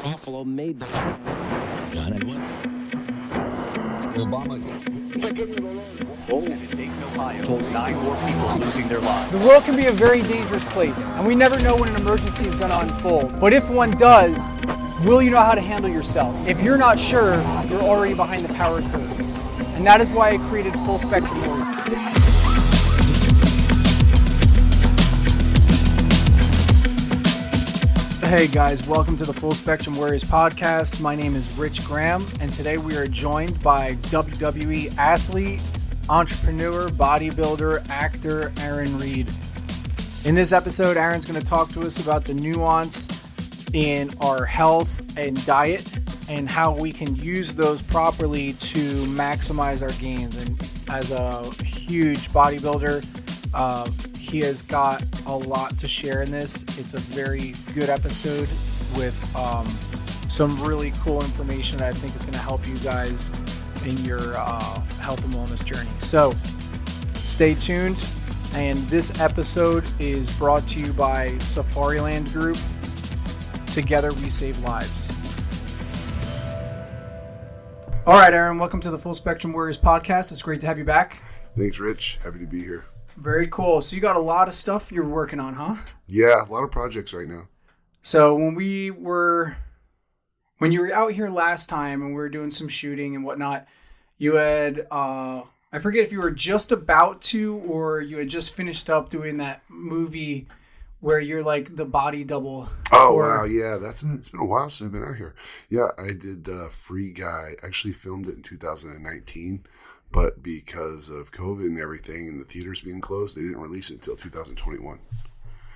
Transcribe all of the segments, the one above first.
Buffalo made the Obama. In Dayton, Ohio, told 9 more people losing their lives. The world can be a very dangerous place, and we never know when an emergency is going to unfold. But if one does, will you know how to handle yourself? If you're not sure, you're already behind the power curve. And that is why I created Full Spectrum Warrior. Hey guys, welcome to the Full Spectrum Warriors podcast. My name is Rich Graham, and today we are joined by WWE athlete, entrepreneur, bodybuilder, actor, Aaron Reid. In this episode, Aaron's going to talk to us about the nuance in our health and diet and how we can use those properly to maximize our gains. And as a huge bodybuilder, he has got a lot to share in this. It's a very good episode with some really cool information that I think is going to help you guys in your health and wellness journey. So stay tuned. And this episode is brought to you by Safariland Group. Together we save lives. All right, Aaron, welcome to the Full Spectrum Warriors podcast. It's great to have you back. Thanks, Rich. Happy to be here. Very cool. So you got a lot of stuff you're working on, huh? Yeah, a lot of projects right now. So when you were out here last time and we were doing some shooting and whatnot, you had, I forget if you were just about to or you had just finished up doing that movie where you're like the body double. Oh, wow. Yeah, it's been a while since I've been out here. Yeah, I did Free Guy. I actually filmed it in 2019. But because of COVID and everything and the theaters being closed, they didn't release it until 2021.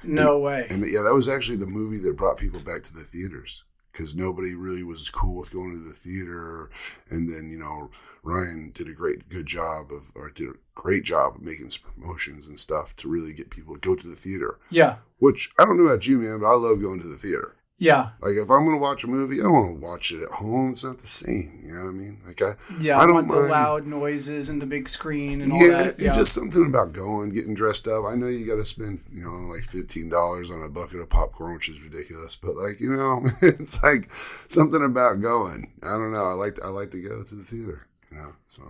No way. And yeah, that was actually the movie that brought people back to the theaters because nobody really was cool with going to the theater. And then, Ryan did a great job of making some promotions and stuff to really get people to go to the theater. Yeah. Which, I don't know about you, man, but I love going to the theater. Yeah. Like, if I'm going to watch a movie, I don't want to watch it at home. It's not the same. You know what I mean? Like, I don't want the loud noises and the big screen and all that. Yeah, and just something about getting dressed up. I know you got to spend, like $15 on a bucket of popcorn, which is ridiculous. But, it's like something about going. I don't know. I like to go to the theater, so.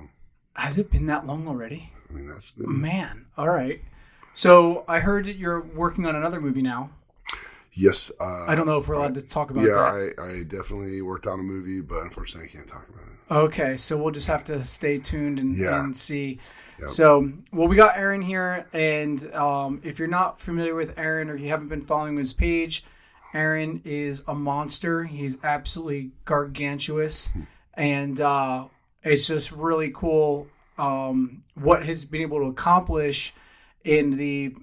Has it been that long already? I mean, that's been. Man, all right. So I heard that you're working on another movie now. Yes. I don't know if we're allowed to talk about that. Yeah, I definitely worked on a movie, but unfortunately I can't talk about it. Okay, so we'll just have to stay tuned and see. Yep. So, we got Aaron here, and if you're not familiar with Aaron or you haven't been following his page, Aaron is a monster. He's absolutely gargantuous, and it's just really cool what he's been able to accomplish in the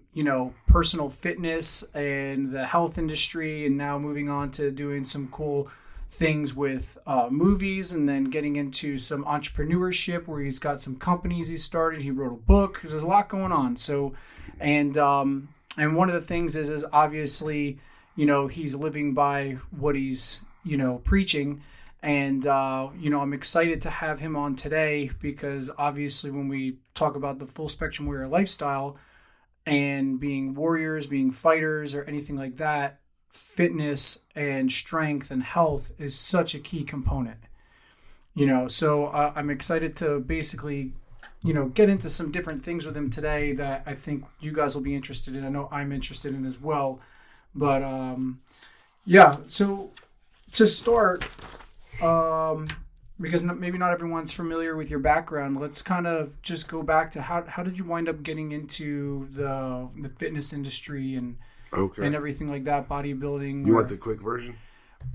personal fitness and the health industry, and now moving on to doing some cool things with movies, and then getting into some entrepreneurship where he's got some companies he started. He wrote a book because there's a lot going on. So, and one of the things is obviously he's living by what he's preaching. And, I'm excited to have him on today because obviously when we talk about the Full Spectrum Warrior lifestyle and being warriors, being fighters or anything like that, fitness and strength and health is such a key component, So I'm excited to basically, get into some different things with him today that I think you guys will be interested in. I know I'm interested in as well. But, so to start... because maybe not everyone's familiar with your background, let's kind of just go back to how did you wind up getting into the fitness industry and everything like that, bodybuilding. You want the quick version?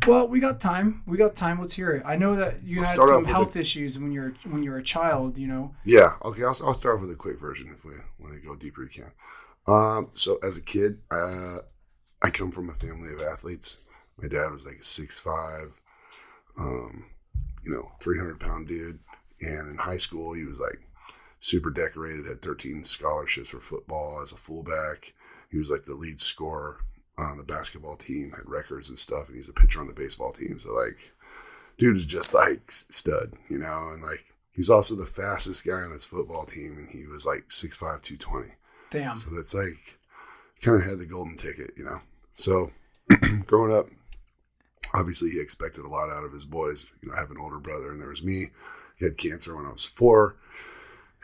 Well, we got time. Let's hear it. I know that you had some health issues when you were a child. Yeah. Okay. I'll start off with a quick version if we want to go deeper. We can. So as a kid, I come from a family of athletes. My dad was like a 6'5". 300-pound dude. And in high school, he was like super decorated, had 13 scholarships for football as a fullback. He was like the lead scorer on the basketball team, had records and stuff. And he's a pitcher on the baseball team. So dude is just like stud, and he's also the fastest guy on his football team. And he was like 6'5", 220. Damn. So that's kind of had the golden ticket, So growing up, obviously he expected a lot out of his boys. You know, I have an older brother, and there was me. He had cancer when I was 4.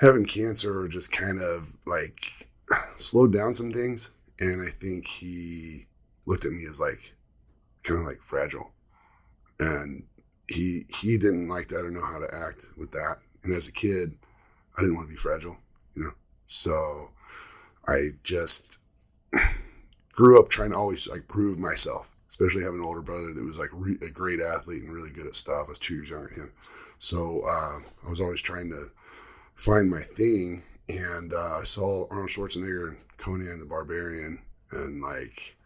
Having cancer just kind of like slowed down some things. And I think he looked at me as like, kind of like fragile. And he didn't like that or know how to act with that. And as a kid, I didn't want to be fragile, you know? So I just grew up trying to always like prove myself, especially having an older brother that was like a great athlete and really good at stuff. I was 2 years younger than him. So I was always trying to find my thing. And I saw Arnold Schwarzenegger and Conan the Barbarian. And like,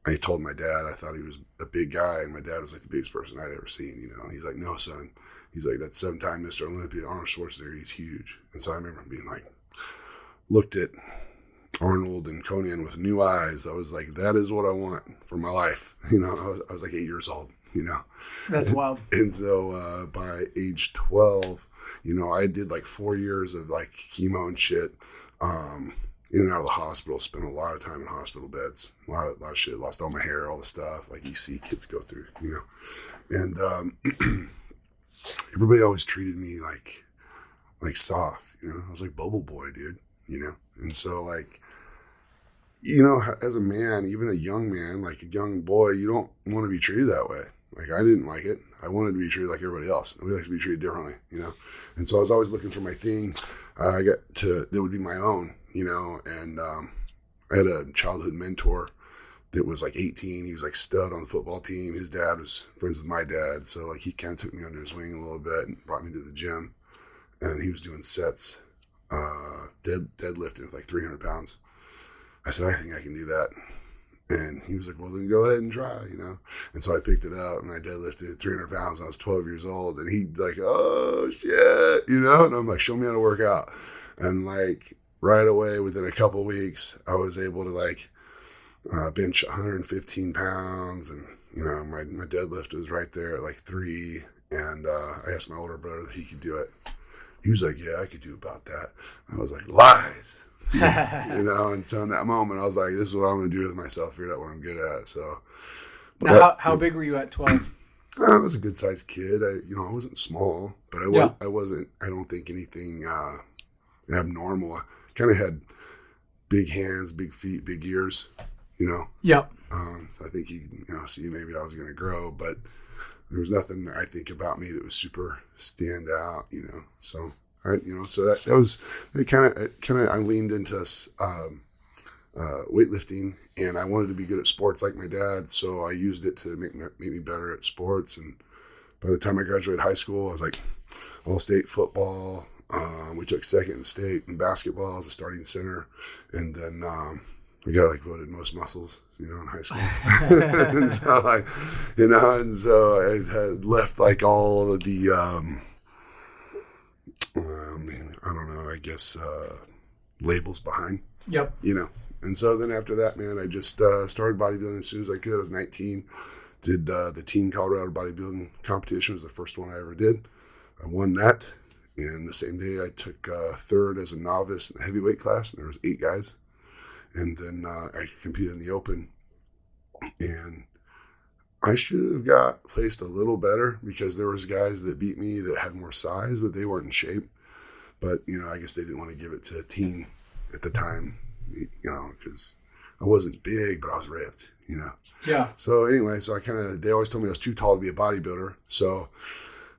I told my dad, I thought he was a big guy. And my dad was like the biggest person I'd ever seen, you know? And he's like, no, son. He's like, that's 7-time Mr. Olympia, Arnold Schwarzenegger. He's huge. And so I remember being like, looked at Arnold and Conan with new eyes. I was like, that is what I want for my life. You know, I was like 8 years old, you know. That's wild. And so by age 12, you know, I did like 4 years of like chemo and shit, in and out of the hospital, spent a lot of time in hospital beds, a lot of shit, lost all my hair, all the stuff like you see kids go through, you know. And everybody always treated me like soft, you know. I was like bubble boy, dude, you know. And so like, you know, as a man, even a young man, like a young boy, you don't want to be treated that way. Like I didn't like it. I wanted to be treated like everybody else. We like to be treated differently, you know. And so I was always looking for my thing. That would be my own, you know. And I had a childhood mentor that was like 18. He was like stud on the football team. His dad was friends with my dad, so like he kind of took me under his wing a little bit and brought me to the gym. And he was doing sets, deadlifting with like 300 pounds. I said, I think I can do that. And he was like, well, then go ahead and try, you know. And so I picked it up and I deadlifted 300 pounds when I was 12 years old. And he like, oh shit, you know. And I'm like, show me how to work out. And like right away, within a couple of weeks, I was able to like bench 115 pounds. And, you know, my deadlift was right there at like 3. And I asked my older brother if he could do it. He was like, yeah, I could do about that. I was like, lies. You know, and so in that moment, I was like, this is what I'm going to do with myself, figure out what I'm good at. So, now, how big were you at 12? I was a good sized kid. I wasn't small, but I wasn't, I don't think anything abnormal. I kind of had big hands, big feet, big ears, you know? Yep. So I think you see maybe I was going to grow, but there was nothing I think about me that was super stand out, you know? So, all right, you know, so that was, it kind of, I leaned into weightlifting, and I wanted to be good at sports like my dad. So I used it to make me better at sports. And by the time I graduated high school, I was like all state football. We took second in state in basketball as a starting center. And then, we got like voted most muscles, you know, in high school. And so I had left like all of the, I don't know, I guess, labels behind. Yep. You know. And so then after that, man, I just started bodybuilding as soon as I could. I was 19. Did the Teen Colorado bodybuilding competition. It was the first one I ever did. I won that. And the same day I took third as a novice in the heavyweight class. And there was 8 guys. And then I competed in the open. And I should have got placed a little better because there was guys that beat me that had more size, but they weren't in shape. But, you know, I guess they didn't want to give it to a teen at the time, you know, because I wasn't big, but I was ripped, you know. Yeah. So anyway, they always told me I was too tall to be a bodybuilder. So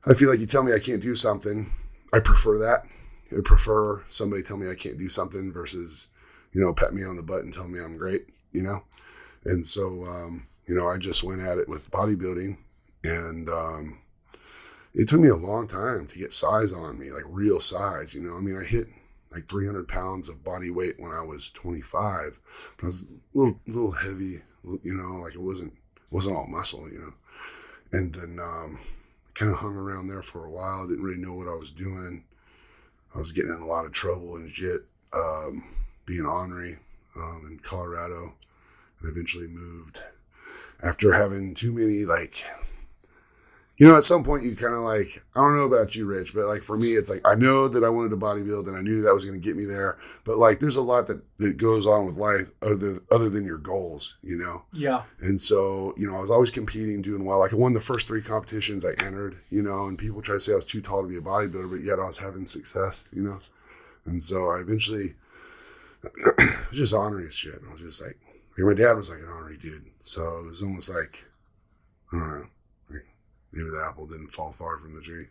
I feel like you tell me I can't do something, I prefer that. I prefer somebody tell me I can't do something versus, you know, pat me on the butt and tell me I'm great, you know. And so, you know, I just went at it with bodybuilding, and it took me a long time to get size on me, like real size, you know. I mean, I hit like 300 pounds of body weight when I was 25, but I was a little heavy, you know, like it wasn't all muscle, you know. And then kind of hung around there for a while. Didn't really know what I was doing. I was getting in a lot of trouble and shit, being ornery in Colorado, and eventually moved after having too many like at some point you kind of like, I don't know about you, Rich, but like for me, it's like, I know that I wanted to bodybuild and I knew that was going to get me there. But like, there's a lot that goes on with life other than your goals, Yeah. And so, I was always competing, doing well. Like I won the first 3 competitions I entered, and people try to say I was too tall to be a bodybuilder, but yet I was having success, And so I eventually was just honoring shit. And I was just like my dad was like an honorary dude. So it was almost like, I don't know. Maybe the apple didn't fall far from the tree.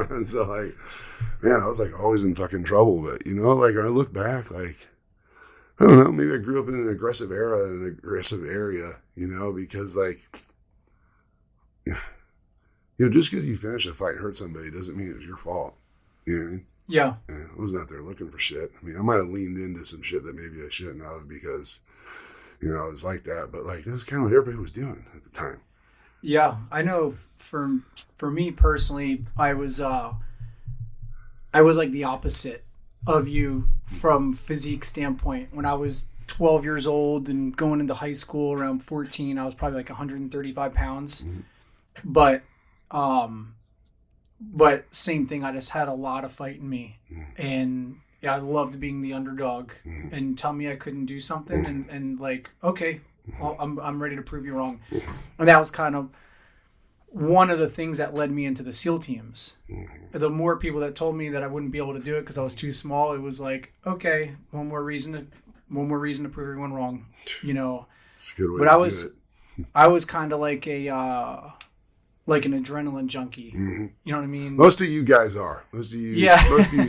And so like, man, I was like always in fucking trouble. But like when I look back, like, I don't know, maybe I grew up in an aggressive era, in an aggressive area, because like, just because you finish a fight and hurt somebody doesn't mean it was your fault. You know what I mean? Yeah. And I wasn't out there looking for shit. I mean, I might have leaned into some shit that maybe I shouldn't have because, I was like that. But like, that was kind of what everybody was doing at the time. Yeah, I know. For me personally, I was like the opposite of you from physique standpoint. When I was 12 years old and going into high school around 14, I was probably like 135 pounds. Mm-hmm. But same thing. I just had a lot of fight in me, and I loved being the underdog. And tell me I couldn't do something, and like, okay. Well, I'm ready to prove you wrong. And that was kind of one of the things that led me into the SEAL teams. The more people that told me that I wouldn't be able to do it because I was too small, it was like, okay, one more reason to prove everyone wrong. It's a good way but to do it. I was kind of like like an adrenaline junkie. Mm-hmm. You know what I mean? Most of you guys are. Most of you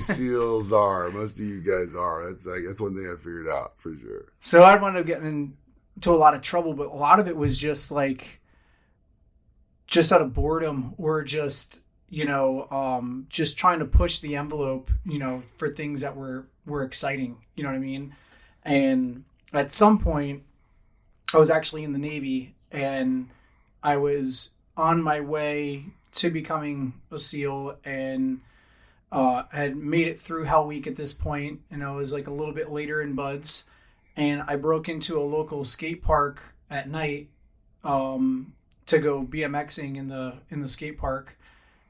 SEALs are. Most of you guys are. That's one thing I figured out for sure. So I wound up getting into a lot of trouble, but a lot of it was just like, just out of boredom or just, just trying to push the envelope, for things that were exciting. You know what I mean? And at some point I was actually in the Navy and I was on my way to becoming a SEAL and had made it through Hell Week at this point, and I was like a little bit later in buds. And I broke into a local skate park at night to go BMXing in the skate park,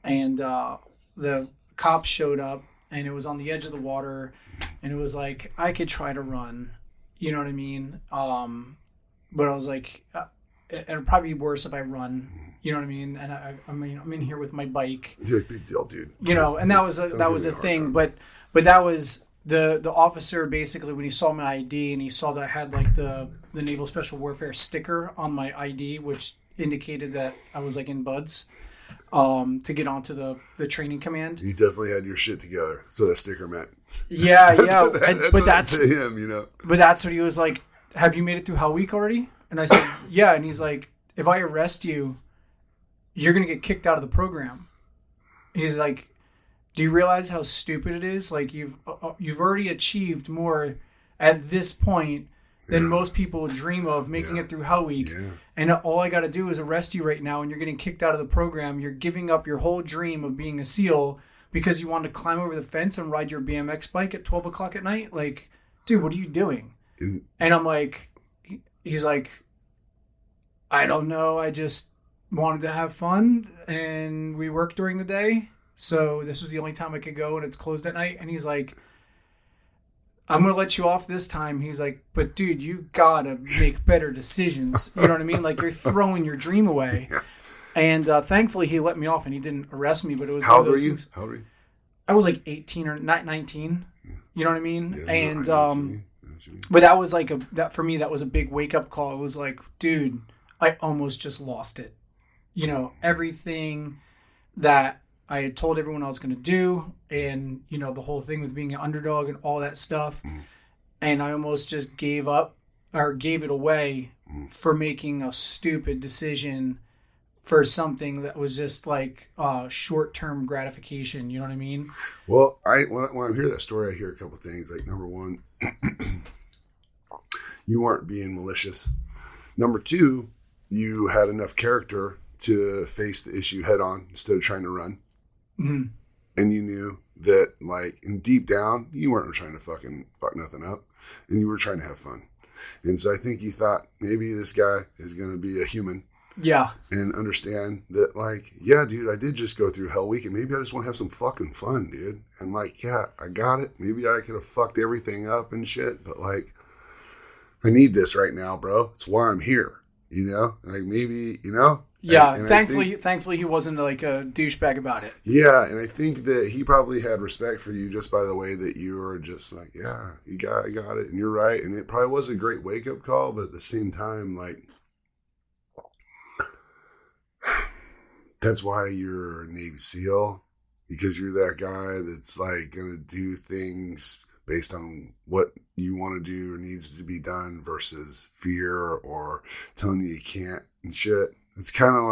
and the cops showed up, and it was on the edge of the water, and it was like I could try to run, you know what I mean? But I was like, it'd probably be worse if I run, you know what I mean? And I'm in here with my bike. It's a big deal, dude. And that was a thing, but that was. The officer basically, when he saw my ID and he saw that I had like the Naval Special Warfare sticker on my ID, which indicated that I was like in buds to get onto the training command. You definitely had your shit together. That's what that sticker meant. Yeah, yeah. But that's to him, But that's what he was like, have you made it through Hell Week already? And I said, yeah. And he's like, if I arrest you, you're going to get kicked out of the program. He's like, do you realize how stupid it is? Like you've already achieved more at this point than most people would dream of making it through Hell Week. Yeah. And all I got to do is arrest you right now and you're getting kicked out of the program. You're giving up your whole dream of being a SEAL because you wanted to climb over the fence and ride your BMX bike at 12 o'clock at night. Like, dude, what are you doing? And I'm like, he's like, I don't know. I just wanted to have fun and we work during the day. So this was the only time I could go and it's closed at night. And he's like, I'm going to let you off this time. He's like, but dude, you got to make better decisions. You know what I mean? Like you're throwing your dream away. Yeah. And thankfully he let me off and he didn't arrest me, but it was How old were you? How old were you? I was like 18 or 19. Yeah. You know what I mean? Yeah, and but that was like for me, that was a big wake up call. It was like, dude, I almost just lost it. You know, everything that I had told everyone I was going to do, and, you know, the whole thing with being an underdog and all that stuff. And I almost just gave up or gave it away for making a stupid decision for something that was just like short-term gratification. You know what I mean? Well, when I hear that story, I hear a couple of things. Like, number one, you weren't being malicious. Number two, you had enough character to face the issue head on instead of trying to run. Mm-hmm. And you knew that, like, in deep down, you weren't trying to fucking fuck nothing up, and you were trying to have fun. And so I think you thought maybe this guy is going to be a human, Yeah. and understand that, like, yeah, dude, I did just go through Hell Week, and maybe I just want to have some fucking fun, dude. And, like, yeah, I got it. Maybe I could have fucked everything up and shit, but, like, I need this right now, bro. It's why I'm here, you know? Like, maybe, you know? Yeah, and thankfully he wasn't like a douchebag about it. Yeah, and I think that he probably had respect for you just by the way that you were just like, yeah, I got it, and you're right. And it probably was a great wake-up call, but at the same time, like, that's why you're a Navy SEAL, because you're that guy that's, like, going to do things based on what you want to do or needs to be done versus fear or telling you can't and shit. It kind of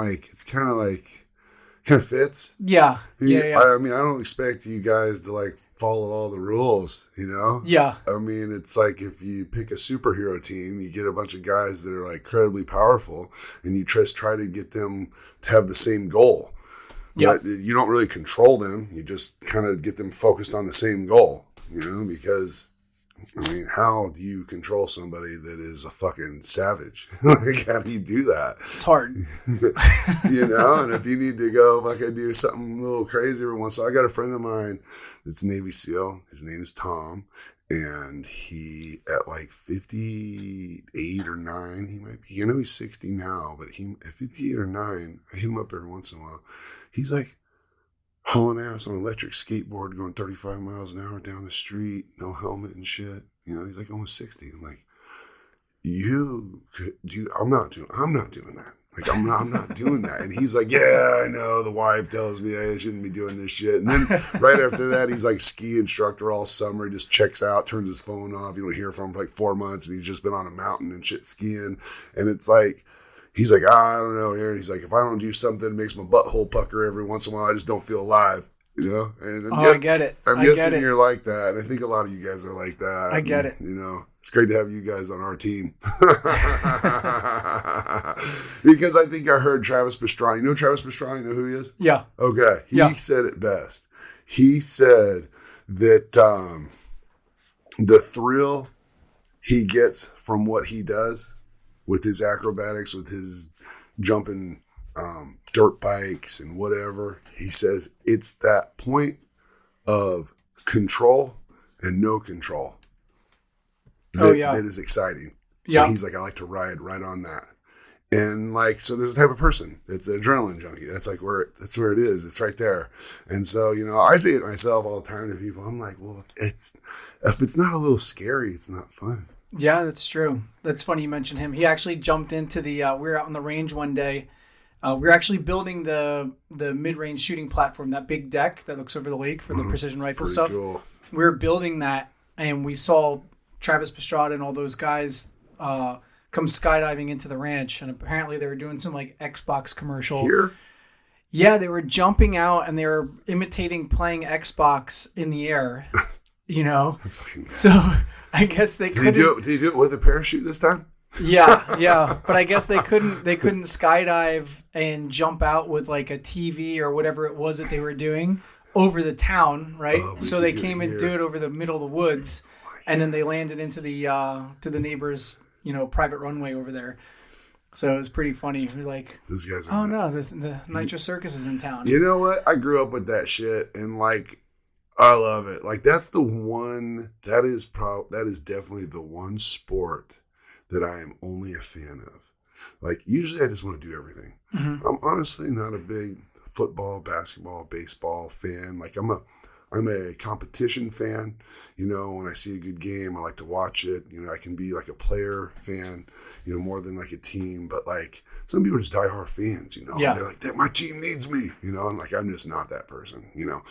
fits. Yeah. I mean, I don't expect you guys to, like, follow all the rules, you know? Yeah. I mean, it's like if you pick a superhero team, you get a bunch of guys that are, like, incredibly powerful, and you just try to get them to have the same goal. Yeah. But you don't really control them. You just kind of get them focused on the same goal, you know? Because, I mean, how do you control somebody that is a fucking savage? Like, how do you do that? It's hard. You know, and if you need to go fucking do something a little crazy every once in a while. I got a friend of mine that's Navy SEAL. His name is Tom. And he, at like 58 or 9, he might be, you know, he's 60 now, but he, at 58 or 9, I hit him up every once in a while. He's like hauling ass on an electric skateboard going 35 miles an hour down the street, no helmet and shit. You know, he's like almost 60. I'm like, I'm not doing that. Like, I'm not doing that. And he's like, yeah, I know. The wife tells me I shouldn't be doing this shit. And then right after that, he's like ski instructor all summer. He just checks out, turns his phone off. You don't hear from him for like 4 months. And he's just been on a mountain and shit skiing. And it's like, he's like, I don't know, Aaron. He's like, if I don't do something that makes my butthole pucker every once in a while, I just don't feel alive. You know? And I get it. I'm guessing you're like that. And I think a lot of you guys are like that. I get it. You know, it's great to have you guys on our team. Because I think I heard Travis Pastrana. You know Travis Pastrana? You know who he is? Yeah. Okay. He said it best. He said that the thrill he gets from what he does with his acrobatics, with his jumping dirt bikes and whatever, he says it's that point of control and no control that is exciting. Yeah. And he's like, I like to ride right on that. And, like, so there's a type of person that's an adrenaline junkie. That's like that's where it is. It's right there. And so, you know, I say it myself all the time to people. I'm like, well, if it's not a little scary, it's not fun. Yeah, that's true. That's funny you mentioned him. He actually jumped into the, we were out on the range one day. We were actually building the mid-range shooting platform, that big deck that looks over the lake for the precision rifle stuff. Cool. We were building that, and we saw Travis Pastrana and all those guys come skydiving into the ranch, and apparently they were doing some like Xbox commercial. Here? Yeah, they were jumping out and they were imitating playing Xbox in the air, you know? So I guess they couldn't. Did he do it with a parachute this time? Yeah. But I guess they couldn't skydive and jump out with like a TV or whatever it was that they were doing over the town, right? So they came and do it over the middle of the woods, and then they landed into the to the neighbor's, you know, private runway over there. So it was pretty funny. It was like, this guy's the Nitro Circus is in town. You know what? I grew up with that shit, and like, I love it. Like, that's the one, that is definitely the one sport that I am only a fan of. Like, usually I just want to do everything. Mm-hmm. I'm honestly not a big football, basketball, baseball fan. Like, I'm a competition fan. You know, when I see a good game, I like to watch it. You know, I can be like a player fan, you know, more than like a team. But like, some people are just diehard fans, you know. Yeah. They're like, my team needs me, you know. And like, I'm just not that person, you know.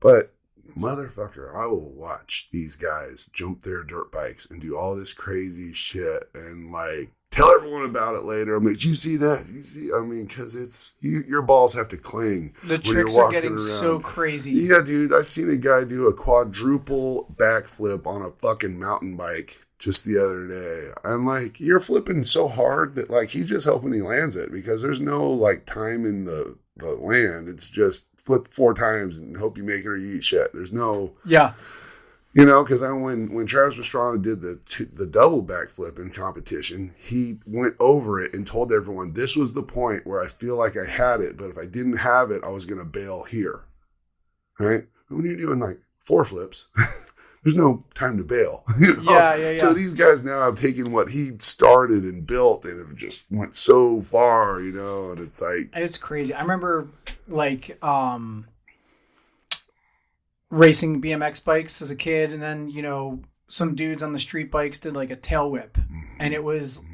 But motherfucker, I will watch these guys jump their dirt bikes and do all this crazy shit and like tell everyone about it later. I'm like, do you see that? I mean, because it's your balls have to cling. The tricks are getting so crazy. Yeah, dude, I seen a guy do a quadruple backflip on a fucking mountain bike just the other day. I'm like, you're flipping so hard that like he's just hoping he lands it, because there's no like time in the land. It's just flip 4 times and hope you make it or you eat shit. There's no... Yeah. You know, because when Travis Pastrana did the double backflip in competition, he went over it and told everyone this was the point where I feel like I had it, but if I didn't have it, I was going to bail here. Right? When you're doing like 4 flips, there's no time to bail. You know? Yeah. So these guys now have taken what he started and built and have just went so far, you know, and it's like... It's crazy. I remember like racing BMX bikes as a kid, and then, you know, some dudes on the street bikes did like a tail whip, and it was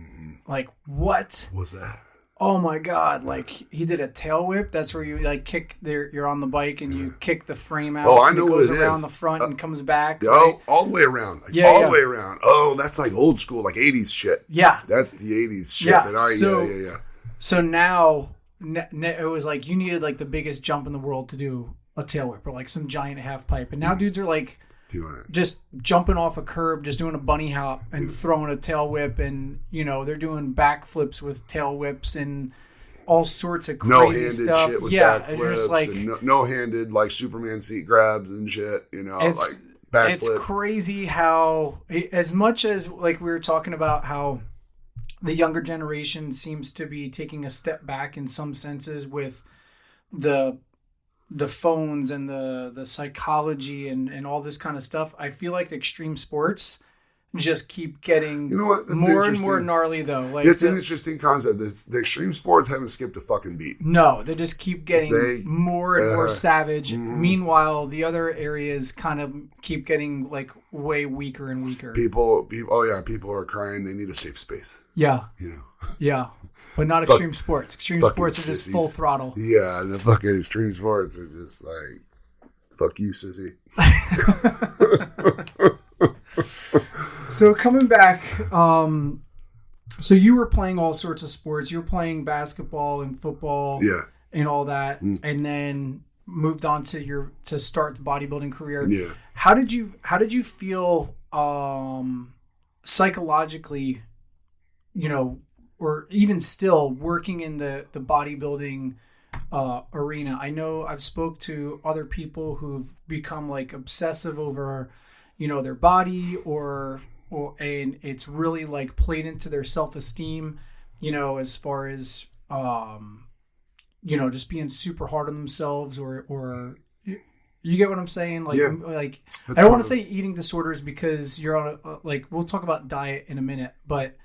like, what was that? Oh my God. Like, he did a tail whip. That's where you like kick you're on the bike and you kick the frame out. Oh, I know what it is. It goes around the front and comes back. Oh, right? all the way around. Like, the way around. Oh, that's like old school, like 80s shit. Yeah. That's the 80s shit. Yeah. Yeah. So now it was like you needed like the biggest jump in the world to do a tail whip or like some giant half pipe. And now dudes are like doing it. Just jumping off a curb, just doing a bunny hop and throwing a tail whip. And, you know, they're doing backflips with tail whips and all sorts of crazy stuff. No-handed shit with backflips. Like, and no-handed, like, Superman seat grabs and shit, you know, like backflip. It's crazy how, as much as, like, we were talking about how the younger generation seems to be taking a step back in some senses with the phones and the psychology and all this kind of stuff. I feel like the extreme sports just keep getting more and more gnarly, though. Like, it's an interesting concept. The extreme sports haven't skipped a fucking beat. No, they just keep getting more and more savage. Meanwhile, the other areas kind of keep getting like way weaker and weaker. People are crying. They need a safe space. Yeah. You know. Yeah. But not extreme sports. Extreme sports are just full throttle. Yeah, the fucking extreme sports are just like, fuck you, sissy. So coming back, so you were playing all sorts of sports. You were playing basketball and football, and all that, and then moved on to start the bodybuilding career. Yeah. How did you feel psychologically, you know, or even still working in the bodybuilding arena? I know I've spoke to other people who've become like obsessive over, you know, their body and it's really like played into their self-esteem, you know, as far as, you know, just being super hard on themselves or you get what I'm saying? Like, like I don't want to say eating disorders because you're on like, we'll talk about diet in a minute, but,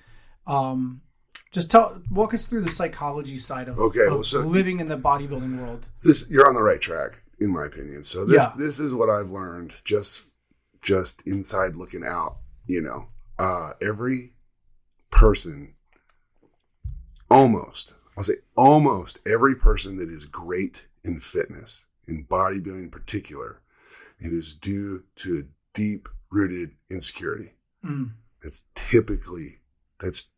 just walk us through the psychology side of living in the bodybuilding world. You're on the right track, in my opinion. So this is what I've learned just inside looking out, you know. Every person, almost every person that is great in fitness, in bodybuilding in particular, it is due to a deep-rooted insecurity. That's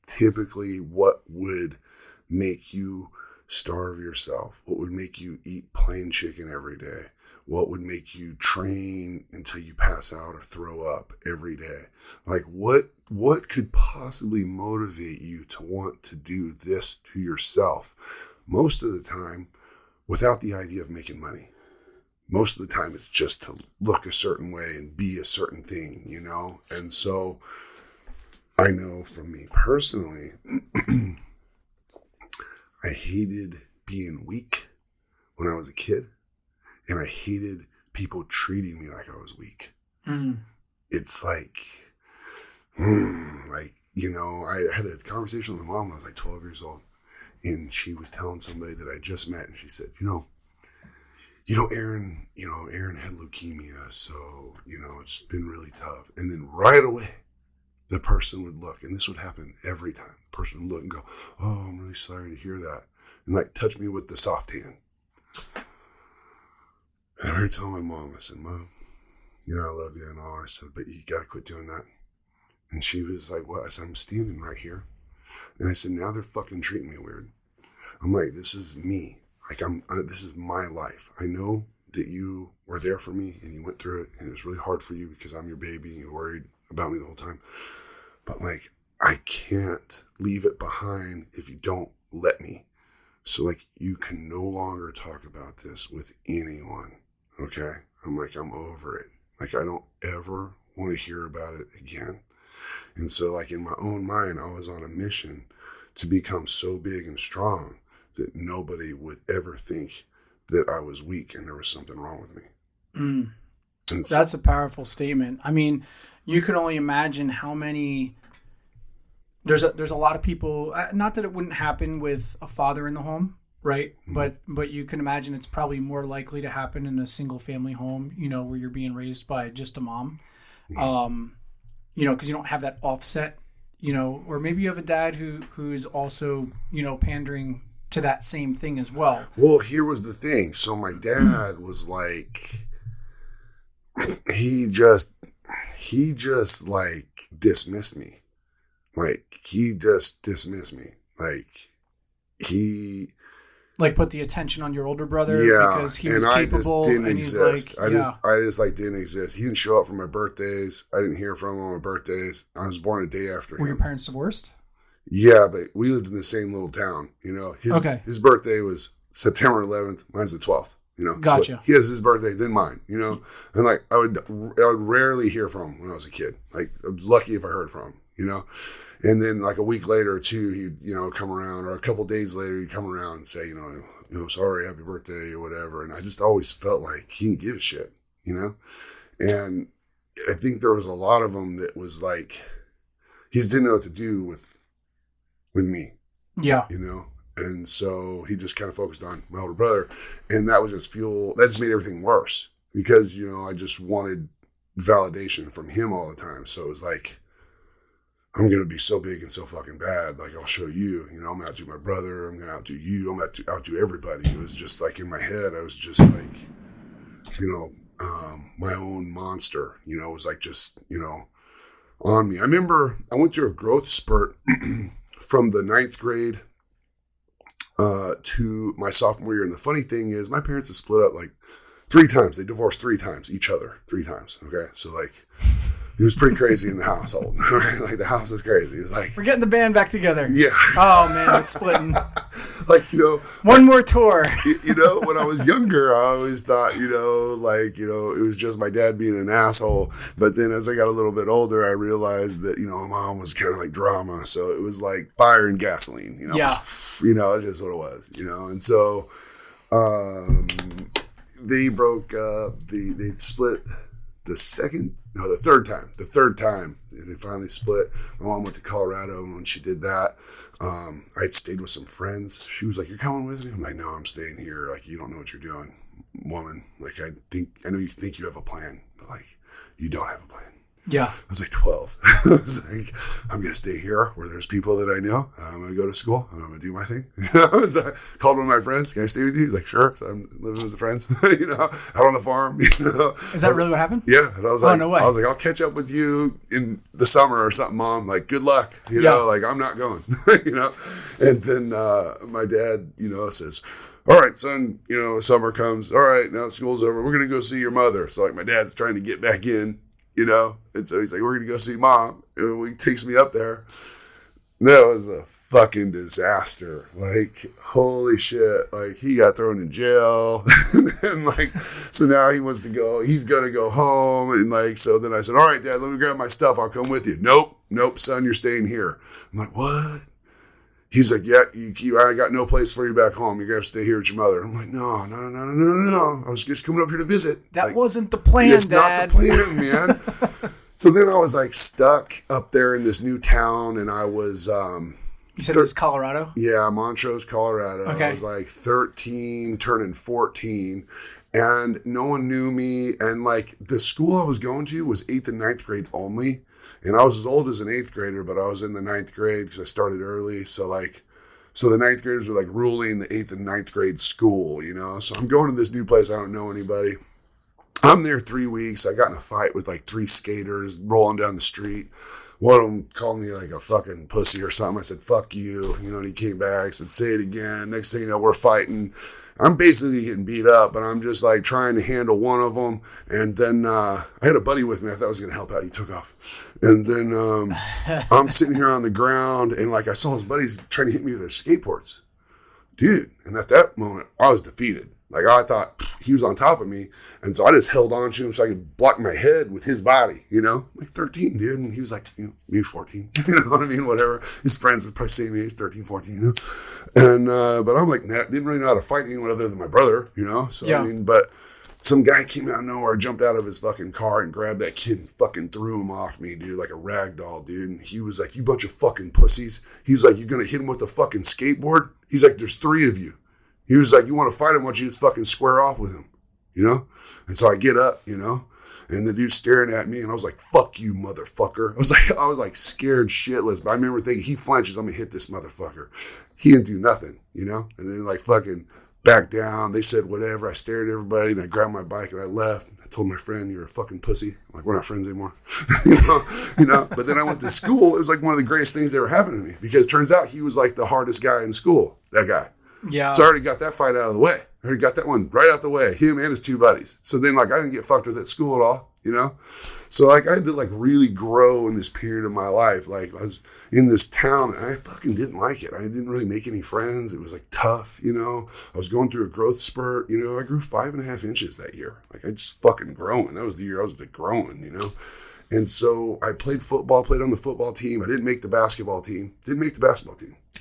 typically what would make you starve yourself, what would make you eat plain chicken every day, what would make you train until you pass out or throw up every day. Like, what could possibly motivate you to want to do this to yourself? Most of the time, without the idea of making money. Most of the time, it's just to look a certain way and be a certain thing, you know? And so I know from me personally, I hated being weak when I was a kid, and I hated people treating me like I was weak. It's like, you know, I had a conversation with my mom when I was like 12 years old, and she was telling somebody that I just met, and she said, Aaron had leukemia, so, you know, it's been really tough. And then right away, the person would look, and this would happen every time. The person would look and go, "Oh, I'm really sorry to hear that," and like touch me with the soft hand. And I remember telling my mom, I said, "Mom, you know, I love you and all." I said, "But you got to quit doing that." And she was like, "What?" I said, "I'm standing right here." And I said, "Now they're fucking treating me weird." I'm like, "This is me. Like, this is my life. I know that you were there for me and you went through it, and it was really hard for you because I'm your baby and you're worried about me the whole time. But like, I can't leave it behind if you don't let me. So like, you can no longer talk about this with anyone. Okay?" I'm like, "I'm over it. Like, I don't ever want to hear about it again. And so like in my own mind, I was on a mission to become so big and strong that nobody would ever think that I was weak and there was something wrong with me. Mm. And That's a powerful statement. I mean, you can only imagine how many. There's a lot of people. Not that it wouldn't happen with a father in the home, right? Mm-hmm. But you can imagine it's probably more likely to happen in a single family home, where you're being raised by just a mom, Mm-hmm. because you don't have that offset, or maybe you have a dad who's also pandering to that same thing as well. Well, here was the thing. So my dad was like, he just like dismissed me. Like he just dismissed me. Like he Like put the attention on your older brother because he and was capable. I just didn't and he's exist. like, I just like didn't exist. He didn't show up for my birthdays. I didn't hear from him on my birthdays. I was born a day after Were him. your parents divorced? Yeah, but we lived in the same little town. His birthday was September 11th. Mine's the 12th. Gotcha. So he has his birthday, then mine. And like I would rarely hear from him when I was a kid. Like I was lucky if I heard from him. And then like a week later or two, he'd come around, or a couple days later, he'd come around and say, sorry, happy birthday or whatever. And I just always felt like he didn't give a shit. And I think there was a lot of them that was like he just didn't know what to do with me. Yeah. And so he just kind of focused on my older brother, and that was just fuel. That just made everything worse because, I just wanted validation from him all the time. So it was like, I'm going to be so big and so fucking bad. Like, I'll show you, I'm going to outdo my brother. I'm going to outdo you. I'm going to outdo everybody. It was just like in my head, I was just like, my own monster, it was like just, on me. I remember I went through a growth spurt from the 9th grade to my sophomore year. And the funny thing is my parents have split up like 3 times. They divorced 3 times, each other 3 times. Okay. So like it was pretty crazy in the household. Right? Like the house was crazy. It was like, we're getting the band back together. Yeah. Oh man, it's splitting. Like, one more tour. When I was younger, I always thought, it was just my dad being an asshole. But then as I got a little bit older, I realized that, my mom was kind of like drama. So it was like fire and gasoline, Yeah. It's just what it was, And so, they broke up, they split the third time. The third time they finally split. My mom went to Colorado, and when she did that, I'd stayed with some friends. She was like, "You're coming with me?" I'm like, "No, I'm staying here. Like, you don't know what you're doing, woman. Like, I know you think you have a plan, but like, you don't have a plan." Yeah. I was like 12. I was like, I'm going to stay here where there's people that I know. I'm going to go to school and I'm going to do my thing. So I called one of my friends. "Can I stay with you?" He's like, "Sure." So I'm living with the friends, out on the farm, Is that really what happened? Yeah. And I was like, no way. I was like, "I'll catch up with you in the summer or something, Mom. Like, good luck. Like I'm not going, And then, my dad, says, "All right, son, summer comes. All right, now school's over. We're going to go see your mother." So like my dad's trying to get back in. And so he's like, "We're going to go see Mom." And he takes me up there. That was a fucking disaster. Like, holy shit. Like, he got thrown in jail. And like, so now he wants to go, he's going to go home. And like, so then I said, "All right, Dad, let me grab my stuff. I'll come with you." Nope, son, you're staying here. I'm like, "What?" He's like, "Yeah, I got no place for you back home. You're going to have to stay here with your mother." I'm like, No. I was just coming up here to visit. That wasn't the plan, it's Dad. Not the plan, man. So then I was like stuck up there in this new town, and I was, You said it was Colorado? yeah, Montrose, Colorado. Okay. I was like 13, turning 14, and no one knew me. And like the school I was going to was 8th and 9th grade only. And I was as old as an 8th grader, but I was in the 9th grade because I started early. So the 9th graders were like ruling the 8th and 9th grade school, So I'm going to this new place. I don't know anybody. I'm there 3 weeks. I got in a fight with like 3 skaters rolling down the street. One of them called me like a fucking pussy or something. I said, "Fuck you." And he came back, said, "Say it again." Next thing you know, we're fighting. I'm basically getting beat up, but I'm just like trying to handle one of them. And then I had a buddy with me. I thought I was going to help out. He took off. And then I'm sitting here on the ground, and like I saw his buddies trying to hit me with their skateboards. Dude. And at that moment, I was defeated. Like, I thought he was on top of me. And so I just held on to him so I could block my head with his body, you know? Like 13, dude. And he was like, you know, maybe 14. You know what I mean? Whatever. His friends would probably say me, he's 13, 14, you know? And, but I'm like, didn't really know how to fight anyone other than my brother, you know? So, I mean, but some guy came out of nowhere, jumped out of his fucking car and grabbed that kid and fucking threw him off me, dude, like a rag doll, dude. And he was like, you bunch of fucking pussies. He was like, you gonna hit him with a fucking skateboard? He's like, there's 3 of you. He was like, you want to fight him? Why don't you just fucking square off with him? You know? And so I get up, you know, and the dude's staring at me and I was like, fuck you, motherfucker. I was like scared shitless. But I remember thinking, he flinches, I'm gonna hit this motherfucker. He didn't do nothing, you know? And then like fucking back down. They said whatever. I stared at everybody and I grabbed my bike and I left. I told my friend, you're a fucking pussy. I'm like, we're not friends anymore. you know? But then I went to school. It was like one of the greatest things that ever happened to me because it turns out he was like the hardest guy in school, that guy. Yeah. So I already got that fight out of the way. I already got that one right out the way, him and his 2 buddies. So then like I didn't get fucked with at school at all, you know? So like I had to like really grow in this period of my life. Like I was in this town and I fucking didn't like it. I didn't really make any friends. It was like tough, you know? I was going through a growth spurt, you know? I grew 5.5 inches that year. Like I just fucking growing. That was the year I was like growing, you know? And so I played football, played on the football team. I didn't make the basketball team.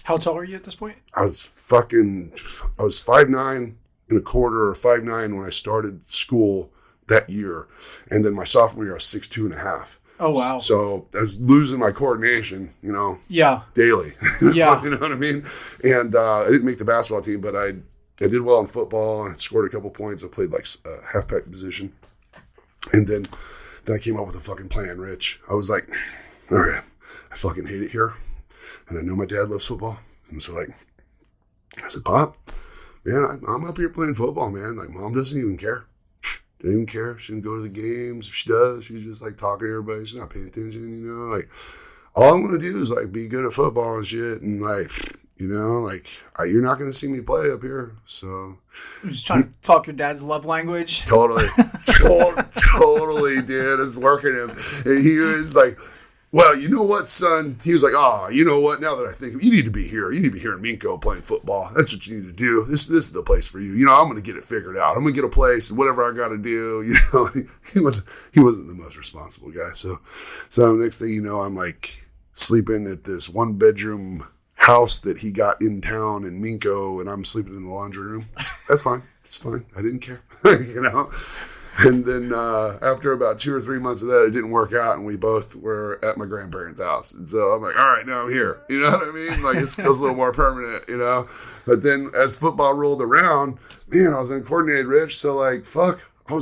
How tall are you at this point? I was 5'9" and a quarter or 5'9" when I started school that year. And then my sophomore year, I was 6'2" and a half. Oh, wow. So I was losing my coordination, you know, daily. Yeah. You know what I mean? And I didn't make the basketball team, but I did well in football. I scored a couple points. I played like a halfback position. And then I came up with a fucking plan, Rich. I was like, all right, I fucking hate it here. And I know my dad loves football. And so like, I said, Pop, man, I'm up here playing football, man. Like Mom doesn't even care. Doesn't even care. She didn't go to the games. If she does, she's just like talking to everybody. She's not paying attention, you know? Like, all I'm going to do is like be good at football and shit. And like, you know, like you're not going to see me play up here. So you're just trying to talk your dad's love language. Totally. Totally, dude. It's working him. And he was like, well, you know what, son? He was like, you know what? Now that I think of it, you need to be here. You need to be here in Minko playing football. That's what you need to do. This is the place for you. You know, I'm going to get it figured out. I'm going to get a place, whatever I got to do. You know, he wasn't the most responsible guy. So next thing you know, I'm like sleeping at this 1-bedroom house that he got in town in Minko, and I'm sleeping in the laundry room. That's fine. It's fine. I didn't care. You know? And then after about 2 or 3 months of that, it didn't work out, and we both were at my grandparents' house. And so I'm like, all right, now I'm here. You know what I mean? Like, it feels a little more permanent, you know? But then as football rolled around, man, I was uncoordinated, Rich. So, like, fuck. I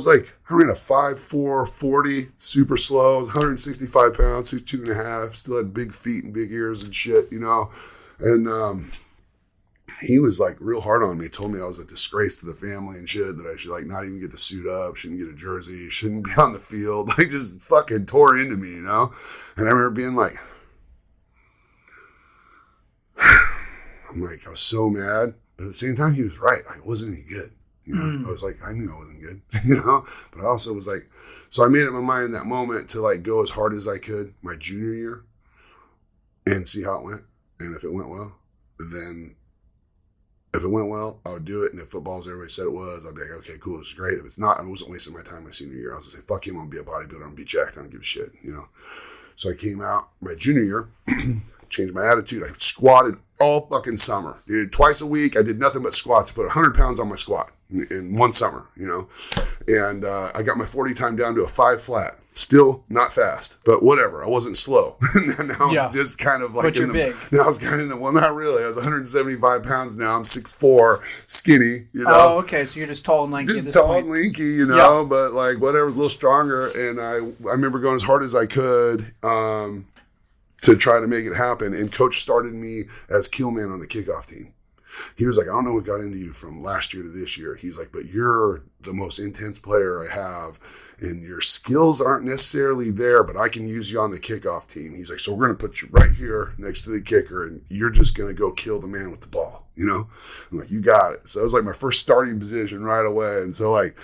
ran a 5'4", 40, super slow, 165 pounds, 6'2" and a half, still had big feet and big ears and shit, you know? And he was like real hard on me, told me I was a disgrace to the family and shit, that I should like not even get to suit up, shouldn't get a jersey, shouldn't be on the field. Like just fucking tore into me, you know? And I remember being like, I was so mad. But at the same time, he was right. I wasn't any good. You know, I was like, I knew I wasn't good, you know? But I also was like, so I made up my mind in that moment to like go as hard as I could my junior year and see how it went. And if it went well, then if it went well, I would do it. And if football's everybody said it was, I'd be like, okay, cool, this is great. If it's not, I wasn't wasting my time my senior year. I was going to say, fuck him, I'm going to be a bodybuilder, I'm going to be jacked, I don't give a shit, you know? So I came out my junior year, changed my attitude. I squatted all fucking summer, dude. Twice a week, I did nothing but squats. I put 100 pounds on my squat in one summer, you know? And I got my 40 time down to a 5 flat. Still not fast, but whatever. I wasn't slow. Now I was just kind of like but you're big. Now I was kind of in the, well, not really. I was 175 pounds now. I'm 6'4", skinny, you know. Oh, okay. So you're just tall and lanky. Just at this tall point. and lanky, you know, but like whatever, was a little stronger. And I remember going as hard as I could to try to make it happen. And coach started me as kill man on the kickoff team. He was like, I don't know what got into you from last year to this year. He's like, but you're the most intense player I have, and your skills aren't necessarily there, but I can use you on the kickoff team. He's like, so we're going to put you right here next to the kicker, and you're just going to go kill the man with the ball, you know? I'm like, you got it. So it was like my first starting position right away. And so like,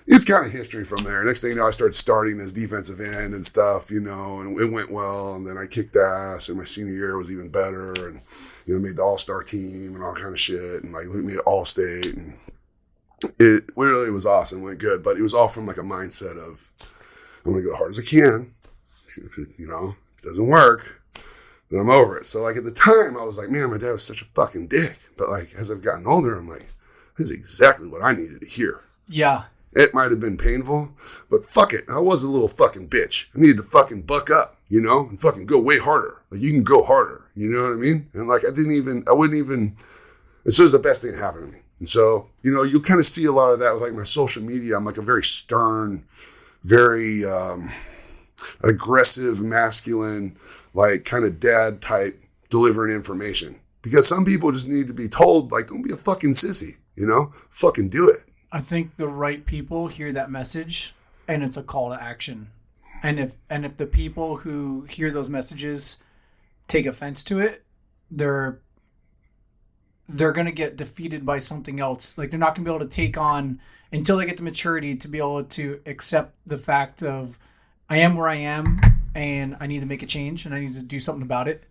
it's kind of history from there. Next thing you know, I started starting as defensive end and stuff, you know, and it went well. And then I kicked ass, and my senior year was even better. And, you know, made the all-star team and all kind of shit. And like, made it all-state. And it really was awesome, went good, but it was all from like a mindset of, I'm going to go as hard as I can. If it, if it doesn't work, then I'm over it. So like at the time I was like, man, my dad was such a fucking dick. But like, as I've gotten older, I'm like, this is exactly what I needed to hear. Yeah. It might have been painful, but fuck it. I was a little fucking bitch. I needed to fucking buck up, and fucking go way harder. Like, you can go harder. You know what I mean? And like, I wouldn't even, and so it was the best thing that happened to me. And so, you'll kind of see a lot of that with like my social media. I'm like a very stern, very aggressive, masculine, like kind of dad type delivering information. Because some people just need to be told, like, don't be a fucking sissy, fucking do it. I think the right people hear that message, and it's a call to action. And if the people who hear those messages take offense to it, they're going to get defeated by something else. Like, they're not going to be able to take on, until they get to maturity, to be able to accept the fact of, I am where I am, and I need to make a change, and I need to do something about it.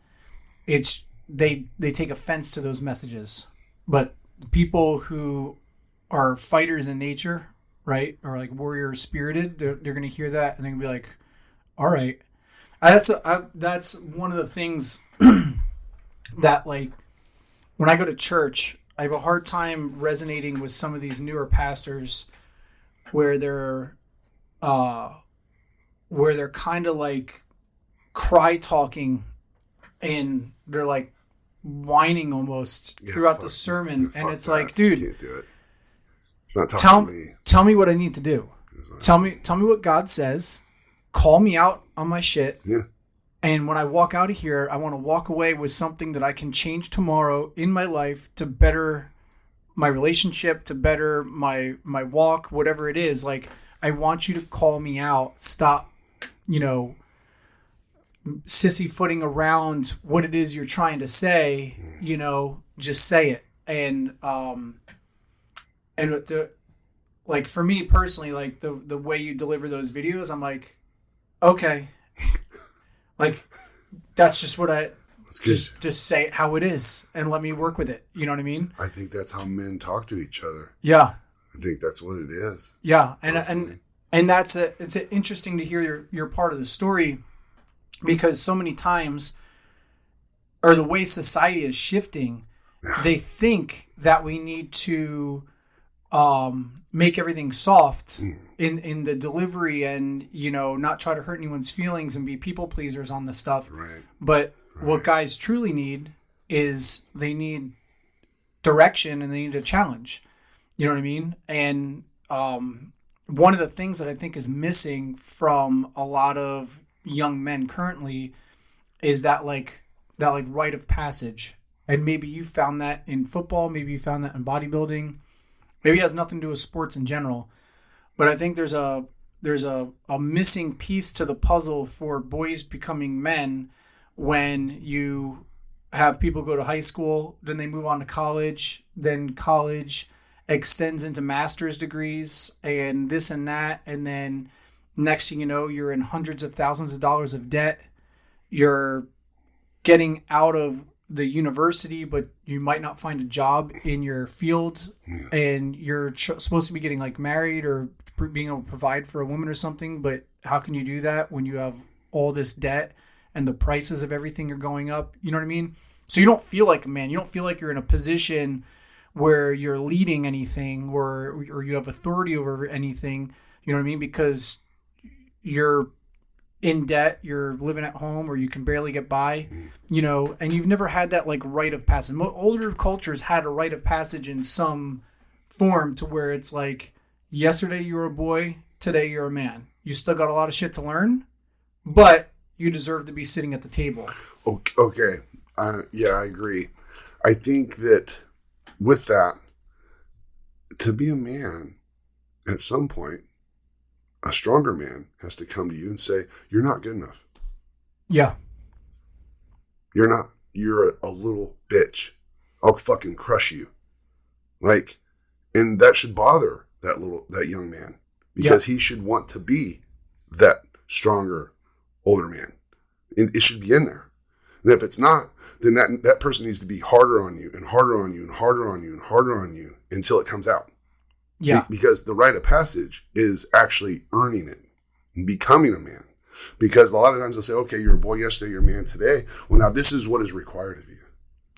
They take offense to those messages. But people who are fighters in nature, right, or like warrior spirited, they're going to hear that and they're going to be like, all right. That's one of the things that, like, when I go to church, I have a hard time resonating with some of these newer pastors where they're kind of like cry talking, and they're like whining almost throughout the sermon. And it's like, dude, you can't do it. It's not talking to me. Tell me what I need to do. Tell me what God says. Call me out on my shit. Yeah. And when I walk out of here, I want to walk away with something that I can change tomorrow in my life to better my relationship, to better my walk, whatever it is. Like, I want you to call me out. Stop, sissy footing around what it is you're trying to say. Just say it. And like, for me personally, like the way you deliver those videos, I'm like, okay, like, that's just what just say it how it is and let me work with it. You know what I mean? I think that's how men talk to each other. Yeah. I think that's what it is. Yeah. And it's interesting to hear your part of the story, because so many times, or the way society is shifting, they think that we need to make everything soft in the delivery, and not try to hurt anyone's feelings and be people pleasers on the stuff. Right. But what guys truly need is, they need direction and they need a challenge. You know what I mean? And one of the things that I think is missing from a lot of young men currently is that rite of passage. And maybe you found that in football, maybe you found that in bodybuilding. Maybe it has nothing to do with sports in general, but I think there's a missing piece to the puzzle for boys becoming men, when you have people go to high school, then they move on to college, then college extends into master's degrees and this and that, and then next thing you know, you're in hundreds of thousands of dollars of debt. You're getting out of the university, but you might not find a job in your field, and you're supposed to be getting like married or being able to provide for a woman or something. But how can you do that when you have all this debt and the prices of everything are going up? You know what I mean? So you don't feel like a man. You don't feel like you're in a position where you're leading anything or you have authority over anything. You know what I mean? Because you're in debt, you're living at home, or you can barely get by, and you've never had that like rite of passage. Older cultures had a rite of passage in some form, to where it's like, yesterday you were a boy, today you're a man. You still got a lot of shit to learn, but you deserve to be sitting at the table. Okay. Yeah, I agree. I think that with that, to be a man, at some point, a stronger man has to come to you and say, you're not good enough. Yeah. You're not. You're a little bitch. I'll fucking crush you. Like, and that should bother that young man, because he should want to be that stronger, older man. It should be in there. And if it's not, then that person needs to be harder on you and harder on you and harder on you and harder on you until it comes out. Yeah. Because the rite of passage is actually earning it and becoming a man. Because a lot of times they'll say, okay, you're a boy yesterday, you're a man today. Well, now this is what is required of you.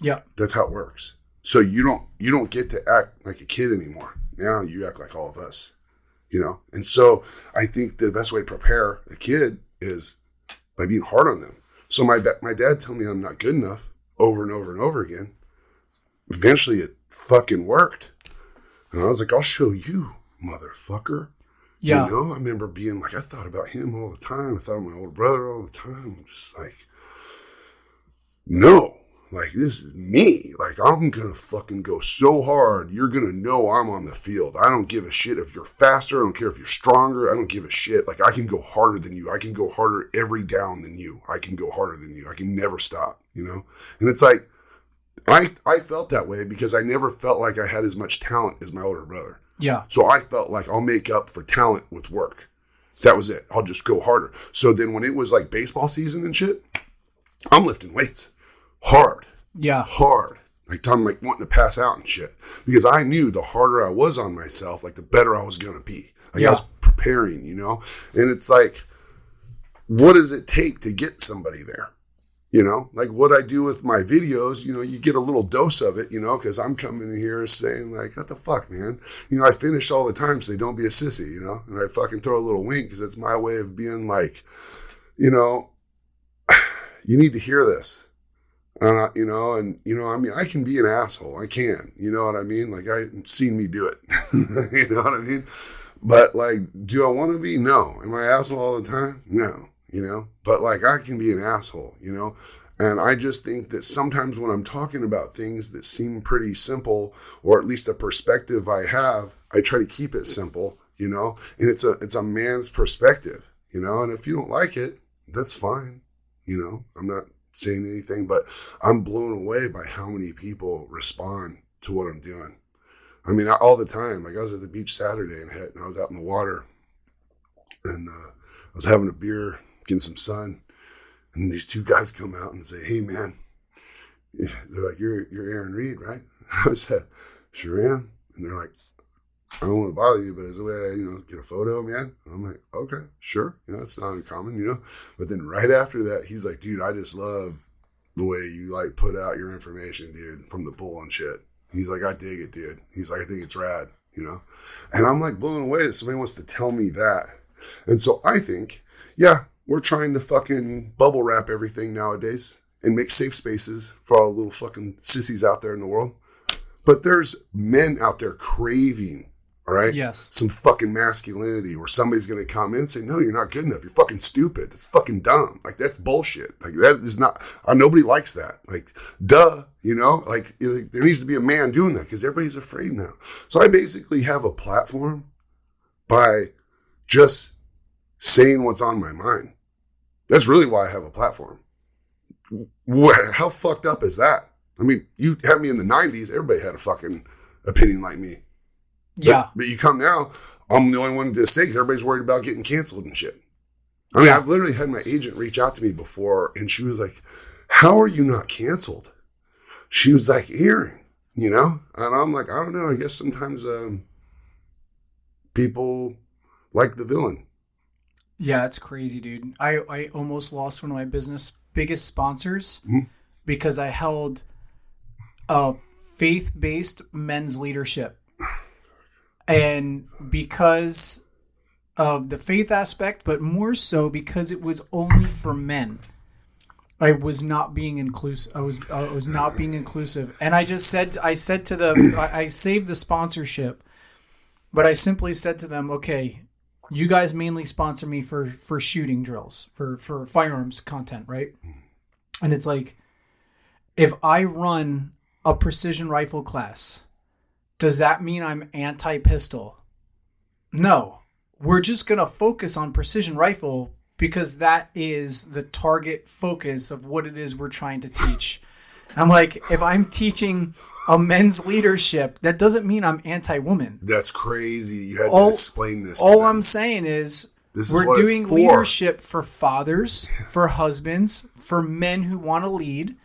Yeah. That's how it works. So you don't get to act like a kid anymore. Now you act like all of us, you know? And so I think the best way to prepare a kid is by being hard on them. So my dad told me I'm not good enough over and over and over again. Eventually it fucking worked. And I was like, I'll show you, motherfucker. Yeah. You know, I remember being like, I thought about him all the time. I thought of my older brother all the time. I'm just like, no, like this is me. Like I'm going to fucking go so hard. You're going to know I'm on the field. I don't give a shit if you're faster. I don't care if you're stronger. I don't give a shit. Like I can go harder than you. I can go harder every down than you. I can go harder than you. I can never stop, you know? And it's like, I felt that way because I never felt like I had as much talent as my older brother. Yeah. So I felt like I'll make up for talent with work. That was it. I'll just go harder. So then when it was like baseball season and shit, I'm lifting weights hard. Yeah. Hard. Like I'm like wanting to pass out and shit. Because I knew the harder I was on myself, like the better I was going to be. Like I was preparing, you know? And it's like, what does it take to get somebody there? You know, like what I do with my videos, you know, you get a little dose of it, you know, because I'm coming in here saying like, what the fuck, man? You know, I finish all the time, so don't be a sissy, you know, and I fucking throw a little wink because it's my way of being like, you know, you need to hear this, you know, and, you know, I mean, I can be an asshole. I can, you know what I mean? Like I've seen me do it, you know what I mean? But like, do I want to be? No. Am I an asshole all the time? No. You know, but like I can be an asshole, you know, and I just think that sometimes when I'm talking about things that seem pretty simple, or at least a perspective I have, I try to keep it simple, you know, and it's a man's perspective, you know, and if you don't like it, that's fine. You know, I'm not saying anything, but I'm blown away by how many people respond to what I'm doing. I mean, all the time. Like I was at the beach Saturday and I was out in the water and I was having a beer, getting some sun, and these two guys come out and say, hey man, they're like, you're Aaron Reid, right? I said, sure am. And they're like, I don't want to bother you, but is there a way I, you know, get a photo, man? And I'm like, okay, sure. You know, it's not uncommon, you know? But then right after that, he's like, dude, I just love the way you like put out your information, dude, from the pool and shit. He's like, I dig it, dude. He's like, I think it's rad, you know? And I'm like blown away that somebody wants to tell me that. And so I think, yeah, we're trying to fucking bubble wrap everything nowadays and make safe spaces for all the little fucking sissies out there in the world. But there's men out there craving, all right? Yes. Some fucking masculinity where somebody's going to come in and say, no, you're not good enough. You're fucking stupid. That's fucking dumb. Like, that's bullshit. Like, that is not, nobody likes that. Like, duh, you know? Like, there needs to be a man doing that because everybody's afraid now. So I basically have a platform by just saying what's on my mind. That's really why I have a platform. How fucked up is that? I mean, you had me in the 90s, everybody had a fucking opinion like me. Yeah. But you come now, I'm the only one to say because everybody's worried about getting canceled and shit. I mean, I've literally had my agent reach out to me before, and she was like, how are you not canceled? She was like, Aaron, you know? And I'm like, I don't know. I guess sometimes people like the villain. Yeah, it's crazy, dude. I almost lost one of my biggest sponsors because I held a faith-based men's leadership. And because of the faith aspect, but more so because it was only for men, I was not being inclusive. I was not being inclusive. And I said to them, I saved the sponsorship, but I simply said to them, okay, you guys mainly sponsor me for shooting drills, for firearms content, right? And it's like, if I run a precision rifle class, does that mean I'm anti-pistol? No. We're just going to focus on precision rifle because that is the target focus of what it is we're trying to teach. I'm like, if I'm teaching a men's leadership, that doesn't mean I'm anti-woman. That's crazy. You had to explain this. All I'm saying is we're doing leadership for fathers, for husbands, for men who want to lead,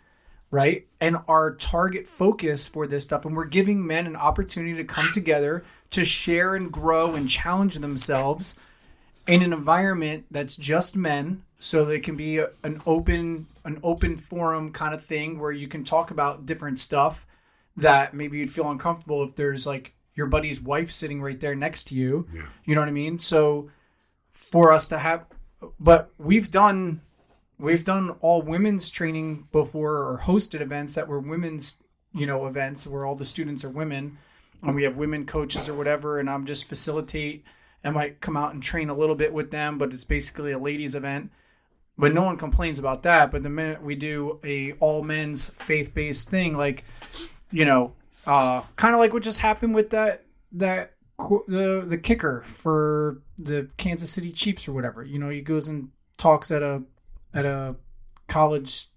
right? And our target focus for this stuff, and we're giving men an opportunity to come together to share and grow and challenge themselves in an environment that's just men, so they can be an open forum kind of thing where you can talk about different stuff that maybe you'd feel uncomfortable if there's like your buddy's wife sitting right there next to you. Yeah. You know what I mean? So for us to have, but we've done all women's training before, or hosted events that were women's, events where all the students are women, and we have women coaches or whatever, and I'm just facilitate. I might come out and train a little bit with them, but it's basically a ladies event. But no one complains about that. But the minute we do a all men's faith-based thing, like, kind of like what just happened with the kicker for the Kansas City Chiefs or whatever. He goes and talks at a college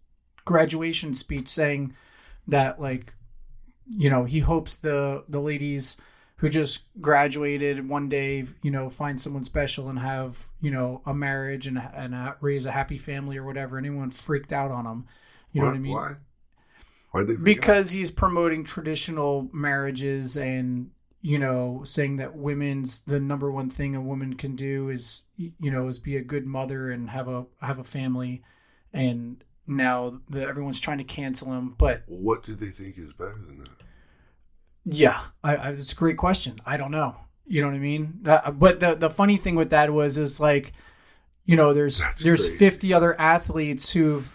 graduation speech saying that, like, he hopes the ladies who just graduated one day, find someone special and have, a marriage and raise a happy family or whatever. And everyone freaked out on him. You know what I mean? Why? Why'd they freak because he's promoting traditional marriages and, saying that the number one thing a woman can do is, is be a good mother and have a family. And now everyone's trying to cancel him. But what do they think is better than that? Yeah, it's a great question. I don't know. You know what I mean? But the funny thing with that is like, there's crazy. 50 other athletes who've,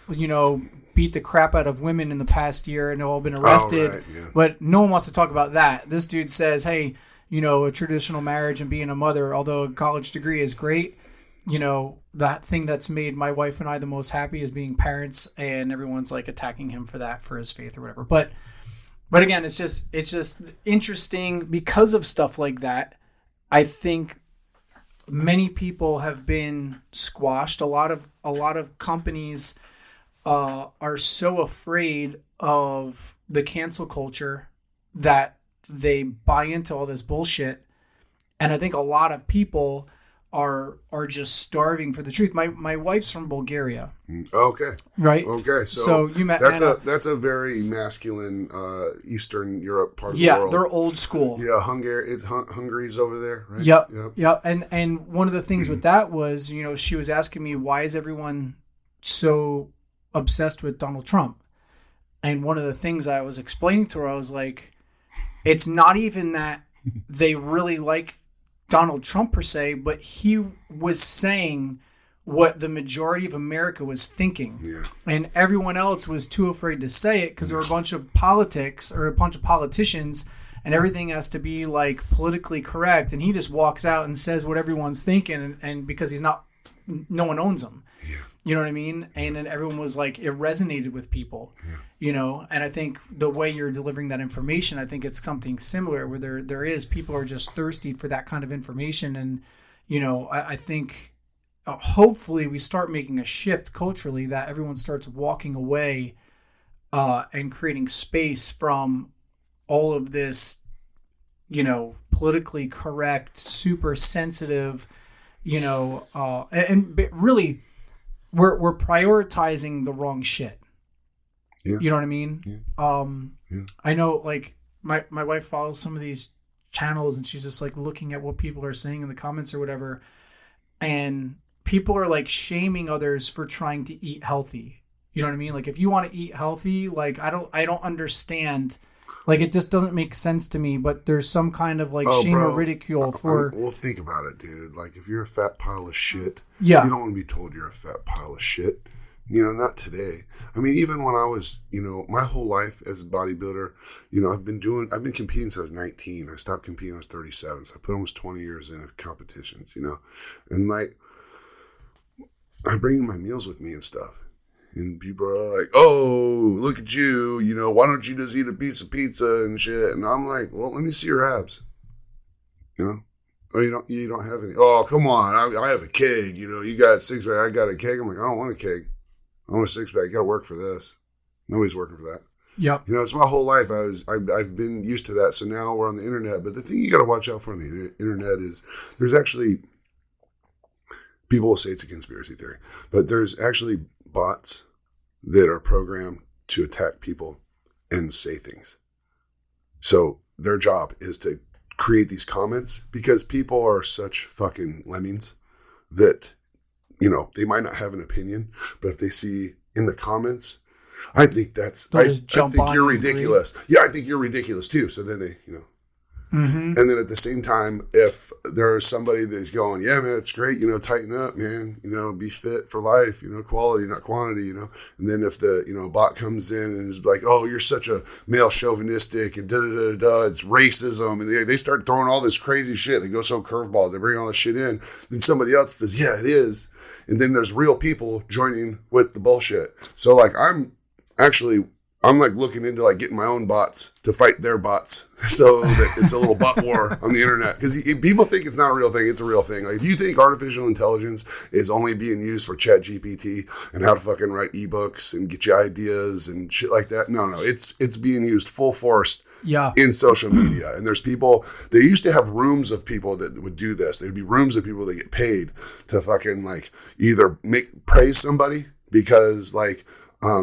beat the crap out of women in the past year and they've all been arrested. Oh, right, yeah. But no one wants to talk about that. This dude says, hey, a traditional marriage and being a mother, although a college degree is great, that thing that's made my wife and I the most happy is being parents, and everyone's like attacking him for that, for his faith or whatever. But again, it's just interesting because of stuff like that. I think many people have been squashed. A lot of companies are so afraid of the cancel culture that they buy into all this bullshit. And I think a lot of people are just starving for the truth. My wife's from Bulgaria. Okay. Right. Okay. So you met Anna. Anna. That's a very masculine Eastern Europe part of the Yeah, world. they're old school. Yeah, Hungary's over there, right? Yep. And one of the things with that was, she was asking me, why is everyone so obsessed with Donald Trump? And one of the things I was explaining to her, I was like, it's not even that they really like Donald Trump per se, but he was saying what the majority of America was thinking. Yeah. And everyone else was too afraid to say it because there were a bunch of politicians and everything has to be like politically correct. And he just walks out and says what everyone's thinking, and because no one owns him. Yeah. You know what I mean? And then everyone was like, it resonated with people, and I think the way you're delivering that information, I think it's something similar where there is people are just thirsty for that kind of information. And, I think hopefully we start making a shift culturally that everyone starts walking away and creating space from all of this, politically correct, super sensitive, and really, we're prioritizing the wrong shit. Yeah. You know what I mean? Yeah. I know, like, my wife follows some of these channels and she's just like looking at what people are saying in the comments or whatever, and people are like shaming others for trying to eat healthy. You know what I mean? Like, if you want to eat healthy, like, I don't understand. Like, it just doesn't make sense to me, but there's some kind of like shame or ridicule for... Well, think about it, dude. Like, if you're a fat pile of shit, Yeah. you don't want to be told you're a fat pile of shit. Not today. I mean, even when I was, my whole life as a bodybuilder, I've been competing since I was 19. I stopped competing when I was 37. So I put almost 20 years in competitions, and like, I bring my meals with me and stuff. And people are like, oh, look at you, why don't you just eat a piece of pizza and shit? And I'm like, well, let me see your abs. Oh, you don't have any. Oh, come on. I have a keg, you got a six pack. I got a keg. I'm like, I don't want a keg. I want a six pack. You got to work for this. Nobody's working for that. Yep. It's my whole life. I've been used to that. So now we're on the internet. But the thing you got to watch out for on the internet is there's actually, people will say it's a conspiracy theory, but there's actually bots that are programmed to attack people and say things. So their job is to create these comments, because people are such fucking lemmings that, you know, they might not have an opinion, but if they see in the comments, I think I think you're ridiculous. Yeah, I think you're ridiculous too. So then they, you know. And then at the same time, if there's somebody that's going, yeah, man, it's great, you know, tighten up, man, you know, be fit for life, you know, quality, not quantity, you know. And then if the, you know, bot comes in and is like, oh, you're such a male chauvinistic and da-da-da-da, it's racism. And they start throwing all this crazy shit. They go so curveball. They bring all this shit in. Then somebody else says, yeah, it is. And then there's real people joining with the bullshit. So like, I'm like looking into like getting my own bots to fight their bots, so that it's a little bot war on the internet. Because people think it's not a real thing. It's a real thing. Like if you think artificial intelligence is only being used for Chat GPT and how to fucking write ebooks and get you ideas and shit like that, no, it's being used full force. Yeah. In social media. And there's people, they used to have rooms of people that would do this. There'd be rooms of people that get paid to fucking like either praise somebody, because like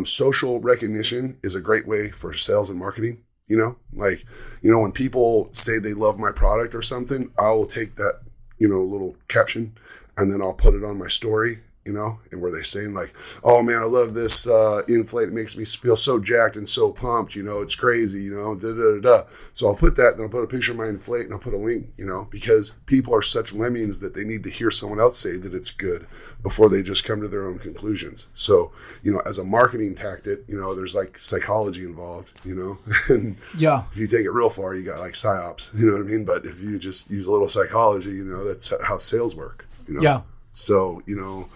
social recognition is a great way for sales and marketing. You know, like, you know, when people say they love my product or something, I will take that, you know, little caption and then I'll put it on my story, you know, and where they saying like, oh man, I love this inflate. It makes me feel so jacked and so pumped, you know, it's crazy, you know, da da da da. So I'll put that, then I'll put a picture of my inflate and I'll put a link, you know, because people are such lemmings that they need to hear someone else say that it's good before they just come to their own conclusions. So, you know, as a marketing tactic, you know, there's like psychology involved, you know, and yeah, if you take it real far, you got like psyops, you know what I mean? But if you just use a little psychology, you know, that's how sales work, you know? Yeah. So, you know,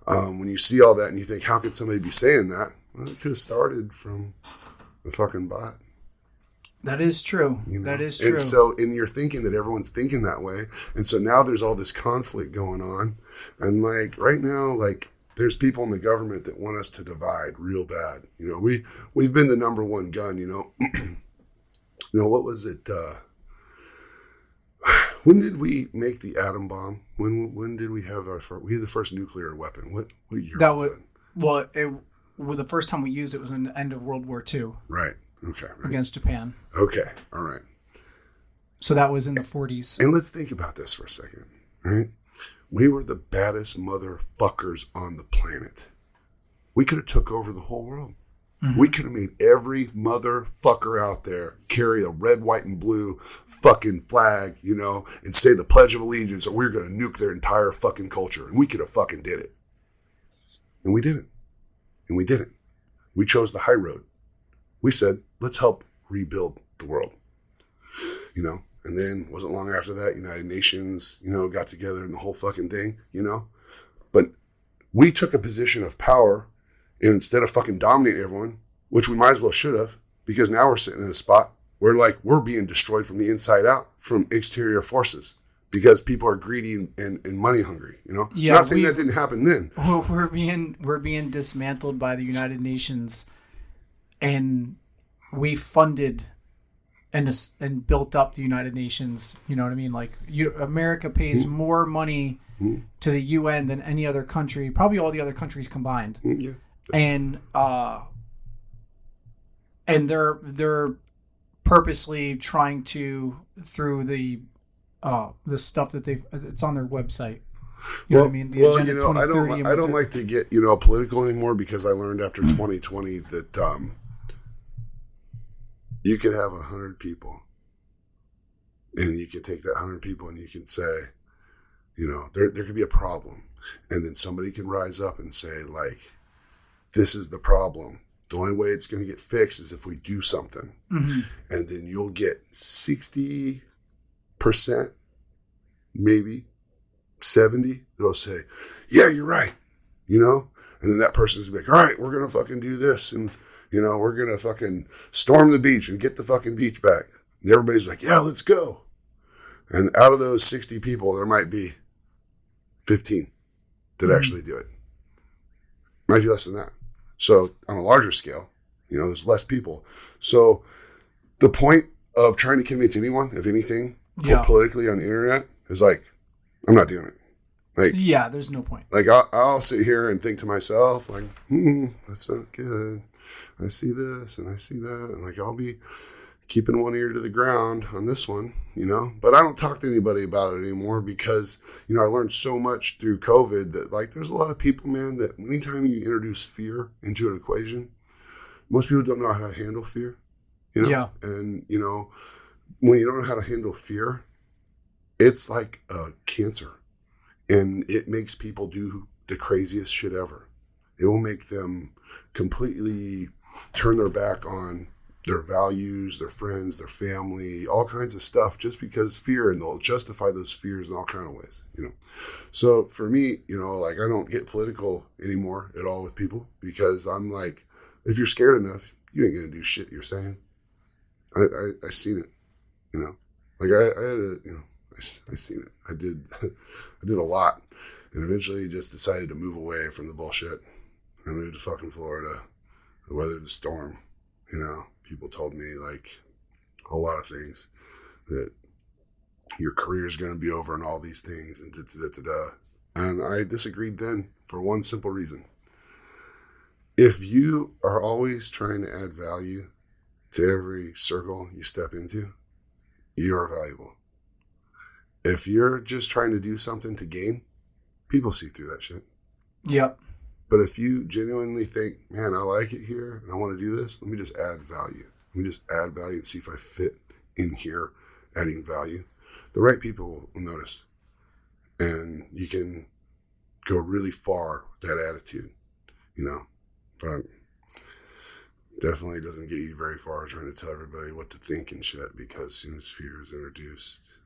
when you see all that and you think, how could somebody be saying that? Well, it could have started from the fucking bot. That is true. You know? That is true. And so, and you're thinking that everyone's thinking that way. And so now there's all this conflict going on. And like right now, like there's people in the government that want us to divide real bad. You know, we've been the number one gun, you know. You know, what was it? When did we make the atom bomb? When did we have we had the first nuclear weapon? What year was that? Well, the first time we used it was in the end of World War II. Right. Okay. Right. Against Japan. Okay. All right. So that was in the 40s. And let's think about this for a second. Right? We were the baddest motherfuckers on the planet. We could have took over the whole world. Mm-hmm. We could have made every motherfucker out there carry a red, white, and blue fucking flag, you know, and say the Pledge of Allegiance, or we're going to nuke their entire fucking culture. And we could have fucking did it. And we didn't. And we didn't. We chose the high road. We said, let's help rebuild the world. You know, and then wasn't long after that, United Nations, you know, got together and the whole fucking thing, you know. But we took a position of power. And instead of fucking dominating everyone, which we might as well should have, because now we're sitting in a spot where like we're being destroyed from the inside out from exterior forces because people are greedy and money hungry, you know? Yeah, not saying that didn't happen then. We're being dismantled by the United Nations, and we funded and built up the United Nations, you know what I mean? Like America pays more money to the UN than any other country, probably all the other countries combined. Yeah. And they're purposely trying to, through the stuff that it's on their website. You know what I mean? The Agenda 2030. I don't like to get, you know, political anymore, because I learned after 2020 that you could have 100 people, and you can take that 100 people and you can say, you know, there could be a problem, and then somebody can rise up and say like, this is the problem. The only way it's going to get fixed is if we do something. Mm-hmm. And then you'll get 60%, maybe 70%, that'll say, yeah, you're right. You know? And then that person's going to be like, all right, we're going to fucking do this. And, you know, we're going to fucking storm the beach and get the fucking beach back. And everybody's like, yeah, let's go. And out of those 60 people, there might be 15 that actually do it. Might be less than that. So on a larger scale, you know, there's less people. So the point of trying to convince anyone of anything politically on the internet is like, I'm not doing it. Like, yeah, there's no point. Like I'll sit here and think to myself, like, that's not good. I see this and I see that, and like I'll be keeping one ear to the ground on this one, you know, but I don't talk to anybody about it anymore because, you know, I learned so much through COVID that like, there's a lot of people, man, that anytime you introduce fear into an equation, most people don't know how to handle fear, you know? Yeah. And, you know, when you don't know how to handle fear, it's like a cancer and it makes people do the craziest shit ever. It will make them completely turn their back on their values, their friends, their family, all kinds of stuff just because fear, and they'll justify those fears in all kinds of ways, you know? So for me, you know, like I don't get political anymore at all with people because I'm like, if you're scared enough, you ain't gonna do shit you're saying. I seen it, you know, like I had a, you know, I seen it. I did a lot and eventually just decided to move away from the bullshit. I moved to fucking Florida, I weathered the storm, you know. People told me like a lot of things that your career is going to be over and all these things and da-da-da-da-da. And I disagreed then for one simple reason. If you are always trying to add value to every circle you step into, you are valuable. If you're just trying to do something to gain, people see through that shit. Yep. But if you genuinely think, man, I like it here and I want to do this, let me just add value. Let me just add value and see if I fit in here adding value. The right people will notice. And you can go really far with that attitude, you know. But definitely doesn't get you very far trying to tell everybody what to think and shit because as soon as fear is introduced.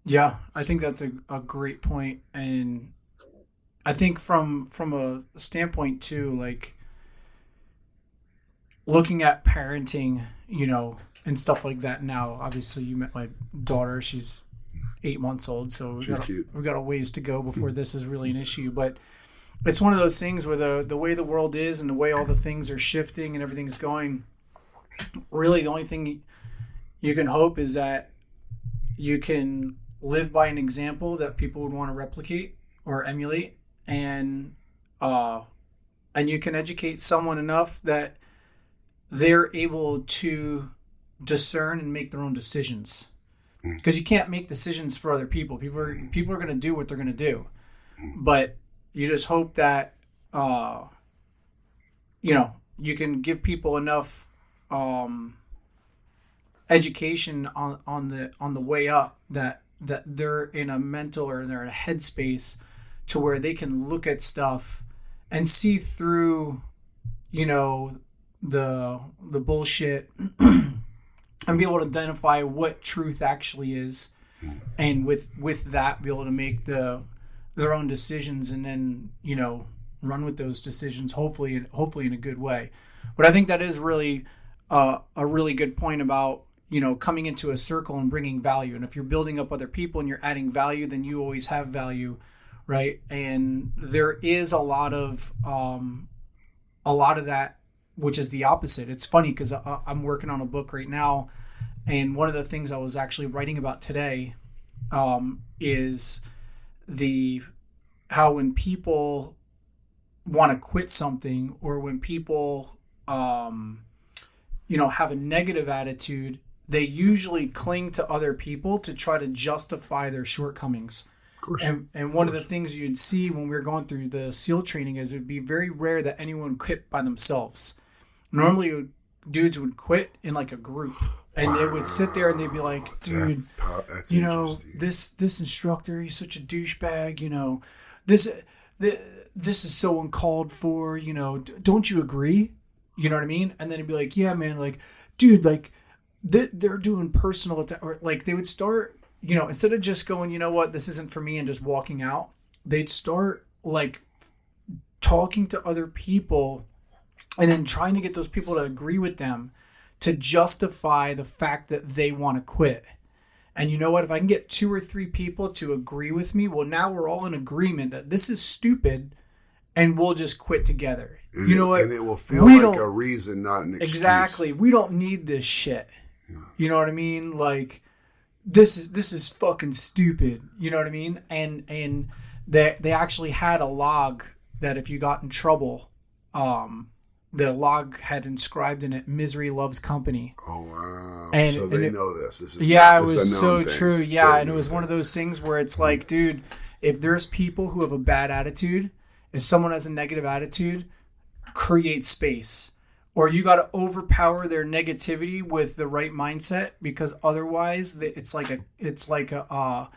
Yeah, I think that's a great point. And I think from a standpoint too, like looking at parenting, you know, and stuff like that now, obviously you met my daughter, she's 8 months old, so we got a ways to go before this is really an issue. But it's one of those things where the way the world is and the way all the things are shifting and everything's going, really the only thing you can hope is that you can live by an example that people would want to replicate or emulate. And you can educate someone enough that they're able to discern and make their own decisions. Because you can't make decisions for other people. People are going to do what they're going to do. But you just hope that you know, you can give people enough education on the way up that they're in a mental or they're in a headspace to where they can look at stuff and see through, you know, the bullshit and be able to identify what truth actually is, and with that be able to make their own decisions and then, you know, run with those decisions hopefully in a good way. But I think that is really a really good point about, you know, coming into a circle and bringing value. And if you're building up other people and you're adding value, then you always have value, right? And there is a lot of that, which is the opposite. It's funny because I'm working on a book right now, and one of the things I was actually writing about today is how when people want to quit something, or when people you know, have a negative attitude, they usually cling to other people to try to justify their shortcomings. Of course. And one of the things you'd see when we were going through the SEAL training is it would be very rare that anyone quit by themselves. Normally, dudes would quit in like a group, and they would sit there and they'd be like, dude, that's you know, this instructor, he's such a douchebag, you know, this is so uncalled for, you know, don't you agree? You know what I mean? And then it'd be like, yeah, man, like, dude, like, they're doing personal attack, or like they would start, you know, instead of just going, you know what, this isn't for me, and just walking out, they'd start like talking to other people and then trying to get those people to agree with them to justify the fact that they want to quit. And you know what, if I can get 2 or 3 people to agree with me, well, now we're all in agreement that this is stupid and we'll just quit together. And you know what? And it will feel like a reason, not an excuse. Exactly. We don't need this shit. Yeah. You know what I mean? Like, this is fucking stupid. You know what I mean? And they actually had a log that if you got in trouble, the log had inscribed in it, "Misery loves company." Oh wow! And, so they know this. This is it this was is a so known thing. true. Yeah, Totally and it was known one of thing. those things where it's like, dude, if there's people who have a bad attitude, if someone has a negative attitude, create space, or you got to overpower their negativity with the right mindset, because otherwise, it's like a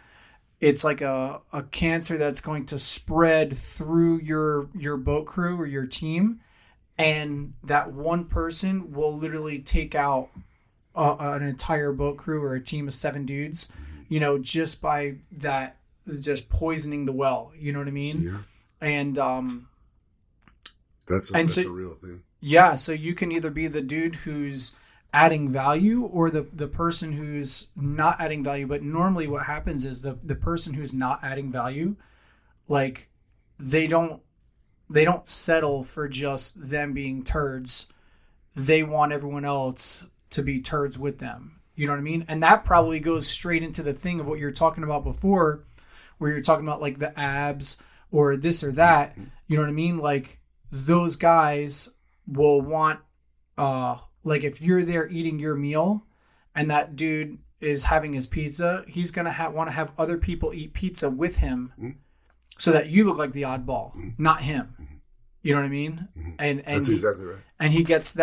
cancer that's going to spread through your boat crew or your team, and that one person will literally take out an entire boat crew or a team of 7 dudes, just by that, just poisoning the well. You know what I mean? Yeah, And that's so, a real thing. yeah. So you can either be the dude who's adding value or the person who's not adding value. But normally what happens is the person who's not adding value, like they don't settle for just them being turds. They want everyone else to be turds with them. You know what I mean? And that probably goes straight into the thing of what you're talking about before, where you're talking about like the abs or this or that. You know what I mean? Like those guys will want, like if you're there eating your meal and that dude is having his pizza, he's going to want to have other people eat pizza with him so that you look like the oddball, not him. You know what I mean? And That's exactly right. And he gets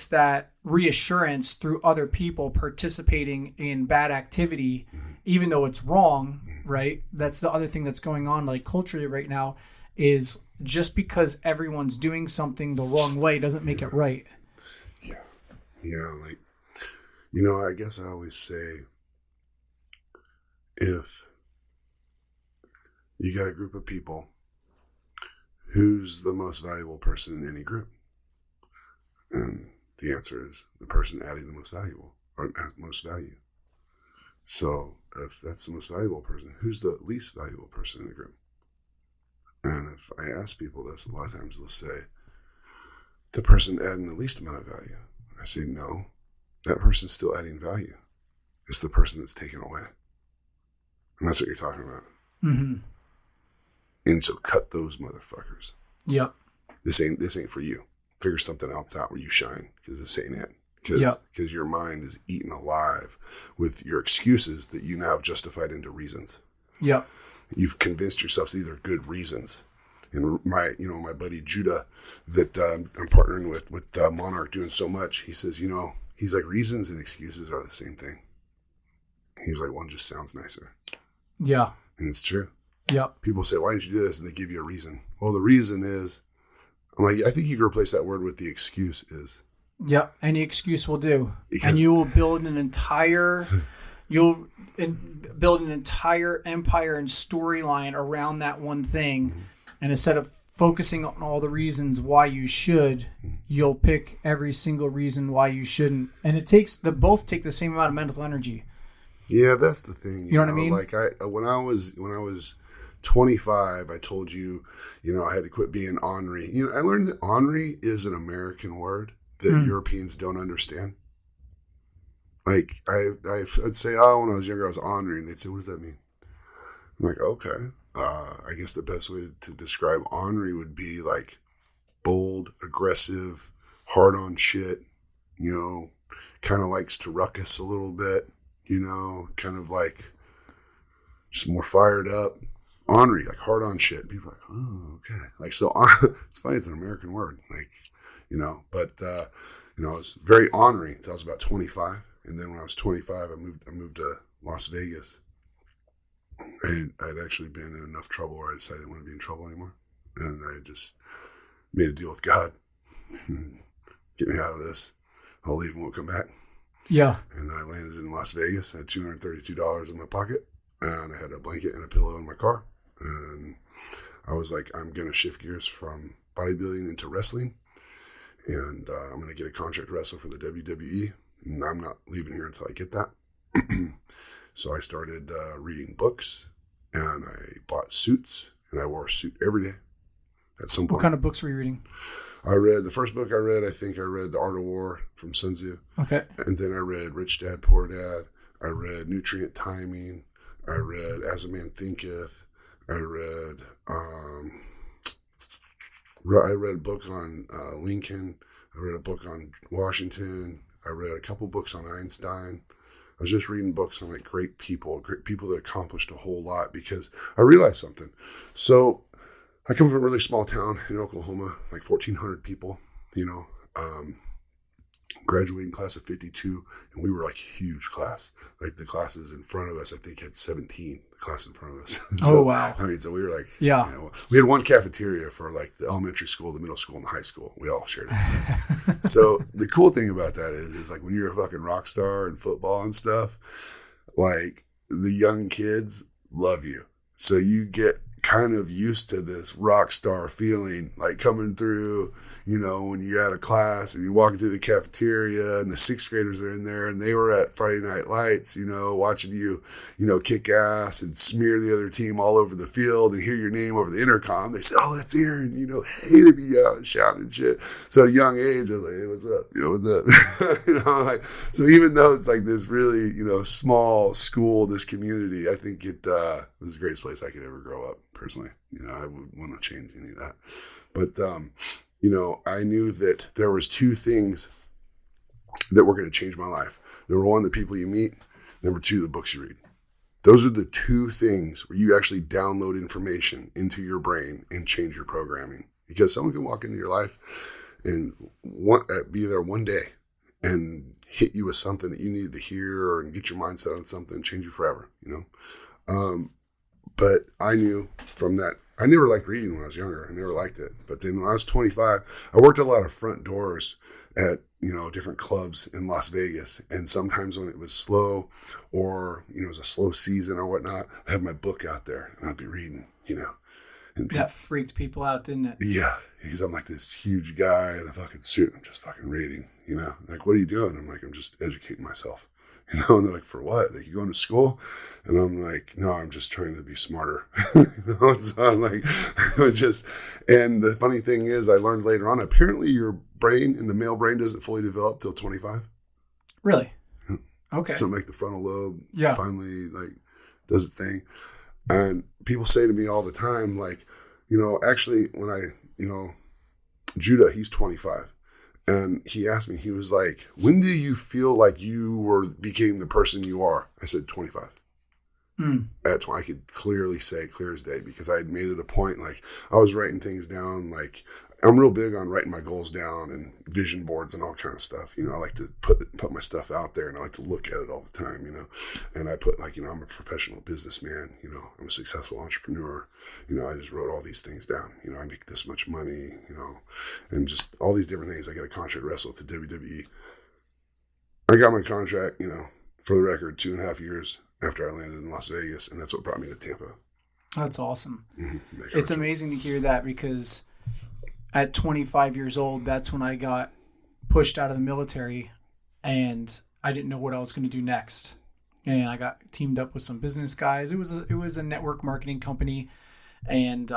that reassurance through other people participating in bad activity, even though it's wrong, right? That's the other thing that's going on, like culturally right now, is just because everyone's doing something the wrong way doesn't make it right. Yeah, like, I guess I always say, if you got a group of people, who's the most valuable person in any group? And the answer is the person adding the most valuable or most value. So if that's the most valuable person, who's the least valuable person in the group? And if I ask people this, a lot of times they'll say, the person adding the least amount of value. I say, no, that person's still adding value. It's the person that's taken away. And that's what you're talking about. Mm-hmm. And so cut those motherfuckers. Yep. This ain't for you. Figure something else out where you shine, because this ain't it. Because your mind is eaten alive with your excuses that you now have justified into reasons. Yep. You've convinced yourself these are good reasons. And my buddy Judah that I'm partnering with Monarch doing so much, he says, he's like, reasons and excuses are the same thing. He was like, one just sounds nicer. Yeah. And it's true. Yep. People say, why didn't you do this? And they give you a reason. Well, the reason is, I'm like, I think you can replace that word with the excuse is. Yep. Any excuse will do. Because and you will build an entire empire and storyline around that one thing. And instead of focusing on all the reasons why you should, you'll pick every single reason why you shouldn't. And both take the same amount of mental energy. Yeah, that's the thing. You know what I mean? Like when I was 25, I told you, I had to quit being ornery. I learned that ornery is an American word that Europeans don't understand. Like I'd say, when I was younger, I was ornery, and they'd say, what does that mean? I'm like, okay. I guess the best way to describe ornery would be like bold, aggressive, hard on shit, kind of likes to ruckus a little bit, kind of like just more fired up. Ornery, like hard on shit. People are like, oh, okay. Like, so it's funny, it's an American word, like, but I was very ornery until I was about 25. And then when I was 25, I moved to Las Vegas. And I'd actually been in enough trouble where I decided I didn't want to be in trouble anymore. And I just made a deal with God. Get me out of this. I'll leave and won't come back. Yeah. And I landed in Las Vegas. I had $232 in my pocket. And I had a blanket and a pillow in my car. And I was like, I'm going to shift gears from bodybuilding into wrestling. And I'm going to get a contract wrestle for the WWE. And I'm not leaving here until I get that. So I started reading books, and I bought suits, and I wore a suit every day at some point. What kind of books were you reading? The first book I read The Art of War from Sun Tzu. Okay. And then I read Rich Dad, Poor Dad. I read Nutrient Timing. I read As a Man Thinketh. I read, I read a book on Lincoln. I read a book on Washington. I read a couple books on Einstein. I was just reading books on like great people that accomplished a whole lot, because I realized something. So I come from a really small town in Oklahoma, like 1,400 people, graduating class of 52, and we were like a huge class. Like the classes in front of us, I think had 17, the class in front of us. So, oh, wow. I mean, so we were like, yeah. We had one cafeteria for like the elementary school, the middle school, and the high school. We all shared it. So the cool thing about that is like when you're a fucking rock star in football and stuff, like the young kids love you. So you get kind of used to this rock star feeling, like coming through, when you're out of class and you're walking through the cafeteria and the sixth graders are in there and they were at Friday Night Lights, watching you, kick ass and smear the other team all over the field and hear your name over the intercom. They say, "Oh, that's Aaron," hey, they'd be out shouting and shit. So at a young age, I was like, "Hey, what's up? What's up?" like, so even though it's like this really, small school, this community, I think it was the greatest place I could ever grow up personally. I wouldn't want to change any of that. But, I knew that there was two things that were going to change my life. Number one, the people you meet. Number two, the books you read. Those are the two things where you actually download information into your brain and change your programming. Because someone can walk into your life and be there one day and hit you with something that you needed to hear and get your mindset on something and change you forever, But I knew from that, I never liked reading when I was younger. I never liked it. But then when I was 25, I worked a lot of front doors at, different clubs in Las Vegas. And sometimes when it was slow or, it was a slow season or whatnot, I'd have my book out there and I'd be reading, And that freaked people out, didn't it? Yeah, because I'm like this huge guy in a fucking suit. I'm just fucking reading, Like, what are you doing? I'm like, I'm just educating myself. And they're like, "For what? Like, you going to school?" And I'm like, "No, I'm just trying to be smarter." So I'm like, and the funny thing is, I learned later on, apparently your brain, in the male brain, doesn't fully develop till 25. Really? Okay. So like the frontal lobe finally like does its thing. And people say to me all the time, like, actually when Judah, he's 25. And he asked me, he was like, "When do you feel like you became the person you are?" I said, 25. At 20, I could clearly say, clear as day, because I had made it a point, like I was writing things down. Like I'm real big on writing my goals down and vision boards and all kind of stuff. I like to put my stuff out there, and I like to look at it all the time, And I put like, I'm a professional businessman, I'm a successful entrepreneur. I just wrote all these things down. I make this much money, and just all these different things. I got a contract wrestle with the WWE. I got my contract, for the record, 2.5 years after I landed in Las Vegas, and that's what brought me to Tampa. That's awesome. Mm-hmm. It's amazing to hear that, because at 25 years old, that's when I got pushed out of the military, and I didn't know what I was going to do next. And I got teamed up with some business guys. It was a network marketing company, and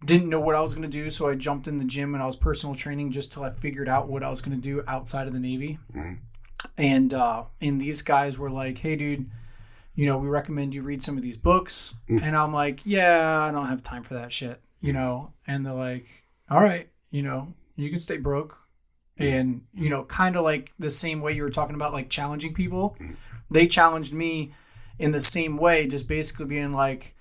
didn't know what I was going to do, so I jumped in the gym and I was personal training just till I figured out what I was going to do outside of the Navy. Mm-hmm. And these guys were like, "Hey, dude, we recommend you read some of these books." And I'm like, "Yeah, I don't have time for that shit." And they're like, "All right, you can stay broke." And, kind of like the same way you were talking about, like challenging people, they challenged me in the same way, just basically being like,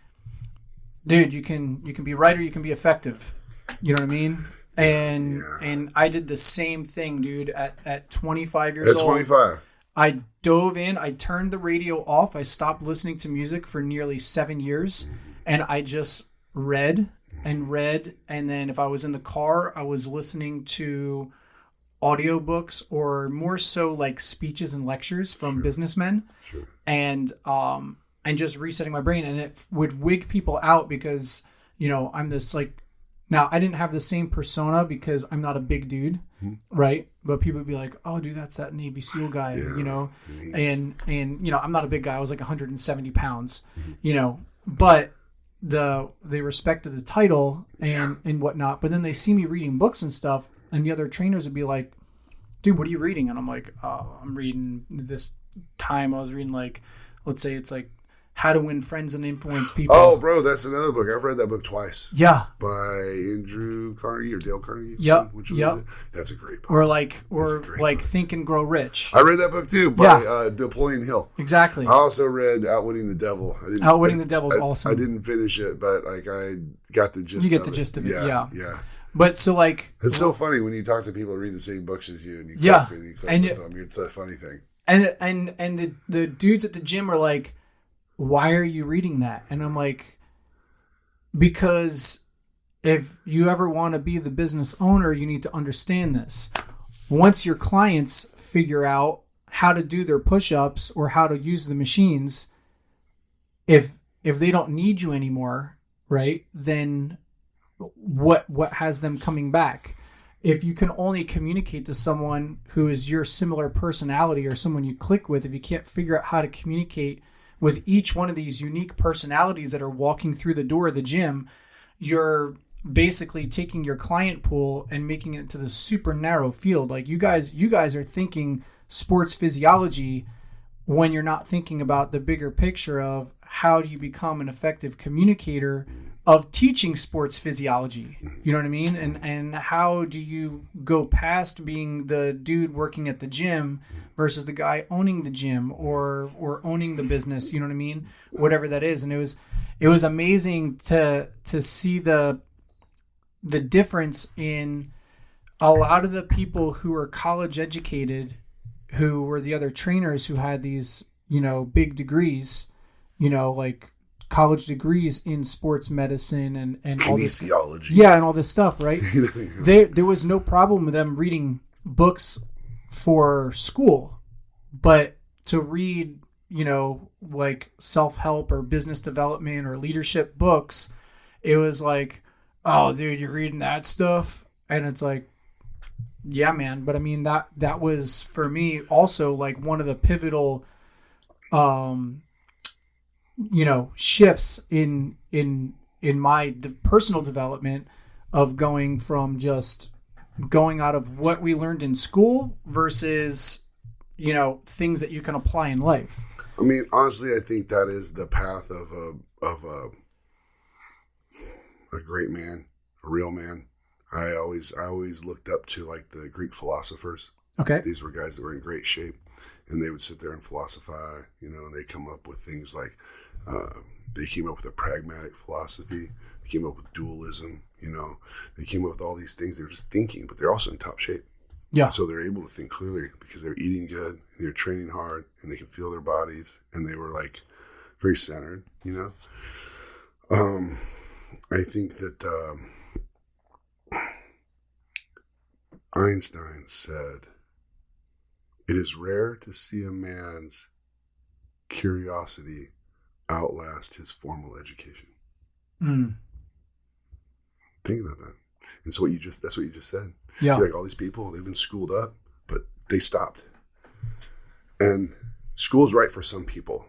"Dude, you can be right or you can be effective." You know what I mean? And I did the same thing, dude, at 25 years old. At 25. I dove in, I turned the radio off, I stopped listening to music for nearly 7 years, and I just read, and then if I was in the car, I was listening to audiobooks, or more so like speeches and lectures from businessmen, and just resetting my brain. And it would wig people out because, I'm this like, now I didn't have the same persona because I'm not a big dude, right? But people would be like, "Oh, dude, that's that Navy SEAL guy," and I'm not a big guy. I was like 170 pounds, but they respected the title and whatnot. But then they see me reading books and stuff, and the other trainers would be like, "Dude, what are you reading?" And I'm like, "Oh, I'm reading this time. I was reading, like, let's say it's like How to Win Friends and Influence People. Oh, bro, that's another book. I've read that book twice. Yeah. By Andrew Carnegie or Dale Carnegie. Yep. Which one is it? That's a great book. Or like Think and Grow Rich. I read that book too by Napoleon Hill. Exactly. I also read Outwitting the Devil. Outwitting the Devil is awesome. I didn't finish it, but like I got the gist. You get the gist of it. Yeah. But so like, it's so funny when you talk to people who read the same books as you, and you click with them. It's a funny thing. And the dudes at the gym are like, why are you reading that? And I'm like, because if you ever want to be the business owner, you need to understand this. Once your clients figure out how to do their push-ups or how to use the machines, if they don't need you anymore, right, then what has them coming back? If you can only communicate to someone who is your similar personality or someone you click with, if you can't figure out how to communicate with each one of these unique personalities that are walking through the door of the gym, you're basically taking your client pool and making it to the super narrow field. Like you guys are thinking sports physiology when you're not thinking about the bigger picture of how do you become an effective communicator of teaching sports physiology. You know what I mean? And how do you go past being the dude working at the gym versus the guy owning the gym or owning the business, you know what I mean? Whatever that is. And it was amazing to see the difference in a lot of the people who are college educated, who were the other trainers who had these, big degrees, like college degrees in sports medicine and all this. Kinesiology. Yeah, and all this stuff, right? There was no problem with them reading books for school, but to read, like self-help or business development or leadership books, it was like, oh, dude, you're reading that stuff? And it's like, yeah, man. But I mean, that was, for me, also like one of the pivotal shifts in my personal development of going from just going out of what we learned in school versus, things that you can apply in life. I mean, honestly, I think that is the path of a great man, a real man. I always looked up to like the Greek philosophers. Okay. These were guys that were in great shape, and they would sit there and philosophize, and they come up with things like, they came up with a pragmatic philosophy. They came up with dualism, they came up with all these things. They were just thinking, but they're also in top shape. Yeah. So they're able to think clearly because they're eating good, they're training hard, and they can feel their bodies, and they were like very centered, I think that Einstein said, "It is rare to see a man's curiosity outlast his formal education." Think about that. And so that's what you just said. Yeah. Like all these people, they've been schooled up, but they stopped. And school's right for some people,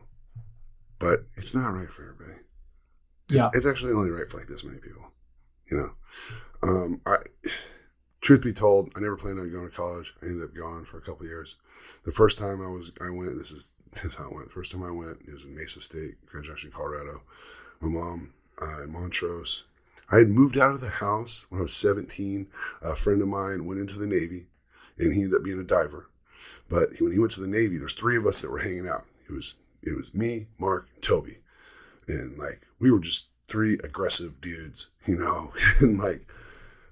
but it's not right for everybody. It's actually only right for like this many people, Truth be told, I never planned on going to college. I ended up going for a couple of years. The first time I went, this is how it went. The first time I went, it was in Mesa State, Grand Junction, Colorado. My mom in Montrose. I had moved out of the house when I was 17. A friend of mine went into the Navy, and he ended up being a diver. But when he went to the Navy, there's three of us that were hanging out. It was me, Mark, and Toby. And like, we were just three aggressive dudes, and like,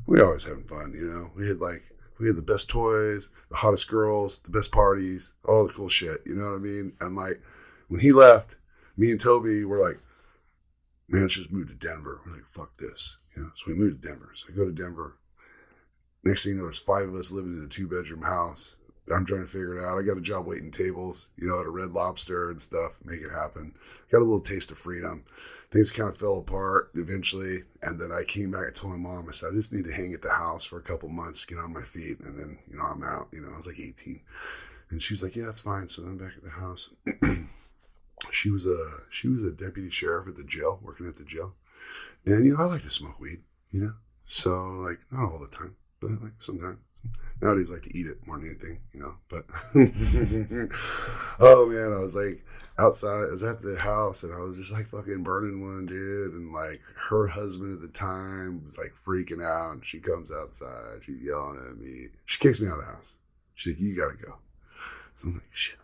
we were always having fun, We had the best toys, the hottest girls, the best parties, all the cool shit, you know what I mean? And like, when he left, me and Toby were like, man, let's just move to Denver. We're like, fuck this, So we moved to Denver. So I go to Denver. Next thing you know, there's 5 of us living in a 2-bedroom house. I'm trying to figure it out. I got a job waiting tables, at a Red Lobster and stuff, make it happen. Got a little taste of freedom. Things kind of fell apart eventually. And then I came back, I told my mom, I said, I just need to hang at the house for a couple months, get on my feet. And then, I'm out, I was like 18. And she was like, yeah, that's fine. So then back at the house, she was a deputy sheriff at the jail, working at the jail. And, I like to smoke weed, So like, not all the time, but like sometimes. Nowadays I like to eat it more than anything, but oh man, I was like, outside. I was at the house and I was just like fucking burning one, dude. And like her husband at the time was like freaking out. And she comes outside. She's yelling at me. She kicks me out of the house. She's like, you gotta go. So I'm like, shit.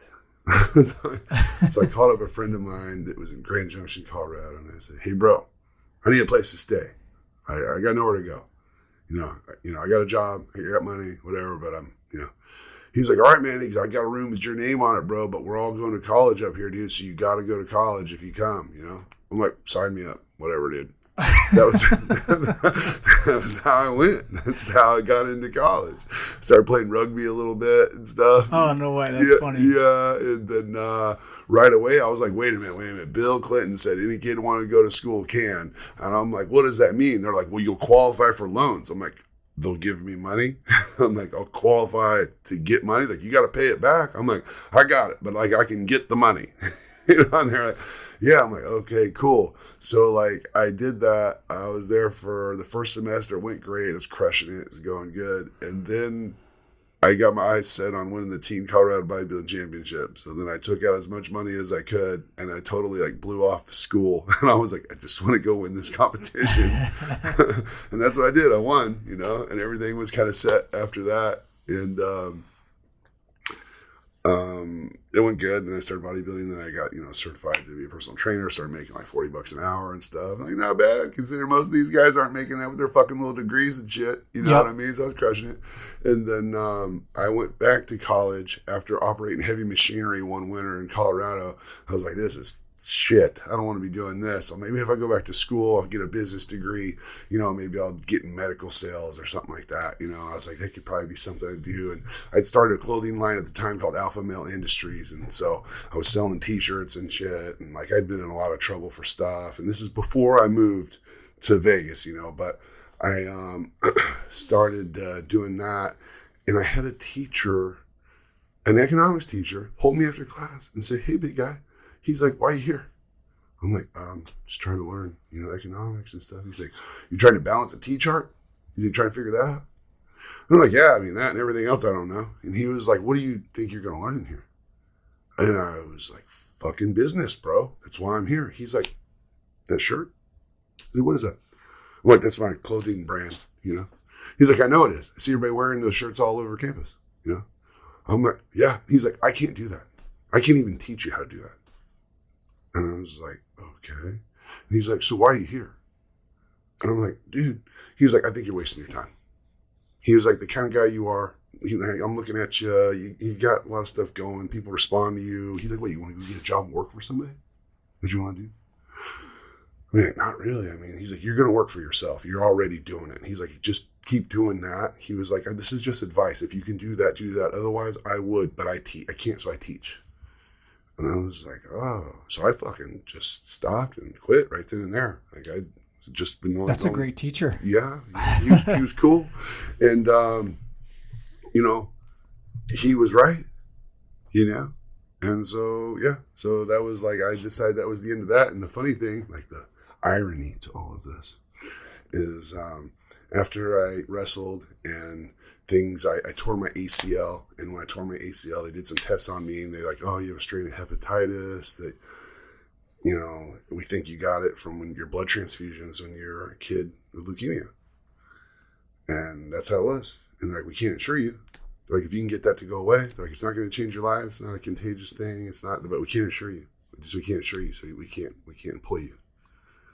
So I called up a friend of mine that was in Grand Junction, Colorado, and I said, hey, bro, I need a place to stay. I got nowhere to go. You know, I got a job, I got money, whatever, but he's like, all right, man, I got a room with your name on it, bro, but we're all going to college up here, dude, so you got to go to college if you come, you know? I'm like, sign me up, whatever, dude. That was how I went. That's how I got into college. Started playing rugby a little bit and stuff. Oh, no way. That's funny. Yeah, and then right away I was like, wait a minute. Bill Clinton said any kid want to go to school can. And I'm like, what does that mean? They're like, well, you'll qualify for loans. I'm like, they'll give me money? I'm like, I'll qualify to get money? Like, you got to pay it back? I'm like, I got it, but like I can get the money. You know, and they're like, yeah. I'm like, okay, cool. So like I did that. I was there for the first semester. It went great. It was crushing it. It was going good. And then I got my eyes set on winning the Teen Colorado Bodybuilding Championship. So then I took out as much money as I could, and I totally like blew off school. And I was like, I just want to go win this competition. And that's what I did. I won, you know, and everything was kind of set after that. And it went good. And then I started bodybuilding. Then I got, you know, certified to be a personal trainer. Started making like $40 an hour and stuff. Like, not bad. Consider most of these guys aren't making that with their fucking little degrees and shit. You know what I mean? So I was crushing it. And then I went back to college after operating heavy machinery one winter in Colorado. I was like, this is shit. I don't want to be doing this. So maybe if I go back to school, I'll get a business degree, you know, maybe I'll get in medical sales or something like that. You know, I was like, that could probably be something to do. And I'd started a clothing line at the time called Alpha Male Industries. And so I was selling t-shirts and shit. And like, I'd been in a lot of trouble for stuff. And this is before I moved to Vegas, you know, but I started doing that. And I had a teacher, an economics teacher, hold me after class and say, hey, big guy. He's like, why are you here? I'm like, just trying to learn, you know, economics and stuff. He's like, you trying to balance a T-chart? You trying to figure that out? And I'm like, yeah, I mean, that and everything else I don't know. And he was like, what do you think you're going to learn in here? And I was like, fucking business, bro. That's why I'm here. He's like, that shirt? I said, what is that? I'm like, that's my clothing brand, you know? He's like, I know it is. I see everybody wearing those shirts all over campus, you know? I'm like, yeah. He's like, I can't do that. I can't even teach you how to do that. And I was like, okay. And he's like, so why are you here? And I'm like, dude. He was like, I think you're wasting your time. He was like, the kind of guy you are, I'm looking at you, you got a lot of stuff going. People respond to you. He's like, wait, you want to go get a job and work for somebody? What do you want to do? Man, not really. I mean, he's like, you're going to work for yourself. You're already doing it. And he's like, just keep doing that. He was like, this is just advice. If you can do that, do that. Otherwise, I would, but I can't, so I teach. And I was like, oh. So I fucking just stopped and quit right then and there. Like, I'd just been going. That's a great teacher. Yeah. He was cool. And, you know, he was right, you know? And so, yeah. So that was like, I decided that was the end of that. And the funny thing, like the irony to all of this is after I wrestled and things, I tore my ACL, and when I tore my ACL, they did some tests on me, and they're like, oh, you have a strain of hepatitis that, you know, we think you got it from when your blood transfusions when you're a kid with leukemia. And that's how it was. And they're like, we can't insure you. They're like, if you can get that to go away, they're like, it's not going to change your life. It's not a contagious thing. It's not, but we can't insure you. We can't insure you, so we can't employ you.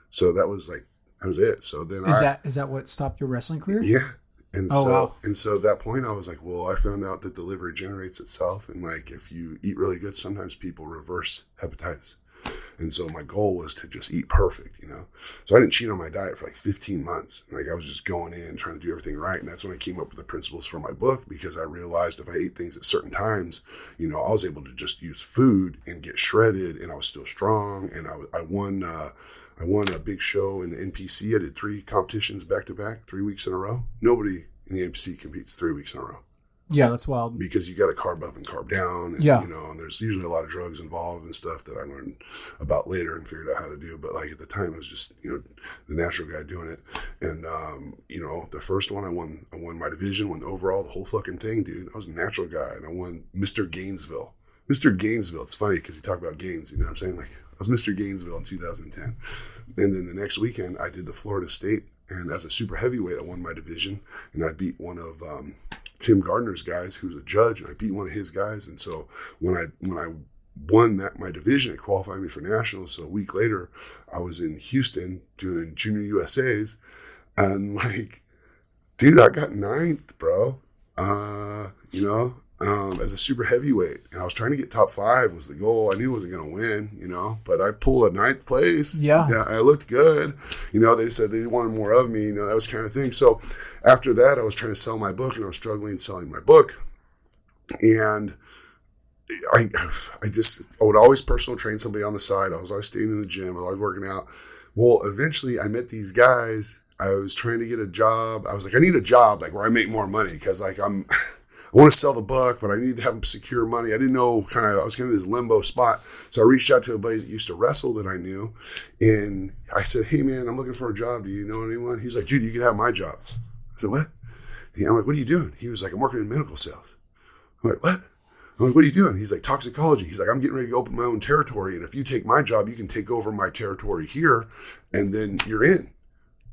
So that was it. So then is that what stopped your wrestling career? Yeah. And wow. And so at that point I was like, well, I found out that the liver regenerates itself. And like, if you eat really good, sometimes people reverse hepatitis. And so my goal was to just eat perfect, you know? So I didn't cheat on my diet for like 15 months. Like, I was just going in, trying to do everything right. And that's when I came up with the principles for my book, because I realized if I ate things at certain times, you know, I was able to just use food and get shredded, and I was still strong. And I won a big show in the NPC. I did 3 competitions back to back, 3 weeks in a row. Nobody in the NPC competes 3 weeks in a row. Yeah, that's wild. Because you got to carb up and carb down. And, yeah. You know, and there's usually a lot of drugs involved and stuff that I learned about later and figured out how to do. But like at the time, I was just, you know, the natural guy doing it. And, you know, the first one I won my division, won overall, the whole fucking thing, dude. I was a natural guy, and I won Mr. Gainesville. Mr. Gainesville. It's funny because you talk about Gaines, you know what I'm saying? Like, I was Mr. Gainesville in 2010. And then the next weekend, I did the Florida State. And as a super heavyweight, I won my division. And I beat one of Tim Gardner's guys, who's a judge. And I beat one of his guys. And so when I won my division, it qualified me for nationals. So a week later, I was in Houston doing Junior USAs. And like, dude, I got ninth, bro. As a super heavyweight. And I was trying to get top 5 was the goal. I knew I wasn't going to win, but I pulled a 9th place. Yeah. I looked good. They said they wanted more of me, that was kind of thing. So after that, I was trying to sell my book, and I was struggling selling my book. And I would always personal train somebody on the side. I was always staying in the gym. I was always working out. Well, eventually I met these guys. I was trying to get a job. I was like, I need a job like where I make more money because like I want to sell the book, but I need to have secure money. I didn't know I was kind of this limbo spot. So I reached out to a buddy that used to wrestle that I knew. And I said, hey man, I'm looking for a job. Do you know anyone? He's like, dude, you can have my job. I said, what? I'm like, what are you doing? He was like, I'm working in medical sales. I'm like, what? I'm like, what are you doing? He's like, toxicology. He's like, I'm getting ready to open my own territory. And if you take my job, you can take over my territory here. And then you're in.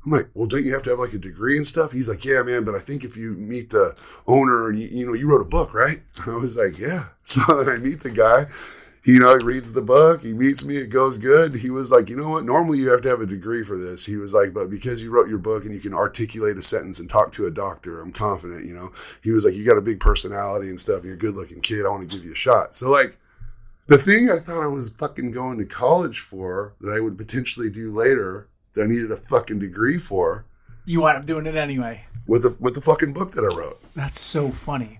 I'm like, well, don't you have to have like a degree and stuff? He's like, yeah, man, but I think if you meet the owner and you wrote a book, right? I was like, yeah. So then I meet the guy, he reads the book, he meets me, it goes good. He was like, you know what? Normally you have to have a degree for this. He was like, but because you wrote your book and you can articulate a sentence and talk to a doctor, I'm confident, He was like, you got a big personality and stuff and you're a good looking kid. I want to give you a shot. So like, the thing I thought I was fucking going to college for that I would potentially do later that I needed a fucking degree for. You wind up doing it anyway. With the fucking book that I wrote. That's so funny.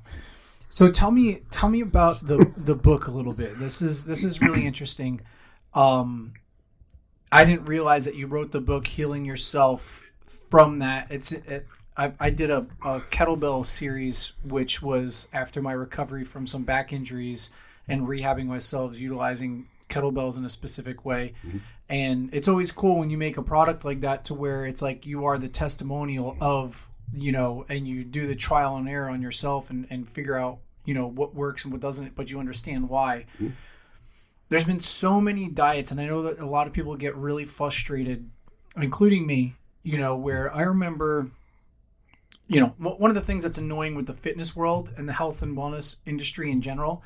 So tell me about the book a little bit. This is really interesting. I didn't realize that you wrote the book Healing Yourself from that. I did a kettlebell series, which was after my recovery from some back injuries and rehabbing myself utilizing kettlebells in a specific way. Mm-hmm. And it's always cool when you make a product like that to where it's like you are the testimonial of, and you do the trial and error on yourself and figure out, what works and what doesn't, but you understand why. Mm-hmm. There's been so many diets, and I know that a lot of people get really frustrated, including me, where I remember, one of the things that's annoying with the fitness world and the health and wellness industry in general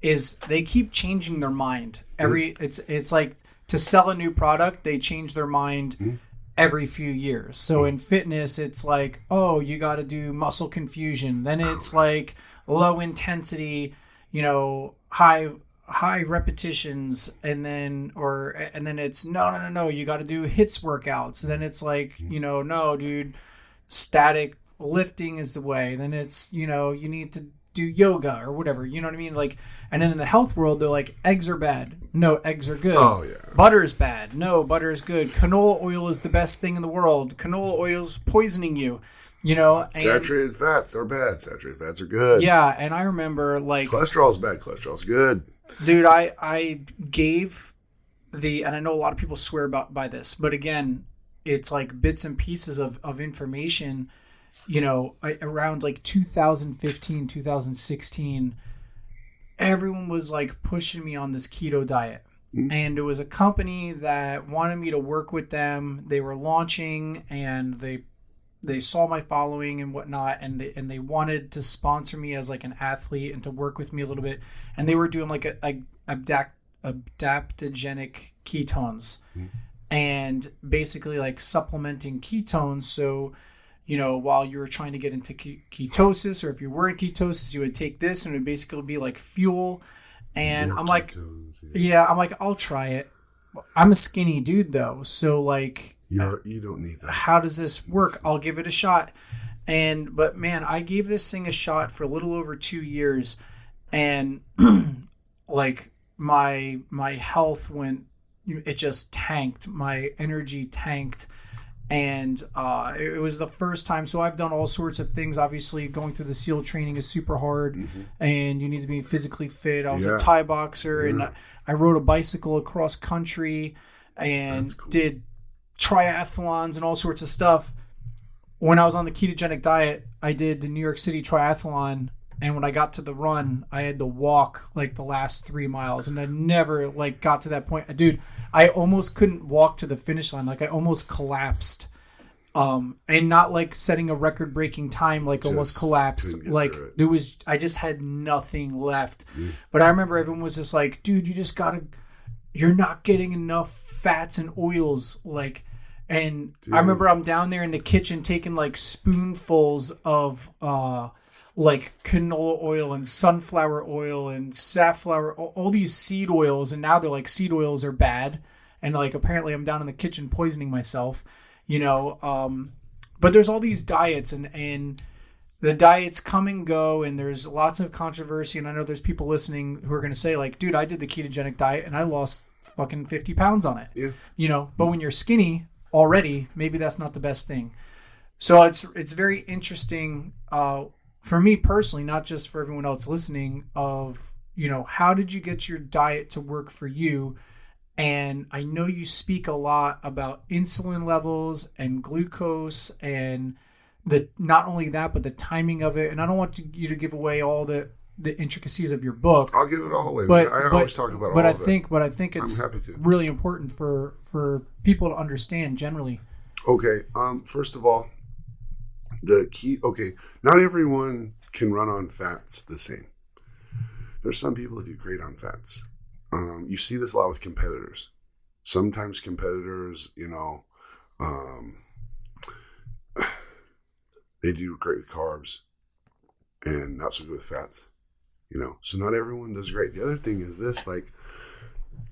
is they keep changing their mind. It's like to sell a new product, they change their mind every few years. So in fitness, it's like, oh, you got to do muscle confusion. Then it's like low intensity, high repetitions, and then it's no, you got to do HIIT workouts. Then it's like, no, dude, static lifting is the way. Then it's, you need to do yoga or whatever, you know what I mean? Like, and then in the health world, they're like, eggs are bad. No, eggs are good. Oh, yeah. Butter is bad. No, butter is good. Canola oil is the best thing in the world. Canola oil's poisoning you, And saturated fats are bad. Saturated fats are good. Yeah, and I remember like cholesterol's bad. Cholesterol's good. Dude, I gave and I know a lot of people swear by this, but again, it's like bits and pieces of information. Around like 2015, 2016, everyone was like pushing me on this keto diet. Mm-hmm. And it was a company that wanted me to work with them. They were launching and they saw my following and whatnot. And they wanted to sponsor me as like an athlete and to work with me a little bit. And they were doing like a adaptogenic ketones and basically like supplementing ketones. So, while you were trying to get into ketosis, or if you were in ketosis, you would take this and it would basically be like fuel. And I'm like, I'm like, I'll try it. I'm a skinny dude though. So like, you don't need that. How does this work? I'll give it a shot. But man, I gave this thing a shot for a little over 2 years, and like my health it just tanked. My energy tanked. And it was the first time. So I've done all sorts of things. Obviously, going through the SEAL training is super hard, and you need to be physically fit. I was a Thai boxer, and I rode a bicycle across country and did triathlons and all sorts of stuff. When I was on the ketogenic diet, I did the New York City Triathlon And when I got to the run, I had to walk like the last 3 miles, and I never like got to that point. Dude, I almost couldn't walk to the finish line. Like I almost collapsed. And not like setting a record breaking time, like almost collapsed. Like I just had nothing left. But I remember everyone was just like, dude, you're not getting enough fats and oils. Like, and I remember I'm down there in the kitchen taking like spoonfuls of, like canola oil and sunflower oil and safflower, all these seed oils. And now they're like seed oils are bad. And like, apparently I'm down in the kitchen poisoning myself. But there's all these diets and the diets come and go, and there's lots of controversy. And I know there's people listening who are going to say like, dude, I did the ketogenic diet and I lost fucking 50 pounds on it, but when you're skinny already, maybe that's not the best thing. So it's very interesting, for me personally, not just for everyone else listening, of, how did you get your diet to work for you? And I know you speak a lot about insulin levels and glucose and not only that, but the timing of it. And I don't want you to give away all the intricacies of your book. I'll give it all away. But I always talk about all of it. But I think it's really important for people to understand generally. Okay. First of all, not everyone can run on fats the same. There's some people that do great on fats. You see this a lot with competitors. Sometimes competitors, they do great with carbs and not so good with fats, So not everyone does great. The other thing is this, like,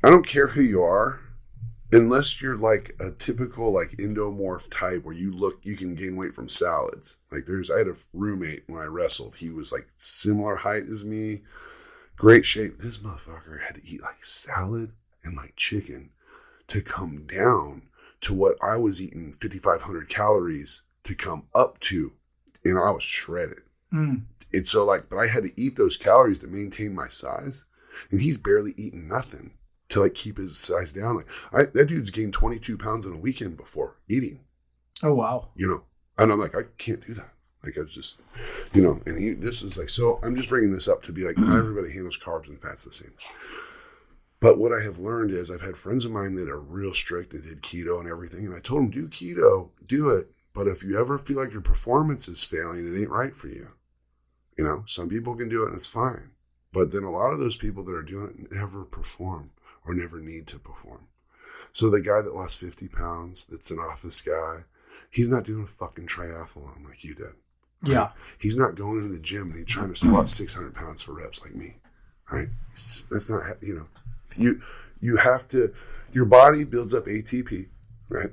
I don't care who you are, unless you're like a typical like endomorph type where you can gain weight from salads. Like I had a roommate when I wrestled. He was like similar height as me. Great shape. This motherfucker had to eat like salad and like chicken to come down to what I was eating, 5,500 calories to come up to. And I was shredded. And so but I had to eat those calories to maintain my size. And he's barely eating nothing to like keep his size down. Like that dude's gained 22 pounds in a weekend before eating. Oh, wow. And I'm like, I can't do that. Like, I was just, and this was like, so I'm just bringing this up to be like, not everybody handles carbs and fats the same. But what I have learned is I've had friends of mine that are real strict and did keto and everything. And I told them, do keto, do it. But if you ever feel like your performance is failing, it ain't right for you. Some people can do it and it's fine. But then a lot of those people that are doing it never perform or never need to perform. So the guy that lost 50 pounds, that's an office guy, he's not doing a fucking triathlon like you did. Yeah. He's not going into the gym and he's trying to squat 600 pounds for reps like me. Right? That's not, you have to, your body builds up ATP, right?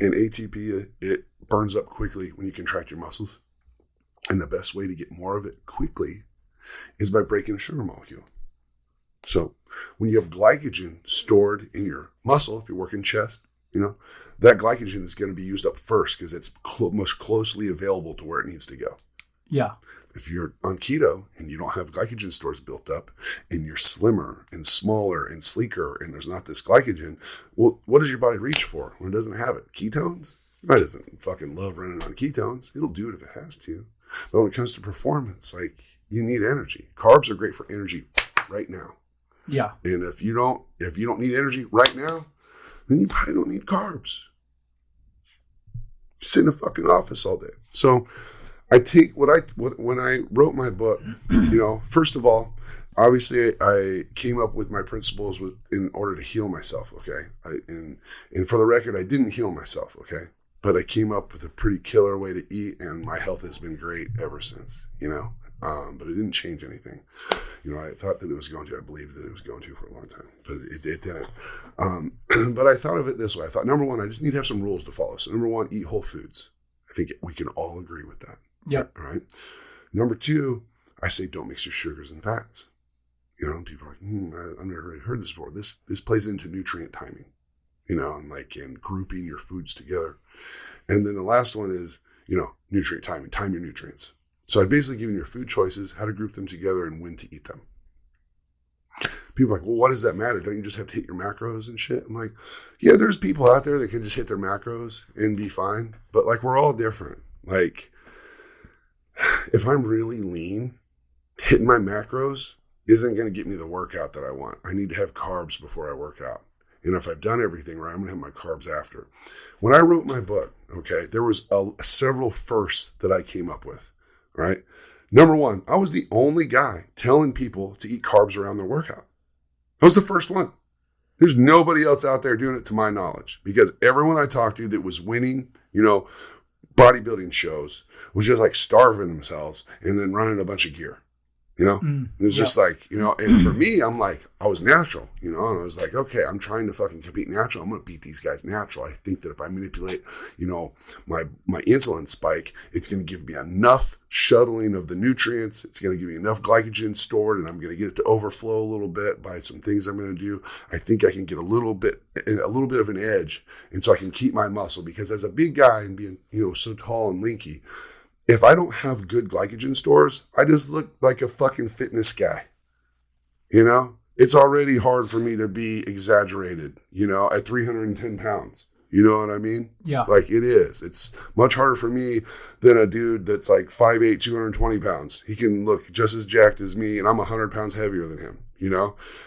And ATP, it burns up quickly when you contract your muscles. And the best way to get more of it quickly is by breaking a sugar molecule. So when you have glycogen stored in your muscle, if you're working chest, that glycogen is going to be used up first because it's most closely available to where it needs to go. Yeah. If you're on keto and you don't have glycogen stores built up and you're slimmer and smaller and sleeker and there's not this glycogen, well, what does your body reach for when it doesn't have it? Ketones? Your body doesn't fucking love running on ketones. It'll do it if it has to. But when it comes to performance, like, you need energy. Carbs are great for energy right now. Yeah. And if you don't need energy right now, then you probably don't need carbs. You sit in a fucking office all day. So I take when I wrote my book, first of all, obviously I came up with my principles in order to heal myself. Okay. And for the record, I didn't heal myself. Okay. But I came up with a pretty killer way to eat and my health has been great ever since, but it didn't change anything. I thought that it was going to. I believed that it was going to for a long time, but it didn't. But I thought of it this way. I thought, number one, I just need to have some rules to follow. So number one, eat whole foods. I think we can all agree with that. Yep. All right. Number two, I say don't mix your sugars and fats. People are like, I've never really heard this before. This plays into nutrient timing, and grouping your foods together. And then the last one is, nutrient timing, time your nutrients. So I've basically given your food choices, how to group them together, and when to eat them. People are like, well, what does that matter? Don't you just have to hit your macros and shit? I'm like, yeah, there's people out there that can just hit their macros and be fine. But like, we're all different. Like, if I'm really lean, hitting my macros isn't going to get me the workout that I want. I need to have carbs before I work out. And if I've done everything right, I'm going to have my carbs after. When I wrote my book, okay, there was several firsts that I came up with, right? Number one, I was the only guy telling people to eat carbs around their workout. I was the first one. There's nobody else out there doing it to my knowledge, because everyone I talked to that was winning, bodybuilding shows was just like starving themselves and then running a bunch of gear. It was just like, and for me, I'm like, I was natural, and I was like, okay, I'm trying to fucking compete natural. I'm going to beat these guys natural. I think that if I manipulate, my insulin spike, it's going to give me enough shuttling of the nutrients. It's going to give me enough glycogen stored, and I'm going to get it to overflow a little bit by some things I'm going to do. I think I can get a little bit of an edge. And so I can keep my muscle, because as a big guy and being, so tall and lanky, if I don't have good glycogen stores, I just look like a fucking fitness guy. It's already hard for me to be exaggerated, at 310 pounds. You know what I mean? Yeah. Like it is. It's much harder for me than a dude that's like 5'8", 220 pounds. He can look just as jacked as me, and I'm 100 pounds heavier than him.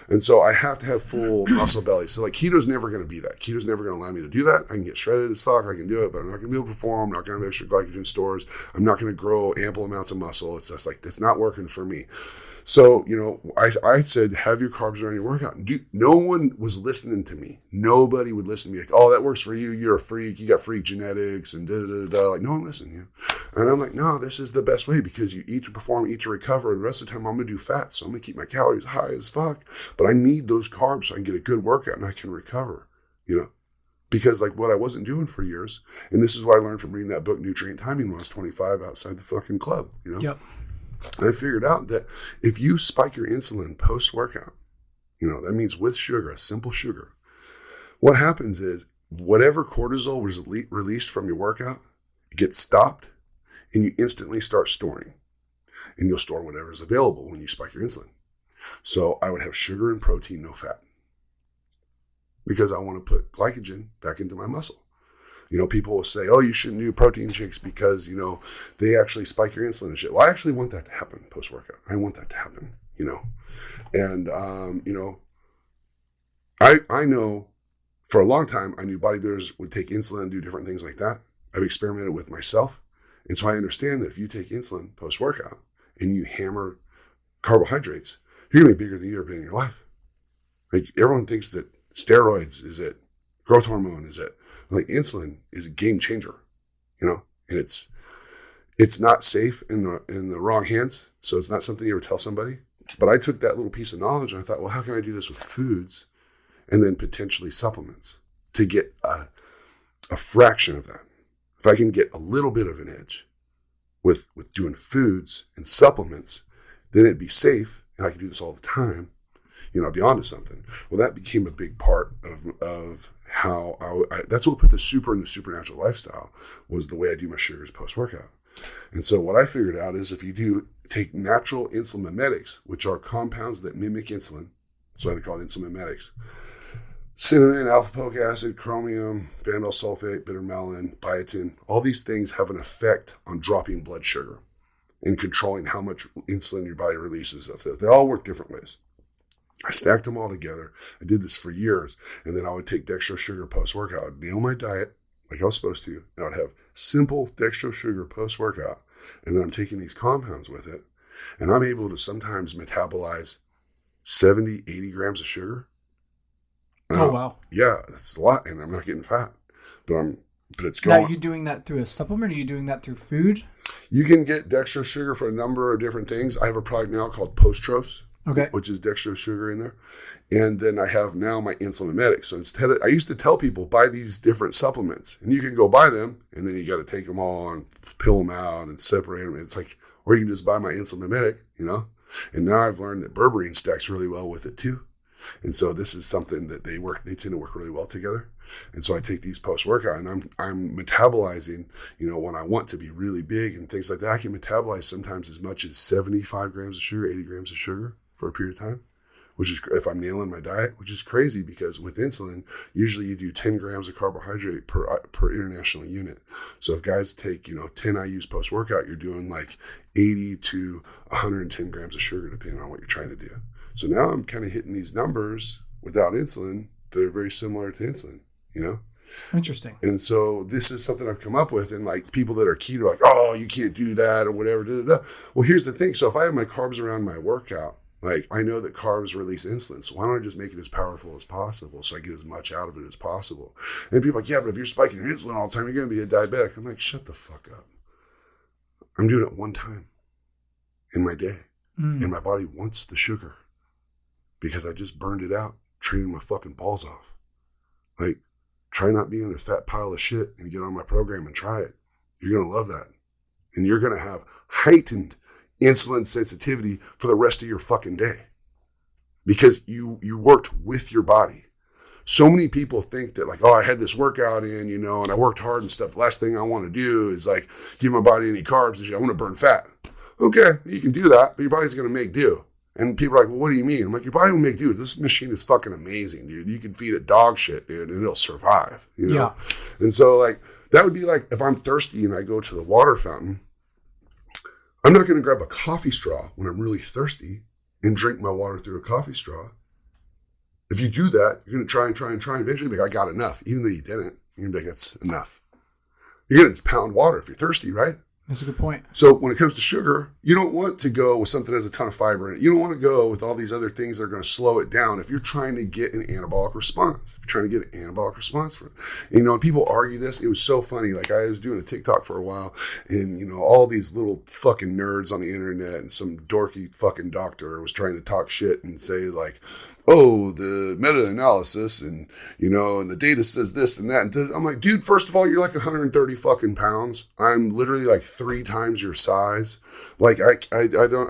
And so I have to have full muscle belly. So like keto's never going to be that. Keto's never going to allow me to do that. I can get shredded as fuck. I can do it, but I'm not going to be able to perform. I'm not going to have extra glycogen stores. I'm not going to grow ample amounts of muscle. It's just like, it's not working for me. So, I said, have your carbs around your workout. No one was listening to me. Nobody would listen to me like, oh, that works for you. You're a freak. You got freak genetics and da-da-da-da. Like, no one listened. And I'm like, no, this is the best way, because you eat to perform, eat to recover. And the rest of the time, I'm going to do fat. So I'm going to keep my calories high as fuck. But I need those carbs so I can get a good workout and I can recover, because like what I wasn't doing for years. And this is what I learned from reading that book, Nutrient Timing, when I was 25 outside the fucking club, Yep. And I figured out that if you spike your insulin post-workout, that means with sugar, a simple sugar, what happens is whatever cortisol was released from your workout, it gets stopped and you instantly start storing. And you'll store whatever is available when you spike your insulin. So I would have sugar and protein, no fat, because I want to put glycogen back into my muscle. People will say, oh, you shouldn't do protein shakes because, they actually spike your insulin and shit. Well, I actually want that to happen post-workout. I want that to happen, And, I know for a long time, I knew bodybuilders would take insulin and do different things like that. I've experimented with myself. And so I understand that if you take insulin post-workout and you hammer carbohydrates, you're going to be bigger than you've ever been in your life. Like everyone thinks that steroids is it, growth hormone is it. Like insulin is a game changer, and it's not safe in the wrong hands. So it's not something you ever tell somebody. But I took that little piece of knowledge and I thought, well, how can I do this with foods and then potentially supplements to get a fraction of that? If I can get a little bit of an edge with doing foods and supplements, then it'd be safe and I could do this all the time. I'd be onto something. Well, that became a big part of how that's what put the super in the supernatural lifestyle, was the way I do my sugars post-workout. And so what I figured out is if you take natural insulin mimetics, which are compounds that mimic insulin, that's why they're called insulin mimetics, cinnamon, alpha-ponic acid, chromium, vandyl sulfate, bitter melon, biotin, all these things have an effect on dropping blood sugar and controlling how much insulin your body releases of it. They all work different ways. I stacked them all together. I did this for years. And then I would take dextrose sugar post-workout. I would nail my diet like I was supposed to. And I would have simple dextrose sugar post-workout. And then I'm taking these compounds with it. And I'm able to sometimes metabolize 70, 80 grams of sugar. Oh, wow. Yeah, that's a lot. And I'm not getting fat. But it's going. Now, are you doing that through a supplement, or are you doing that through food? You can get dextrose sugar for a number of different things. I have a product now called Postrose. Okay. Which is dextrose sugar in there. And then I have now my insulin mimetics. So instead I used to tell people, buy these different supplements and you can go buy them and then you got to take them all and pill them out and separate them. It's like, or you can just buy my insulin mimetic, and now I've learned that berberine stacks really well with it too. And so this is something that they tend to work really well together. And so I take these post-workout and I'm metabolizing, when I want to be really big and things like that. I can metabolize sometimes as much as 75 grams of sugar, 80 grams of sugar for a period of time which is if I'm nailing my diet, which is crazy because with insulin, usually you do 10 grams of carbohydrate per international unit. So if guys take, 10 IUs post-workout, you're doing like 80 to 110 grams of sugar, depending on what you're trying to do. So now I'm kind of hitting these numbers without insulin that are very similar to insulin, Interesting. And so this is something I've come up with, and like people that are keto, like, oh, you can't do that or whatever. Da, da, da. Well, here's the thing. So if I have my carbs around my workout, like I know that carbs release insulin. So why don't I just make it as powerful as possible so I get as much out of it as possible? And people are like, yeah, but if you're spiking your insulin all the time, you're going to be a diabetic. I'm like, shut the fuck up. I'm doing it one time in my day. And my body wants the sugar because I just burned it out training my fucking balls off. Like, try not being a fat pile of shit and get on my program and try it. You're going to love that. And you're going to have heightened insulin sensitivity for the rest of your fucking day because you worked with your body. So many people think that like, oh, I had this workout in, and I worked hard and stuff. The last thing I want to do is like give my body any carbs and shit. I want to burn fat. Okay, you can do that, but your body's going to make do. And people are like, well, what do you mean? I'm like, your body will make do. This machine is fucking amazing, dude. You can feed it dog shit, dude, and it'll survive, Yeah. And so, like, that would be like if I'm thirsty and I go to the water fountain, I'm not going to grab a coffee straw when I'm really thirsty and drink my water through a coffee straw. If you do that, you're going to try and eventually be like, I got enough. Even though you didn't, you're going to be like, that's enough. You're going to pound water if you're thirsty, right? That's a good point. So when it comes to sugar, you don't want to go with something that has a ton of fiber in it. You don't want to go with all these other things that are going to slow it down if you're trying to get an anabolic response. If you're trying to get an anabolic response for it. And, and people argue this. It was so funny. Like I was doing a TikTok for a while and, all these little fucking nerds on the internet and some dorky fucking doctor was trying to talk shit and say like, oh, the meta-analysis and, and the data says this and that. And I'm like, dude, first of all, you're like 130 fucking pounds. I'm literally like 3 times your size. Like, I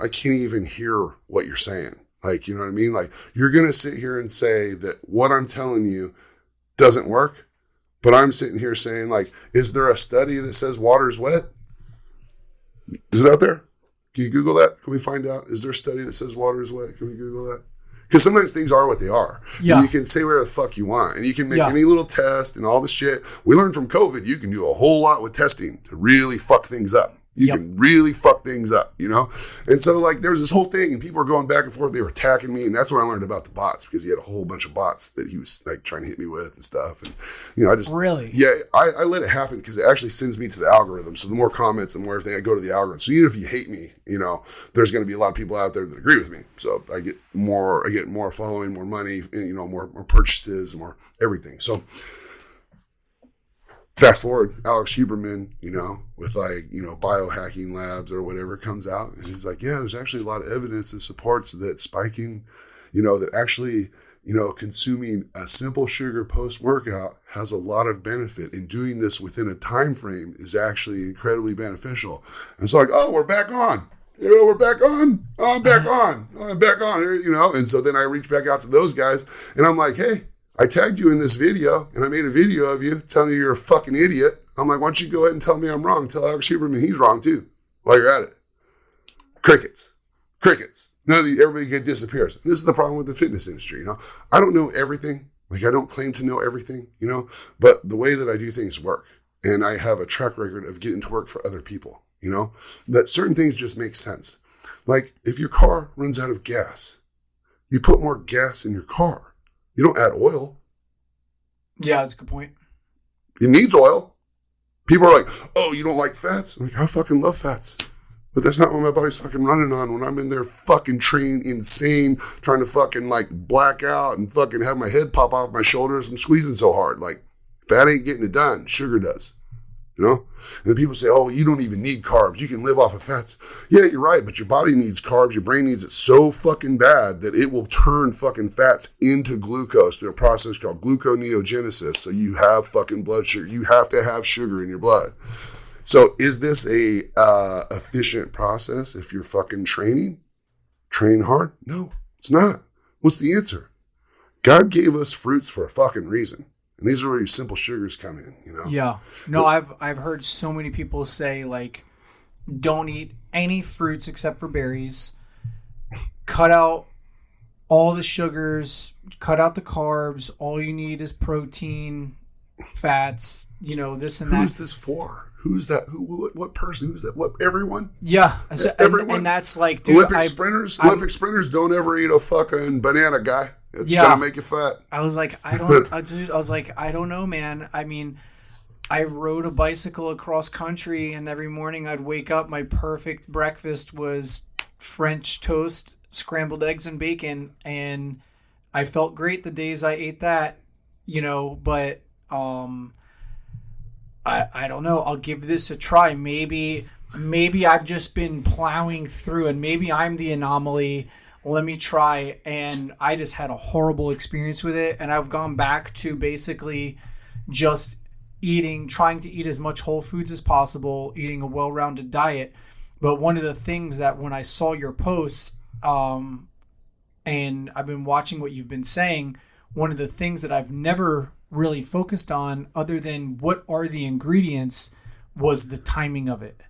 can't even hear what you're saying. Like, you know what I mean? Like, you're going to sit here and say that what I'm telling you doesn't work. But I'm sitting here saying like, is there a study that says water is wet? Is it out there? Can you Google that? Can we find out? Is there a study that says water is wet? Can we Google that? Because sometimes things are what they are. Yeah. And you can say whatever the fuck you want. And you can make any little test and all this shit. We learned from COVID, you can do a whole lot with testing to really fuck things up. You can really fuck things up, And so, like, there was this whole thing, and people were going back and forth. They were attacking me, and that's when I learned about the bots, because he had a whole bunch of bots that he was, like, trying to hit me with and stuff. And, I just... Really? Yeah, I let it happen because it actually sends me to the algorithm. So the more comments, the more everything, I go to the algorithm. So even if you hate me, there's going to be a lot of people out there that agree with me. So I get more following, more money, and, more purchases, more everything. So... Fast forward, Alex Huberman, with like, biohacking labs or whatever comes out. And he's like, yeah, there's actually a lot of evidence that supports that spiking, that actually, consuming a simple sugar post-workout has a lot of benefit. And doing this within a time frame is actually incredibly beneficial. And it's like, oh, we're back on. We're back on. Oh, I'm back on. Oh, I'm back on. And so then I reach back out to those guys and I'm like, hey, I tagged you in this video, and I made a video of you telling you you're a fucking idiot. I'm like, why don't you go ahead and tell me I'm wrong? Tell Alex Huberman he's wrong too, while you're at it. Crickets. Everybody disappears. This is the problem with the fitness industry, I don't know everything. Like, I don't claim to know everything, but the way that I do things work, and I have a track record of getting to work for other people, that certain things just make sense. Like, if your car runs out of gas, you put more gas in your car. You don't add oil. Yeah, that's a good point. It needs oil. People are like, oh, you don't like fats? I'm like, I fucking love fats. But that's not what my body's fucking running on when I'm in there fucking training insane, trying to fucking like black out and fucking have my head pop off my shoulders. I'm squeezing so hard. Like, fat ain't getting it done. Sugar does. And then people say, oh, you don't even need carbs. You can live off of fats. Yeah, you're right. But your body needs carbs. Your brain needs it so fucking bad that it will turn fucking fats into glucose through a process called gluconeogenesis. So you have fucking blood sugar. You have to have sugar in your blood. So is this a efficient process if you're fucking training? Train hard? No, it's not. What's the answer? God gave us fruits for a fucking reason. And these are where your simple sugars come in, Yeah. No, I've heard so many people say, like, don't eat any fruits except for berries. Cut out all the sugars, cut out the carbs. All you need is protein, fats, this and that. Who's this for? Who's that? What person? Who's that? What? Everyone? Yeah. So, everyone? And that's like, dude, Olympic sprinters don't ever eat a fucking banana, guy. It's gonna make you fat. I was like, I don't know, man. I mean, I rode a bicycle across country, and every morning I'd wake up. My perfect breakfast was French toast, scrambled eggs, and bacon, and I felt great the days I ate that. But I don't know. I'll give this a try. Maybe I've just been plowing through, and maybe I'm the anomaly. Let me try. And I just had a horrible experience with it. And I've gone back to basically just trying to eat as much whole foods as possible, eating a well-rounded diet. But one of the things that when I saw your posts, and I've been watching what you've been saying, one of the things that I've never really focused on other than what are the ingredients was the timing of it.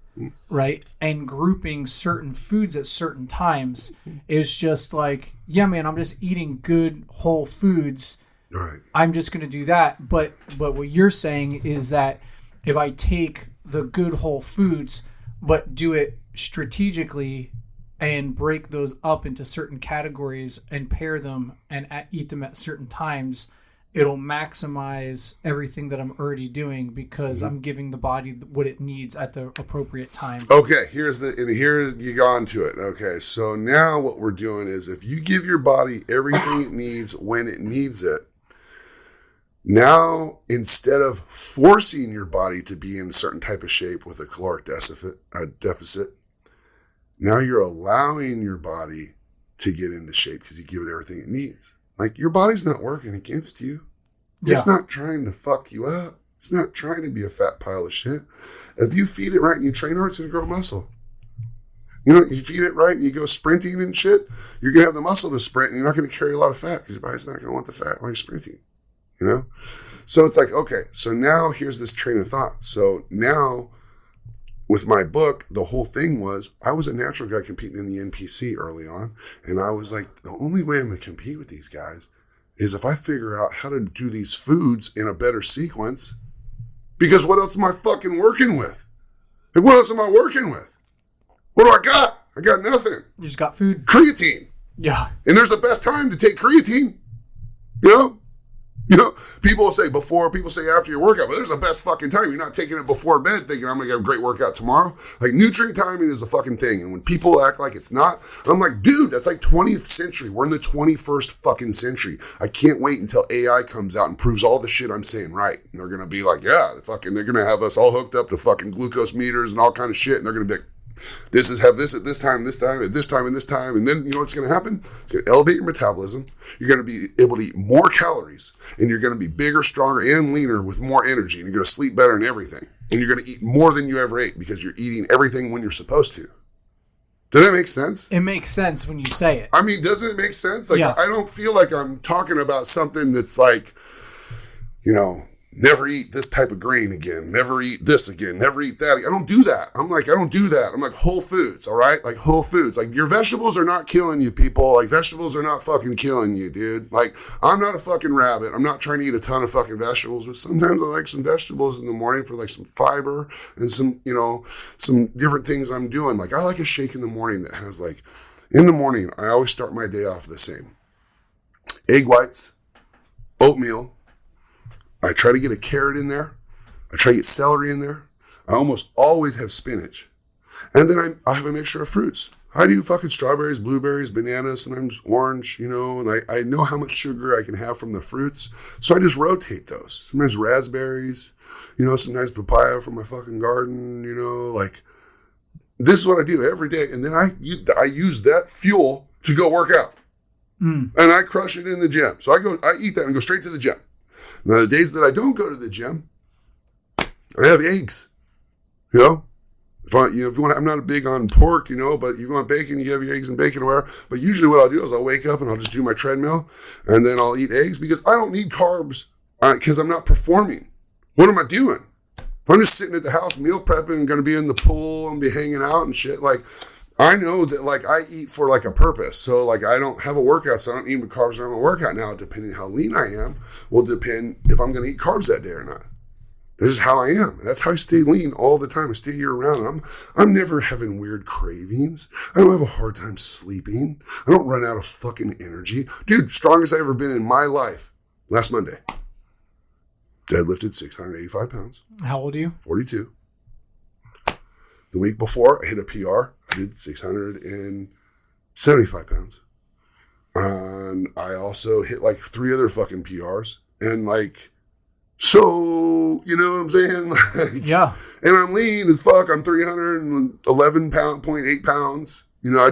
Right. And grouping certain foods at certain times is just like, yeah, man, I'm just eating good whole foods. Right. I'm just going to do that. But what you're saying is that if I take the good whole foods, but do it strategically and break those up into certain categories and pair them and eat them at certain times, it'll maximize everything that I'm already doing because I'm giving the body what it needs at the appropriate time. Okay, here you go on to it. Okay, so now what we're doing is if you give your body everything it needs when it needs it, now instead of forcing your body to be in a certain type of shape with a caloric deficit, now you're allowing your body to get into shape because you give it everything it needs. Like, your body's not working against you. It's not trying to fuck you up. It's not trying to be a fat pile of shit. If you feed it right and you train hard, it's going to grow muscle. You feed it right and you go sprinting and shit, you're going to have the muscle to sprint and you're not going to carry a lot of fat because your body's not going to want the fat while you're sprinting. So it's like, okay, so now here's this train of thought. So now with my book, the whole thing was I was a natural guy competing in the NPC early on. And I was like, the only way I'm going to compete with these guys is if I figure out how to do these foods in a better sequence. Because what else am I fucking working with? Like, what else am I working with? What do I got? I got nothing. You just got food. Creatine. Yeah. And there's the best time to take creatine. People will say before, people say after your workout, but there's the best fucking time. You're not taking it before bed thinking I'm going to get a great workout tomorrow. Like, nutrient timing is a fucking thing. And when people act like it's not, I'm like, dude, that's like 20th century. We're in the 21st fucking century. I can't wait until AI comes out and proves all the shit I'm saying right. And they're going to be like, yeah, they're going to have us all hooked up to fucking glucose meters and all kind of shit. And they're going to be like, have this at this time, this time, at this time, and this time. And then you know what's going to happen? It's going to elevate your metabolism. You're going to be able to eat more calories, and you're going to be bigger, stronger, and leaner with more energy. And you're going to sleep better and everything. And you're going to eat more than you ever ate because you're eating everything when you're supposed to. Does that make sense? It makes sense when you say it. I mean, doesn't it make sense? Like, yeah. I don't feel like I'm talking about something that's like, never eat this type of grain again. Never eat this again. Never eat that. I don't do that. I don't do that. I'm like, whole foods, all right? Like, whole foods. Like, your vegetables are not killing you, people. Like, vegetables are not fucking killing you, dude. Like, I'm not a fucking rabbit. I'm not trying to eat a ton of fucking vegetables, but sometimes I like some vegetables in the morning for like some fiber and some, some different things I'm doing. Like, I like a shake in the morning that has like, in the morning, I always start my day off the same. Egg whites, oatmeal. I try to get a carrot in there. I try to get celery in there. I almost always have spinach. And then I have a mixture of fruits. I do fucking strawberries, blueberries, bananas, sometimes orange, and I know how much sugar I can have from the fruits. So I just rotate those. Sometimes raspberries, sometimes papaya from my fucking garden, like, this is what I do every day. And then I use that fuel to go work out. And I crush it in the gym. So I eat that and go straight to the gym. Now, the days that I don't go to the gym, I have eggs. If you want, I'm not big on pork, but if you want bacon, you have your eggs and bacon or whatever. But usually what I'll do is I'll wake up and I'll just do my treadmill and then I'll eat eggs because I don't need carbs because I'm not performing. What am I doing? If I'm just sitting at the house meal prepping and going to be in the pool and be hanging out and shit, like, I know that like I eat for like a purpose. So like I don't have a workout, so I don't eat my carbs during my workout. Now, depending on how lean I am, will depend if I'm going to eat carbs that day or not. This is how I am. That's how I stay lean all the time. I stay year round. I'm never having weird cravings. I don't have a hard time sleeping. I don't run out of fucking energy. Dude, strongest I've ever been in my life. Last Monday. Deadlifted 685 pounds. How old are you? 42. The week before, I hit a PR. I did 675 pounds. And I also hit like 3 other fucking PRs. And like, so, you know what I'm saying? Like, Yeah. And I'm lean as fuck. I'm 311.8 pounds. You know, I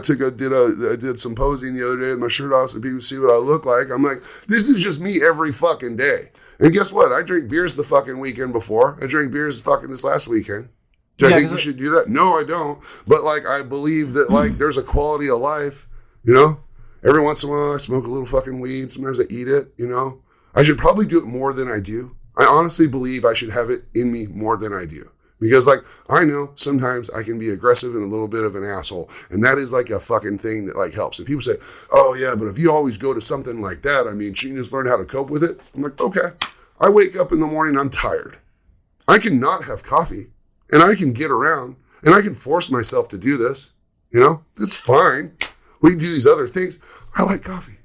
did some posing the other day with my shirt off so people see what I look like. I'm like, this is just me every fucking day. And guess what? I drink beers the fucking weekend before. I drank beers fucking this last weekend. Do I think you should do that? No, I don't. But like, I believe that like there's a quality of life, you know? Every once in a while, I smoke a little fucking weed. Sometimes I eat it, you know? I should probably do it more than I do. I honestly believe I should have it in me more than I do. Because like, I know sometimes I can be aggressive and a little bit of an asshole. And that is like a fucking thing that like helps. And people say, oh yeah, but if you always go to something like that, I mean, shouldn't you just learn how to cope with it? I'm like, okay. I wake up in the morning, I'm tired. I can not have coffee and I can get around and I can force myself to do this. You know, it's fine. We can do these other things. I like coffee.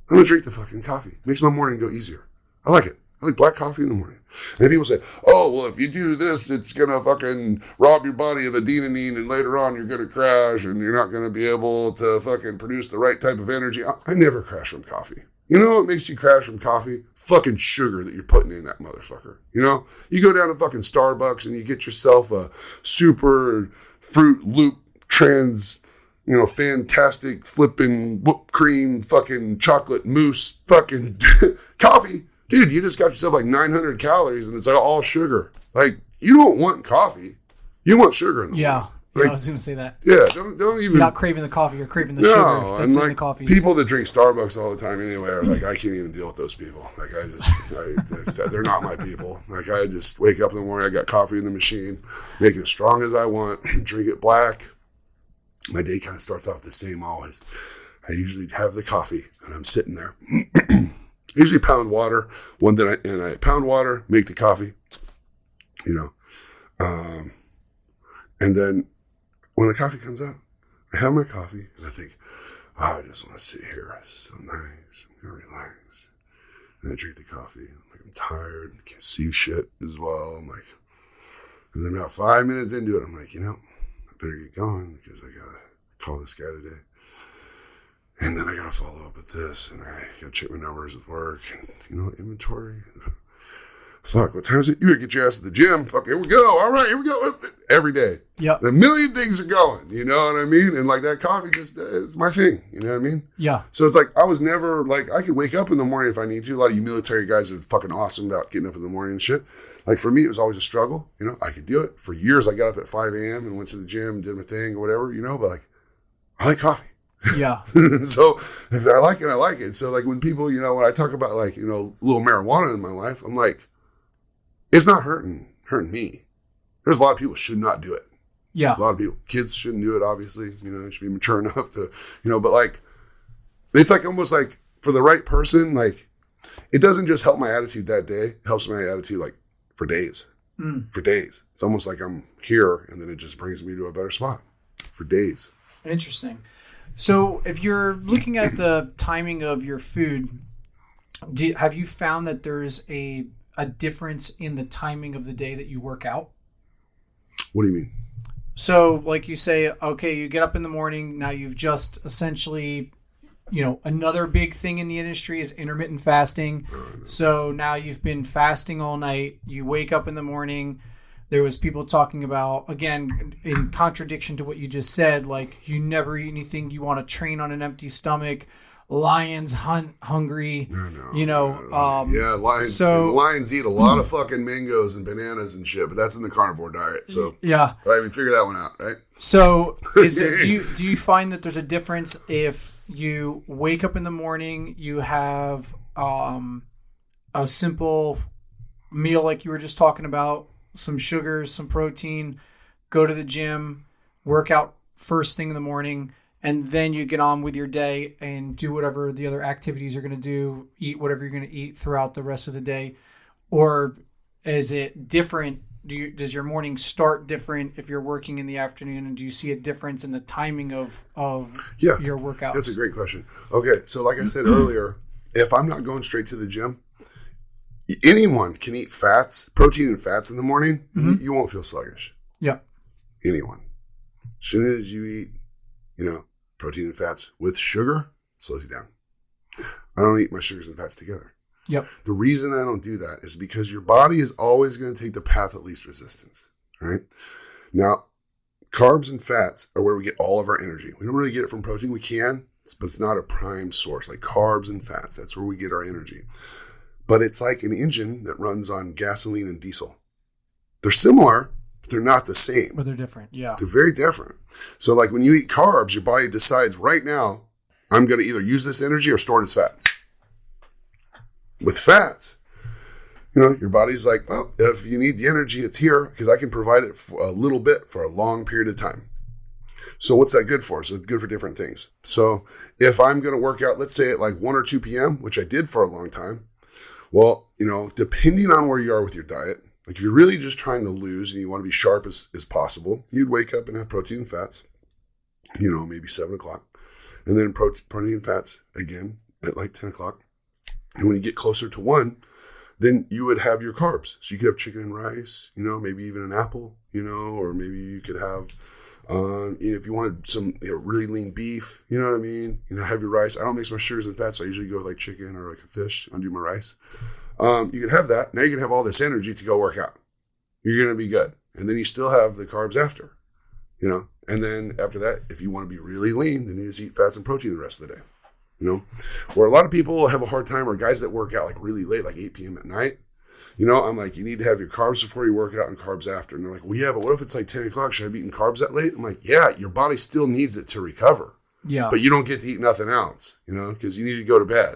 I'm going to drink the fucking coffee. It makes my morning go easier. I like it. I like black coffee in the morning. And people say, oh, well, if you do this, it's going to fucking rob your body of adenine and later on you're going to crash and you're not going to be able to fucking produce the right type of energy. I never crash from coffee. You know what makes you crash from coffee? Fucking sugar that you're putting in that motherfucker. You know, you go down to fucking Starbucks and you get yourself a super Fruit Loop fantastic flipping whipped cream, fucking chocolate mousse, fucking coffee. Dude, you just got yourself like 900 calories and it's like all sugar. Like, you don't want coffee. You want sugar in the morning. Like, I was going to say that. Yeah, don't even. You're not craving the coffee, you're craving the sugar that's in the coffee. People that drink Starbucks all the time anyway are like, I can't even deal with those people. Like, they're not my people. Like, I just wake up in the morning, I got coffee in the machine, make it as strong as I want, drink it black. My day kind of starts off the same always. I usually have the coffee and I'm sitting there. Usually pound water. I pound water, make the coffee, you know. And then when the coffee comes out, I have my coffee and I think, oh, I just want to sit here. It's so nice. I'm going to relax. And I drink the coffee. I'm tired. Can't see shit as well. I'm like, and then about 5 minutes into it, I'm like, you know, I better get going because I got to call this guy today. And then I got to follow up with this, and I got to check my numbers with work, and, you know, inventory. Fuck, what time is it? You better get your ass to the gym. Fuck, here we go. All right, here we go. Every day. Yep. A million things are going, you know what I mean? And like that coffee just is my thing, you know what I mean? Yeah. So it's like, I was never, like, I could wake up in the morning if I need to. A lot of you military guys are fucking awesome about getting up in the morning and shit. Like, for me, it was always a struggle, you know? I could do it. For years, I got up at 5 a.m. and went to the gym and did my thing or whatever, you know? But like, I like coffee. Yeah. So if I like it, I like it. So like when people, you know, when I talk about like, you know, a little marijuana in my life, I'm like, it's not hurting me. There's a lot of people should not do it. Yeah. A lot of people, kids shouldn't do it, obviously, you know, they should be mature enough to, you know, but like, it's like almost like for the right person, like it doesn't just help my attitude that day. It helps my attitude like for days, for days. It's almost like I'm here and then it just brings me to a better spot for days. Interesting. So if you're looking at the timing of your food, have you found that there's a difference in the timing of the day that you work out? What do you mean? So like you say, okay, you get up in the morning. Now you've just essentially, you know, another big thing in the industry is intermittent fasting. So now you've been fasting all night. You wake up in the morning. There was people talking about, again, in contradiction to what you just said, like you never eat anything. You want to train on an empty stomach. Lions hunt hungry. You know. Yeah, lions. So lions eat a lot of fucking mangoes and bananas and shit, but that's in the carnivore diet. So yeah, I mean, figure that one out, right? So do you find that there's a difference if you wake up in the morning, you have a simple meal like you were just talking about, some sugars, some protein, go to the gym, work out first thing in the morning, and then you get on with your day and do whatever the other activities you're going to do, eat whatever you're going to eat throughout the rest of the day? Or is it different? Does your morning start different if you're working in the afternoon, and do you see a difference in the timing of your workouts? That's a great question. Okay, so like I said earlier, if I'm not going straight to the gym, anyone can eat protein and fats in the morning. You won't feel sluggish. Yeah. Anyone. As soon as you eat, protein and fats with sugar, slows you down. I don't eat my sugars and fats together. Yep. The reason I don't do that is because your body is always going to take the path of least resistance, right? Now, carbs and fats are where we get all of our energy. We don't really get it from protein. We can, but it's not a prime source. Like carbs and fats, that's where we get our energy. But it's like an engine that runs on gasoline and diesel. They're similar, but they're not the same. But they're different, yeah. They're very different. So like when you eat carbs, your body decides right now, I'm going to either use this energy or store it as fat. With fats, your body's like, well, if you need the energy, it's here because I can provide it for a little bit for a long period of time. So what's that good for? So it's good for different things. So if I'm going to work out, let's say at like 1 or 2 p.m., which I did for a long time, well, depending on where you are with your diet, like if you're really just trying to lose and you want to be sharp as possible, you'd wake up and have protein and fats, maybe 7 o'clock. And then protein and fats again at like 10 o'clock. And when you get closer to 1, then you would have your carbs. So you could have chicken and rice, maybe even an apple, or maybe you could have, if you wanted some really lean beef, you know what I mean? Have your rice. I don't mix my sugars and fats. So I usually go with like chicken or like a fish. I do my rice. You could have that. Now you can have all this energy to go work out. You're going to be good. And then you still have the carbs after, and then after that, if you want to be really lean, then you just eat fats and protein the rest of the day. Where a lot of people have a hard time, or guys that work out like really late, like 8 p.m. at night, I'm like, you need to have your carbs before you work out and carbs after. And they're like, well, yeah, but what if it's like 10 o'clock? Should I be eating carbs that late? I'm like, yeah, your body still needs it to recover. Yeah. But you don't get to eat nothing else, because you need to go to bed.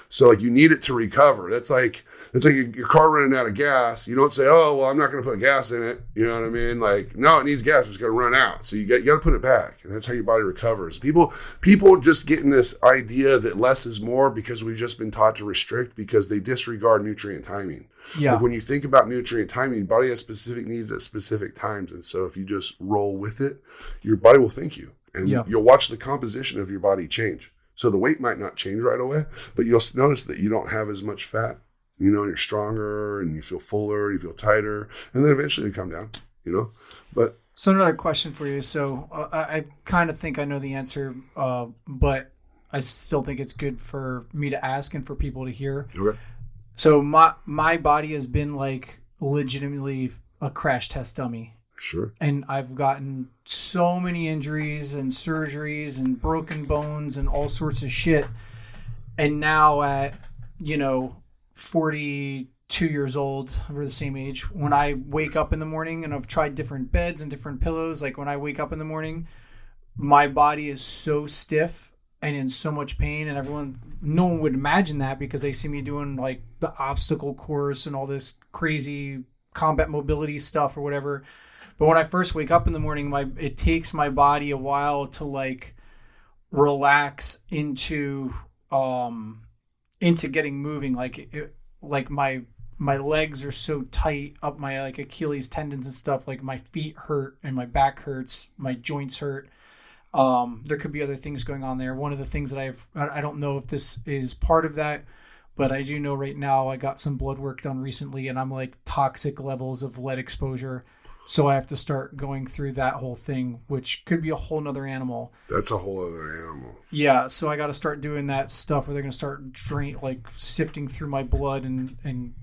So like you need it to recover. That's like your car running out of gas. You don't say, oh, well, I'm not going to put gas in it. You know what I mean? Like, no, it needs gas. It's going to run out. So you got to put it back. And that's how your body recovers. People just getting this idea that less is more because we've just been taught to restrict because they disregard nutrient timing. Yeah. Like when you think about nutrient timing, your body has specific needs at specific times. And so if you just roll with it, your body will thank you. And you'll watch the composition of your body change. So the weight might not change right away, but you'll notice that you don't have as much fat, and you're stronger and you feel fuller, you feel tighter, and then eventually you come down, But so another question for you. So I kind of think I know the answer, but I still think it's good for me to ask and for people to hear. Okay. So my body has been like legitimately a crash test dummy. Sure. And I've gotten so many injuries and surgeries and broken bones and all sorts of shit. And now at, 42 years old, we're the same age, when I wake up in the morning, and I've tried different beds and different pillows, like when I wake up in the morning, my body is so stiff and in so much pain, and no one would imagine that because they see me doing like the obstacle course and all this crazy combat mobility stuff or whatever. But when I first wake up in the morning, it takes my body a while to like relax into getting moving. Like my legs are so tight up my like Achilles tendons and stuff. Like my feet hurt and my back hurts, my joints hurt. There could be other things going on there. One of the things that I don't know if this is part of that, but I do know right now I got some blood work done recently, and I'm like toxic levels of lead exposure. So I have to start going through that whole thing, which could be a whole nother animal. That's a whole other animal. Yeah, so I got to start doing that stuff where they're going to start sifting through my blood and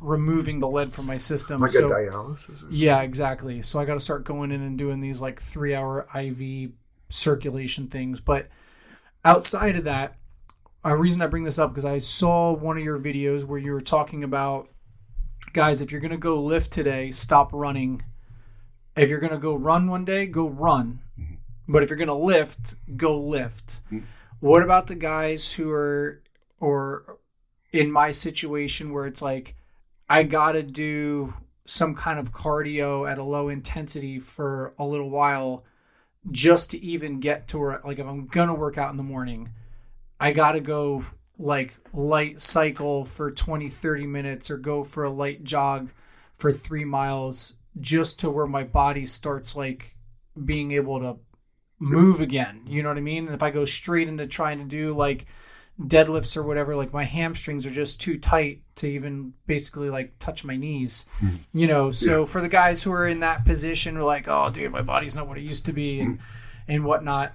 removing the lead from my system. Like a dialysis or something? Yeah, exactly. So I got to start going in and doing these like 3-hour IV circulation things. But outside of that, a reason I bring this up because I saw one of your videos where you were talking about, guys, if you're going to go lift today, stop running. If you're going to go run one day, go run. But if you're going to lift, go lift. What about the guys who are, or in my situation where it's like, I got to do some kind of cardio at a low intensity for a little while just to even get to where, like, if I'm going to work out in the morning, I got to go like light cycle for 20, 30 minutes or go for a light jog for 3 miles just to where my body starts like being able to move again. You know what I mean? And if I go straight into trying to do like deadlifts or whatever, like my hamstrings are just too tight to even basically like touch my knees, you know? So for the guys who are in that position, who are like, oh dude, my body's not what it used to be and whatnot.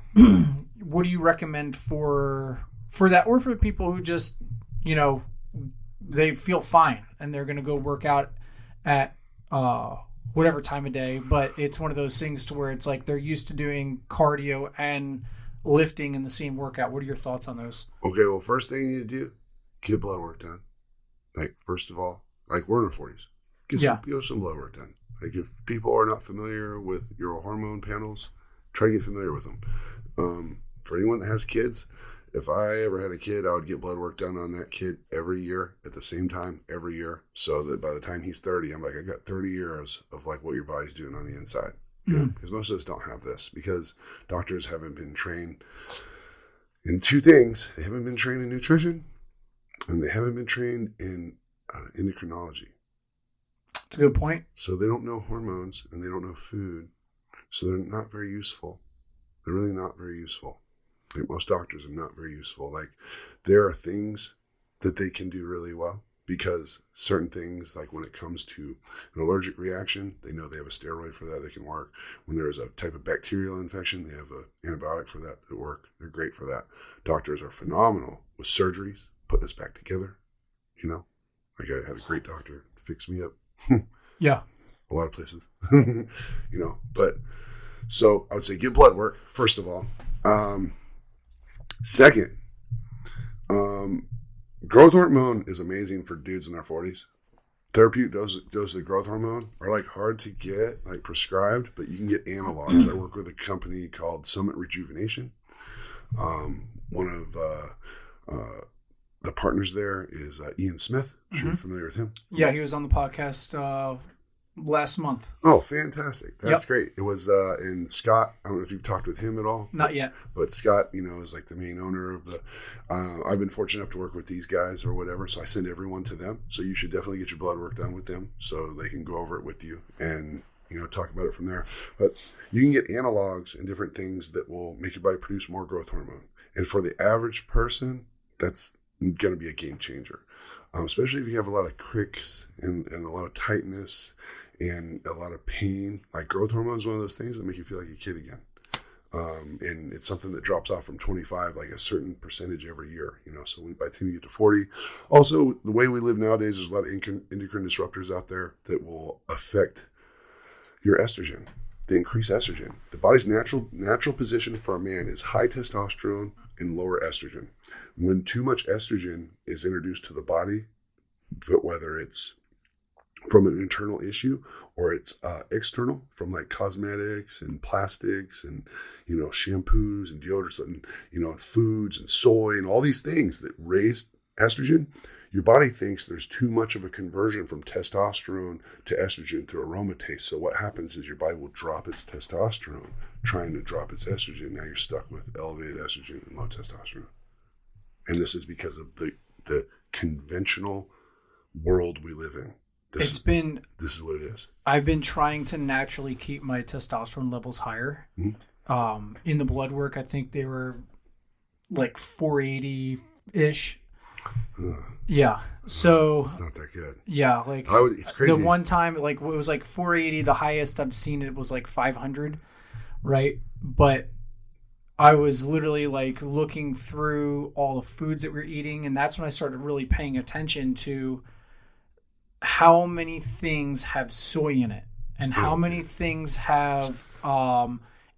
What do you recommend for that? Or for people who just, you know, they feel fine and they're going to go work out at, whatever time of day, but it's one of those things to where it's like they're used to doing cardio and lifting in the same workout. What are your thoughts on those? Okay, well, first thing you need to do, get blood work done. Like, first of all, like we're in our 40s. Get some blood work done. Like, if people are not familiar with your hormone panels, try to get familiar with them. For anyone that has kids, if I ever had a kid, I would get blood work done on that kid every year at the same time, every year, so that by the time he's 30, I'm like, I got 30 years of like what your body's doing on the inside. Because most of us don't have this, because doctors haven't been trained in two things. They haven't been trained in nutrition, and they haven't been trained in endocrinology. That's a good point. So they don't know hormones, and they don't know food. So they're not very useful. They're really not very useful. Like, most doctors are not very useful. Like, there are things that they can do really well, because certain things, like when it comes to an allergic reaction, they know they have a steroid for that that can work. When there's a type of bacterial infection, they have an antibiotic for that that work. They're great for that. Doctors are phenomenal with surgeries, putting us back together. You know, like I had a great doctor fix me up. Yeah. A lot of places, you know, but so I would say get blood work, first of all. Second, growth hormone is amazing for dudes in their 40s. Therapeutic doses of growth hormone are like hard to get, like prescribed, but you can get analogs. I work with a company called Summit Rejuvenation. One of the partners there is Ian Smith. I'm sure you're familiar with him. Yeah, he was on the podcast last month. Oh, fantastic. That's great. It was, and Scott, I don't know if you've talked with him at all. Not yet. But Scott, you know, is like the main owner of the, I've been fortunate enough to work with these guys or whatever. So I send everyone to them. So you should definitely get your blood work done with them so they can go over it with you and, you know, talk about it from there. But you can get analogs and different things that will make your body produce more growth hormone. And for the average person, that's going to be a game changer. Especially if you have a lot of cricks and a lot of tightness and a lot of pain. Like, growth hormone is one of those things that make you feel like a kid again. And it's something that drops off from 25, like a certain percentage every year, you know, so by the time you get to 40. Also, the way we live nowadays, there's a lot of endocrine disruptors out there that will affect your estrogen. They increase estrogen. The body's natural position for a man is high testosterone and lower estrogen. When too much estrogen is introduced to the body, whether it's from an internal issue or it's external from like cosmetics and plastics and, you know, shampoos and deodorants and, you know, foods and soy and all these things that raise estrogen, your body thinks there's too much of a conversion from testosterone to estrogen through aromatase. So what happens is your body will drop its testosterone trying to drop its estrogen. Now you're stuck with elevated estrogen and low testosterone. And this is because of the conventional world we live in. This is what it is. I've been trying to naturally keep my testosterone levels higher. Mm-hmm. In the blood work, I think they were like 480-ish. Yeah. So it's not that good. Yeah, like it's crazy. The one time, like it was like 480. The highest I've seen it was like 500, right? But I was literally like looking through all the foods that we're eating, and that's when I started really paying attention to how many things have soy in it and how many things have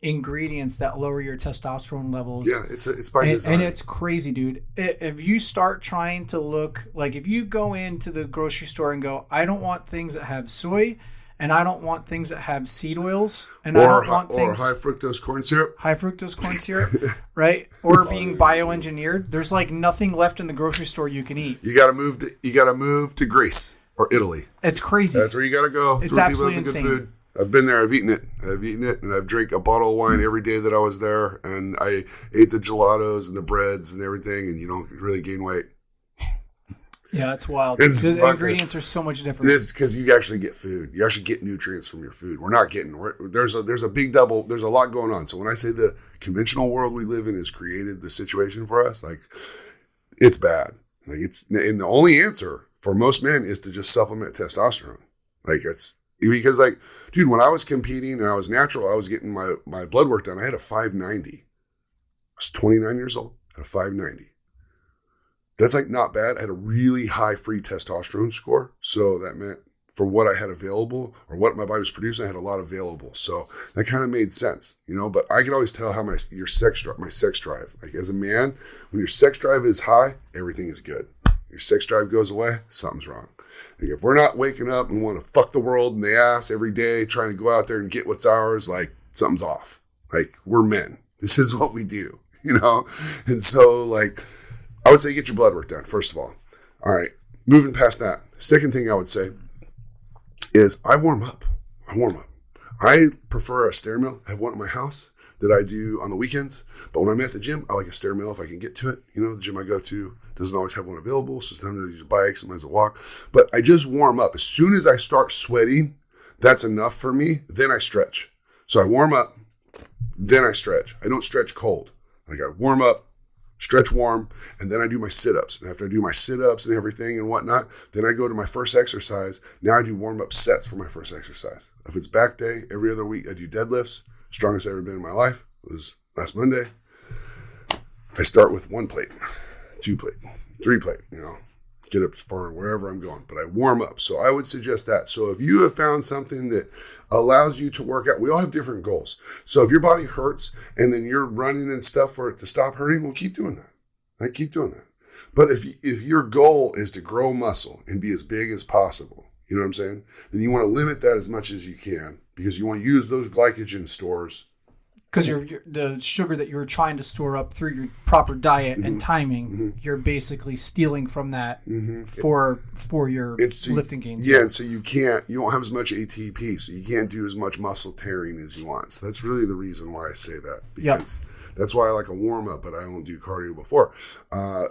ingredients that lower your testosterone levels. Yeah, it's by design. And it's crazy, dude. If you start trying to look, like if you go into the grocery store and go, I don't want things that have soy, and I don't want things that have seed oils, and I don't want things... Or high fructose corn syrup. High fructose corn syrup, right? Or being bioengineered. There's like nothing left in the grocery store you can eat. You gotta move to Greece or Italy. It's crazy. That's where you gotta go. It's absolutely insane. Food. I've been there. I've eaten it, and I've drank a bottle of wine every day that I was there, and I ate the gelatos and the breads and everything, and you don't really gain weight. Yeah, it's wild. The ingredients are so much different. It's because you actually get food. You actually get nutrients from your food. We're not getting. There's a big double. There's a lot going on. So when I say the conventional world we live in has created the situation for us, like it's bad. Like and the only answer for most men is to just supplement testosterone. Like it's because like, dude, when I was competing and I was natural, I was getting my blood work done. I had a 590. I was 29 years old. I had a 590. That's like not bad. I had a really high free testosterone score. So that meant for what I had available or what my body was producing, I had a lot available. So that kind of made sense, you know, but I could always tell how my sex drive, like as a man, when your sex drive is high, everything is good. Your sex drive goes away, something's wrong. Like if we're not waking up and want to fuck the world in the ass every day, trying to go out there and get what's ours, like something's off. Like we're men. This is what we do, you know? And so like, I would say get your blood work done, first of all. All right, moving past that. Second thing I would say is I warm up. I prefer a stair mill. I have one at my house that I do on the weekends. But when I'm at the gym, I like a stair mill if I can get to it. You know, the gym I go to doesn't always have one available, so sometimes I use a bike, sometimes I walk. But I just warm up. As soon as I start sweating, that's enough for me. Then I stretch. So I warm up, then I stretch. I don't stretch cold. Like I warm up, stretch warm, and then I do my sit-ups. And after I do my sit-ups and everything and whatnot, then I go to my first exercise. Now I do warm-up sets for my first exercise. If it's back day, every other week I do deadlifts. Strongest I've ever been in my life was last Monday. I start with 1 plate, 2 plate, 3 plate, you know, get up for wherever I'm going. But I warm up. So I would suggest that. So if you have found something that allows you to work out, we all have different goals. So if your body hurts and then you're running and stuff for it to stop hurting, well, keep doing that. Like keep doing that. But if your goal is to grow muscle and be as big as possible, you know what I'm saying? Then you want to limit that as much as you can because you want to use those glycogen stores. Because the sugar that you're trying to store up through your proper diet and timing, you're basically stealing from that for your lifting gains. Yeah, and so you don't have as much ATP, so you can't do as much muscle tearing as you want. So that's really the reason why I say that. Because that's why I like a warm up, but I don't do cardio before.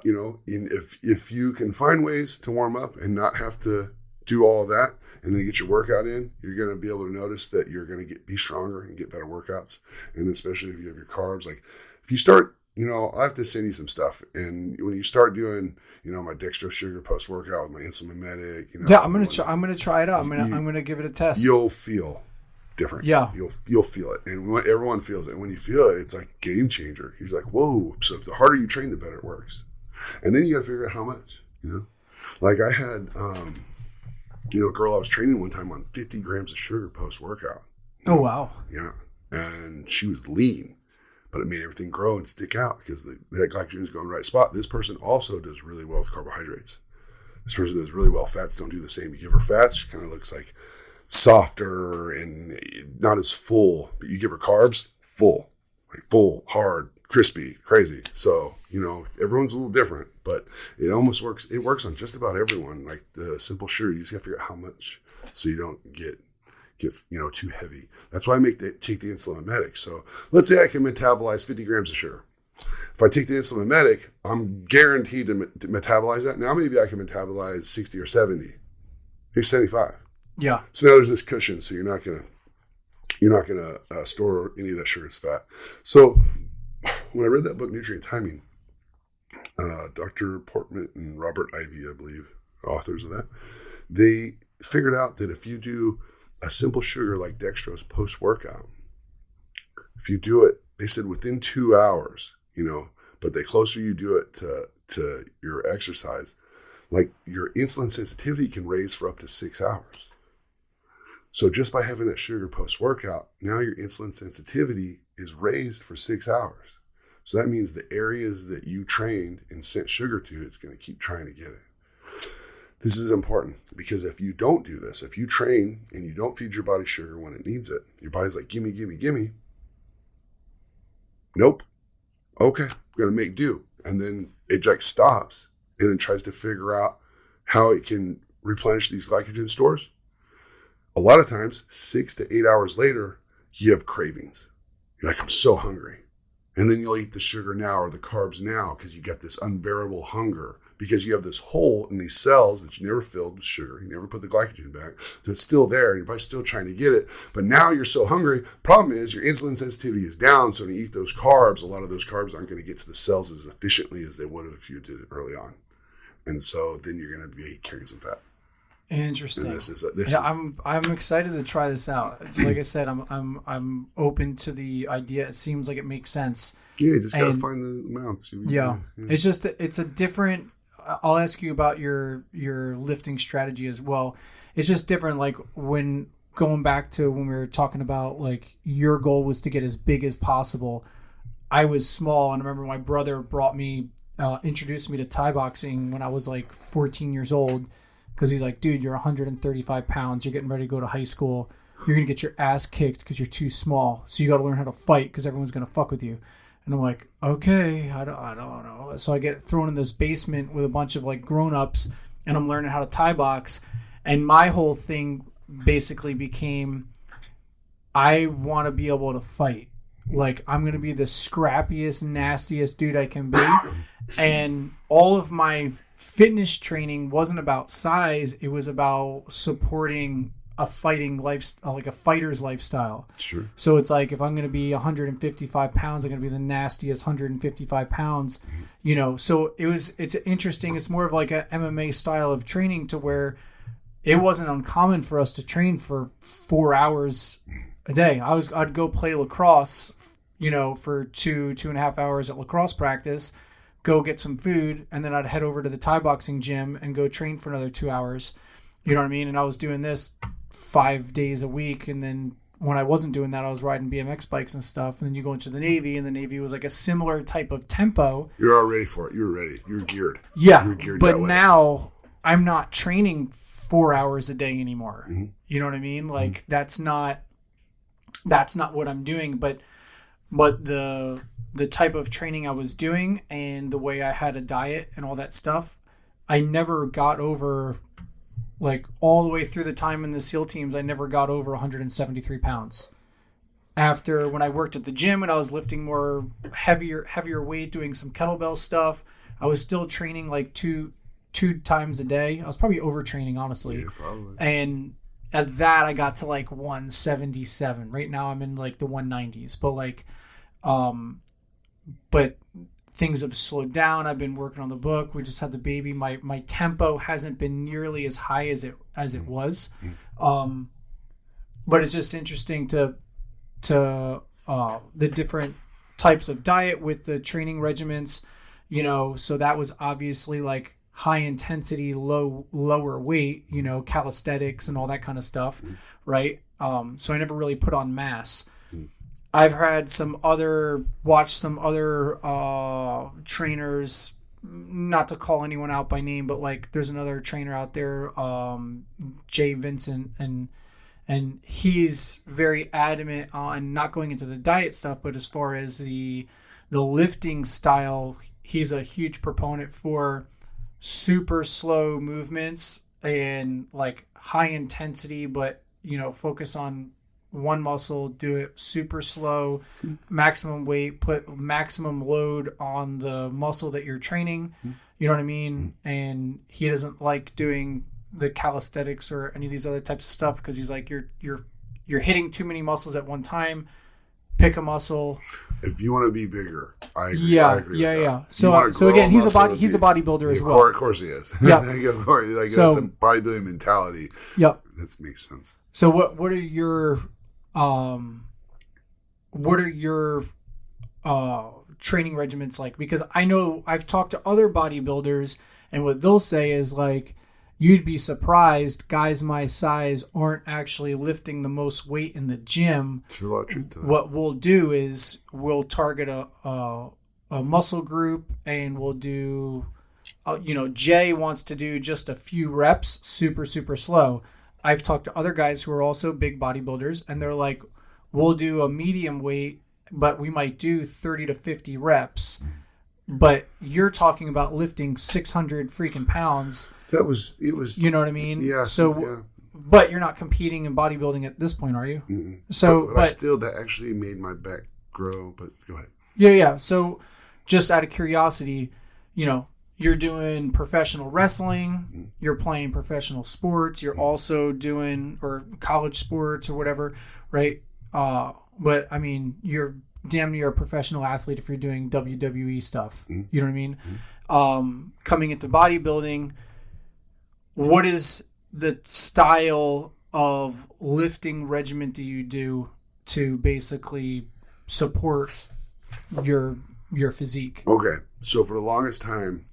You know, if you can find ways to warm up and not have to do all that, and then get your workout in, you're going to be able to notice that you're going to be stronger and get better workouts. And especially if you have your carbs, like if you start, you know, I'll have to send you some stuff. And when you start doing, you know, my dextrose sugar post workout with my insulin mimetic, you know, I'm going to try it out. I'm going to give it a test. You'll feel different. Yeah. You'll feel it. And everyone feels it. And when you feel it, it's like a game changer. You're like, whoa. So if the harder you train, the better it works. And then you got to figure out how much, you know, like I had, you know, a girl I was training one time on 50 grams of sugar post-workout. Oh, wow. Yeah. And she was lean, but it made everything grow and stick out because that glycogen is going in the right spot. This person also does really well with carbohydrates. This person does really well. Fats don't do the same. You give her fats, she kind of looks like softer and not as full. But you give her carbs, full, like full, hard, crispy, crazy. So, you know, everyone's a little different, but it almost works. It works on just about everyone. Like the simple sugar, you just got to figure out how much so you don't get you know, too heavy. That's why I take the insulin mimetic. So let's say I can metabolize 50 grams of sugar. If I take the insulin mimetic, I'm guaranteed to metabolize that. Now maybe I can metabolize 60 or 70, maybe 75. Yeah. So now there's this cushion, so you're not gonna store any of that sugar as fat. So when I read that book, Nutrient Timing, Dr. Portman and Robert Ivy, I believe, authors of that, they figured out that if you do a simple sugar like dextrose post-workout, if you do it, they said within 2 hours, you know, but the closer you do it to your exercise, like your insulin sensitivity can raise for up to 6 hours. So just by having that sugar post-workout, now your insulin sensitivity is raised for 6 hours. So that means the areas that you trained and sent sugar to, it's going to keep trying to get it. This is important because if you don't do this, if you train and you don't feed your body sugar when it needs it, your body's like, gimme, gimme, gimme. Nope. Okay, we're going to make do. And then it like stops and then tries to figure out how it can replenish these glycogen stores. A lot of times, 6 to 8 hours later, you have cravings. You're like, I'm so hungry. And then you'll eat the sugar now or the carbs now because you get this unbearable hunger because you have this hole in these cells that you never filled with sugar. You never put the glycogen back. So it's still there. And you're probably still trying to get it. But now you're so hungry. Problem is your insulin sensitivity is down. So when you eat those carbs, a lot of those carbs aren't going to get to the cells as efficiently as they would have if you did it early on. And so then you're going to be carrying some fat. Interesting. And I'm excited to try this out. Like I said, I'm open to the idea. It seems like it makes sense. Yeah, you just gotta find the amounts. Yeah, it's a different. I'll ask you about your lifting strategy as well. It's just different. Like when going back to when we were talking about like your goal was to get as big as possible. I was small, and I remember my brother introduced me to Thai boxing when I was like 14 years old. Because he's like, dude, you're 135 pounds. You're getting ready to go to high school. You're going to get your ass kicked because you're too small. So you got to learn how to fight because everyone's going to fuck with you. And I'm like, okay, I don't know. So I get thrown in this basement with a bunch of like grown-ups, and I'm learning how to Thai box. And my whole thing basically became, I want to be able to fight. Like, I'm going to be the scrappiest, nastiest dude I can be. And all of my fitness training wasn't about size. It was about supporting a fighting lifestyle, like a fighter's lifestyle. Sure. So it's like, if I'm going to be 155 pounds, I'm going to be the nastiest 155 pounds, you know? So it's interesting. It's more of like a MMA style of training to where it wasn't uncommon for us to train for 4 hours a day. I'd go play lacrosse, you know, for 2.5 hours at lacrosse practice, go get some food, and then I'd head over to the Thai boxing gym and go train for another 2 hours. You know what I mean? And I was doing this 5 days a week. And then when I wasn't doing that, I was riding BMX bikes and stuff. And then you go into the Navy, and the Navy was like a similar type of tempo. You're all ready for it. You're ready. You're geared. Yeah. You're geared but that way. Now I'm not training 4 hours a day anymore. Mm-hmm. You know what I mean? Like that's not what I'm doing. But the type of training I was doing and the way I had a diet and all that stuff, I never got over, like all the way through the time in the SEAL teams, I never got over 173 pounds. After when I worked at the gym and I was lifting more heavier weight, doing some kettlebell stuff, I was still training like two times a day. I was probably overtraining, honestly. Yeah, probably. And at that, I got to like 177. Right now I'm in like the 190s, but like, but things have slowed down. I've been working on the book. We just had the baby. My tempo hasn't been nearly as high as it was. But it's just interesting to the different types of diet with the training regimens, you know. So that was obviously like high intensity, lower weight, you know, calisthenics and all that kind of stuff, right? So I never really put on mass. I've had watched some other trainers, not to call anyone out by name, but like there's another trainer out there, Jay Vincent, and he's very adamant on not going into the diet stuff, but as far as the lifting style, he's a huge proponent for super slow movements and like high intensity, but you know, focus on one muscle, do it super slow, maximum weight, put maximum load on the muscle that you're training. You know what I mean? And he doesn't like doing the calisthenics or any of these other types of stuff because he's like, you're hitting too many muscles at one time. Pick a muscle. If you want to be bigger, I agree. Yeah, I agree with that. yeah. So again, he's a bodybuilder as well. Of course he is. Yeah. Of course, like that's a bodybuilding mentality. Yep. That makes sense. So what are your training regimens like? Because I know I've talked to other bodybuilders, and what they'll say is like, you'd be surprised guys my size aren't actually lifting the most weight in the gym. There's a lot of truth to that. What we'll do is we'll target a muscle group, and we'll do, Jay wants to do just a few reps, super, super slow. I've talked to other guys who are also big bodybuilders, and they're like, we'll do a medium weight, but we might do 30 to 50 reps. But you're talking about lifting 600 freaking pounds. It was. You know what I mean? Yeah. So yeah. But you're not competing in bodybuilding at this point, are you? Mm-mm. So, but I still, that actually made my back grow. But go ahead. Yeah. So, just out of curiosity, you're doing professional wrestling, you're playing professional sports, you're also doing or college sports or whatever, right? But I mean, you're damn near a professional athlete if you're doing WWE stuff. You know what I mean? Coming into bodybuilding, what is the style of lifting regimen do you do to basically support your physique? Okay, so for the longest time,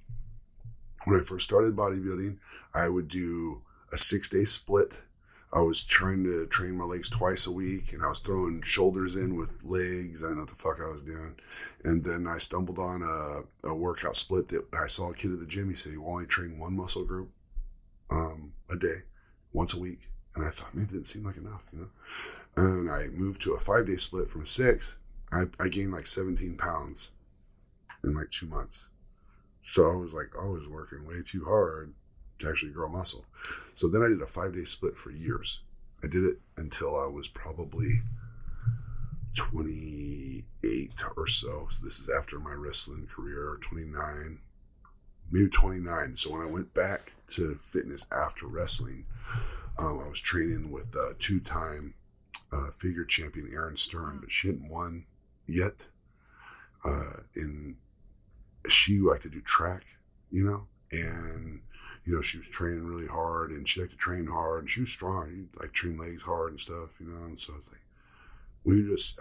when I first started bodybuilding, I would do a 6-day split. I was trying to train my legs twice a week, and I was throwing shoulders in with legs. I don't know what the fuck I was doing. And then I stumbled on a workout split that I saw a kid at the gym. He said he will only train one muscle group a day, once a week. And I thought, man, it didn't seem like enough, And I moved to a 5-day split from 6. I gained like 17 pounds in like 2 months. So I was working way too hard to actually grow muscle. So then I did a 5-day split for years. I did it until I was probably 28 or so. So this is after my wrestling career, 29, maybe 29. So when I went back to fitness after wrestling, I was training with a 2-time figure champion, Aaron Stern, but she hadn't won yet. And she liked to do track, and she was training really hard, and she liked to train hard, and she was strong, like train legs hard and stuff, and so I was like,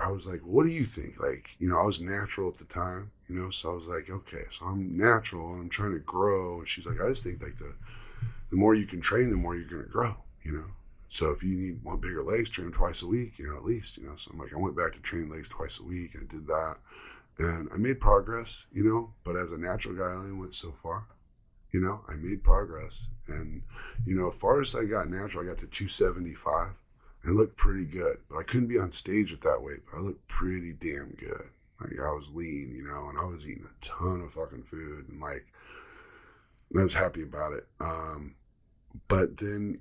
I was like, what do you think? Like, I was natural at the time, so I was like, okay, so I'm natural and I'm trying to grow. And she's like, I just think like the more you can train, the more you're going to grow, So if you want bigger legs, train them twice a week, at least, So I'm like, I went back to train legs twice a week and I did that. And I made progress, but as a natural guy, I only went so far. I made progress. And, as far as I got natural, I got to 275. And it looked pretty good. But I couldn't be on stage at that weight. But I looked pretty damn good. Like, I was lean, and I was eating a ton of fucking food. And, I was happy about it. But then,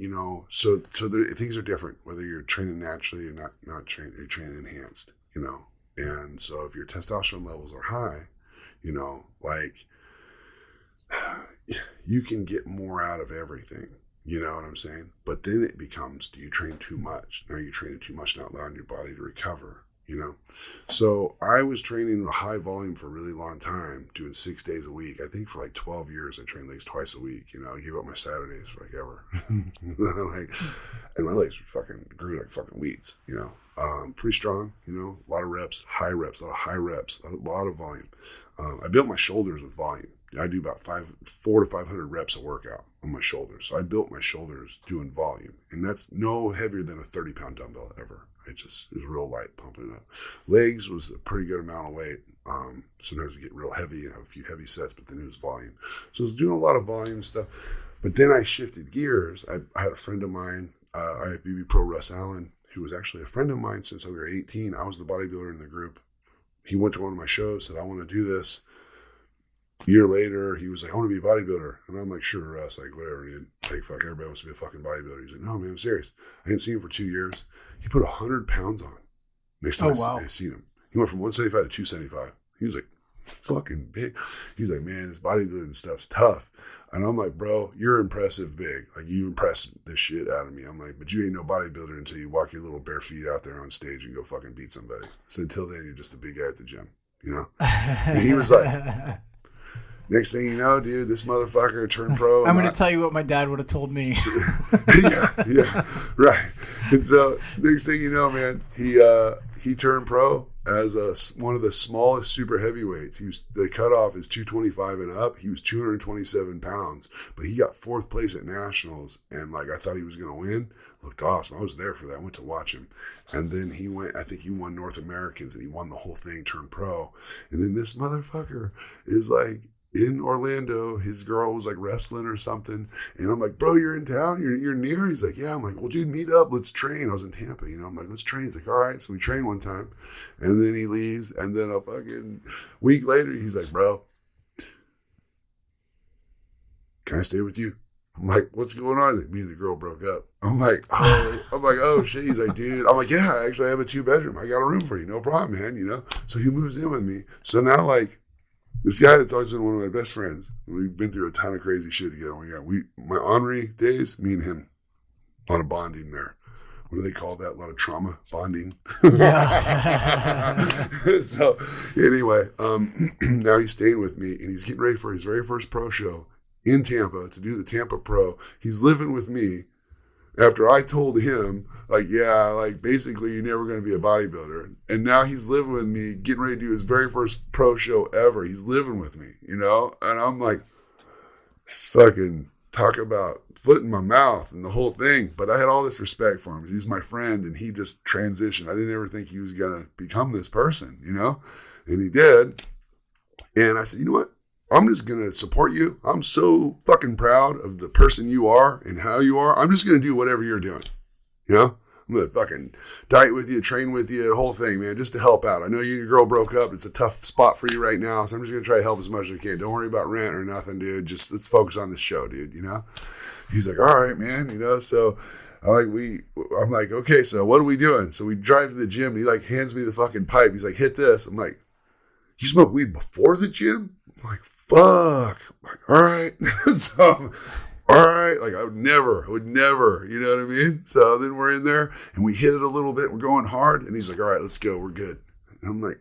so things are different, whether you're training naturally or not training, you're training enhanced, And so if your testosterone levels are high, you can get more out of everything. You know what I'm saying? But then it becomes, do you train too much? Now you're training too much, not allowing your body to recover, So I was training a high volume for a really long time, doing 6 days a week. I think for like 12 years, I trained legs twice a week. I gave up my Saturdays for ever. And my legs fucking grew like fucking weeds, pretty strong, a lot of reps, high reps, a lot of high reps, a lot of volume. I built my shoulders with volume. I do about 400 to 500 reps a workout on my shoulders. So I built my shoulders doing volume, and that's no heavier than a 30-pound dumbbell ever. It was real light, pumping it up. Legs was a pretty good amount of weight. Sometimes we get real heavy and have a few heavy sets, but then it was volume. So I was doing a lot of volume stuff. But then I shifted gears. I had a friend of mine, IFBB Pro Russ Allen, who was actually a friend of mine since I was 18. I was the bodybuilder in the group. He went to one of my shows, said, I want to do this. A year later, he was like, I want to be a bodybuilder. And I'm like, sure, Russ, like, whatever, dude. Like, fuck, everybody wants to be a fucking bodybuilder. He's like, no, man, I'm serious. I didn't see him for 2 years. He put 100 pounds on. Next time I seen him. He went from 175 to 275. He was like, fucking big. He's like, man, this bodybuilding stuff's tough. And I'm like, bro, you're impressive big. Like, you impress the shit out of me. I'm like, but you ain't no bodybuilder until you walk your little bare feet out there on stage and go fucking beat somebody. So until then, you're just a big guy at the gym, And he was like... Next thing you know, dude, this motherfucker turned pro. I'm going to tell you what my dad would have told me. yeah, right. And so next thing you know, man, he turned pro as one of the smallest super heavyweights. The cutoff is 225 and up. He was 227 pounds, but he got 4th place at nationals. And I thought he was going to win. Looked awesome. I was there for that. I went to watch him. And then I think he won North Americans and he won the whole thing, turned pro. And then this motherfucker is in Orlando, his girl was wrestling or something. And I'm like, bro, you're in town? You're near? He's like, yeah. I'm like, well, dude, meet up. Let's train. I was in Tampa, I'm like, let's train. He's like, all right. So we trained one time. And then he leaves. And then a fucking week later, he's like, bro, can I stay with you? I'm like, what's going on? Me and the girl broke up. I'm like, oh shit. He's like, dude. I'm like, yeah, actually I have a 2-bedroom. I got a room for you. No problem, man. You know? So he moves in with me. So now like this guy that's always been one of my best friends, we've been through a ton of crazy shit together. My Henri days, me and him, a lot of bonding there. What do they call that? A lot of trauma bonding. Yeah. So anyway, now he's staying with me and he's getting ready for his very first pro show in Tampa to do the Tampa Pro. He's living with me after I told him, like, yeah, like basically you're never going to be a bodybuilder. And now he's living with me, getting ready to do his very first pro show ever. He's living with me, you know? And I'm like, fucking talk about foot in my mouth and the whole thing. But I had all this respect for him. He's my friend and he just transitioned. I didn't ever think he was going to become this person, you know? And he did. And I said, you know what? I'm just going to support you. I'm so fucking proud of the person you are and how you are. I'm just going to do whatever you're doing. You know? I'm going to fucking diet with you, train with you, the whole thing, man, just to help out. I know you and your girl broke up. It's a tough spot for you right now. So I'm just going to try to help as much as I can. Don't worry about rent or nothing, dude. Just let's focus on the show, dude, you know? He's like, all right, man, you know? So I'm like, okay, so what are we doing? So we drive to the gym and he like hands me the fucking pipe. He's like, hit this. I'm like, you smoke weed before the gym? I'm like, fuck. I'm like, all right. So, all right. Like I would never, you know what I mean? So then we're in there and we hit it a little bit. We're going hard. And he's like, all right, let's go. We're good. And I'm like,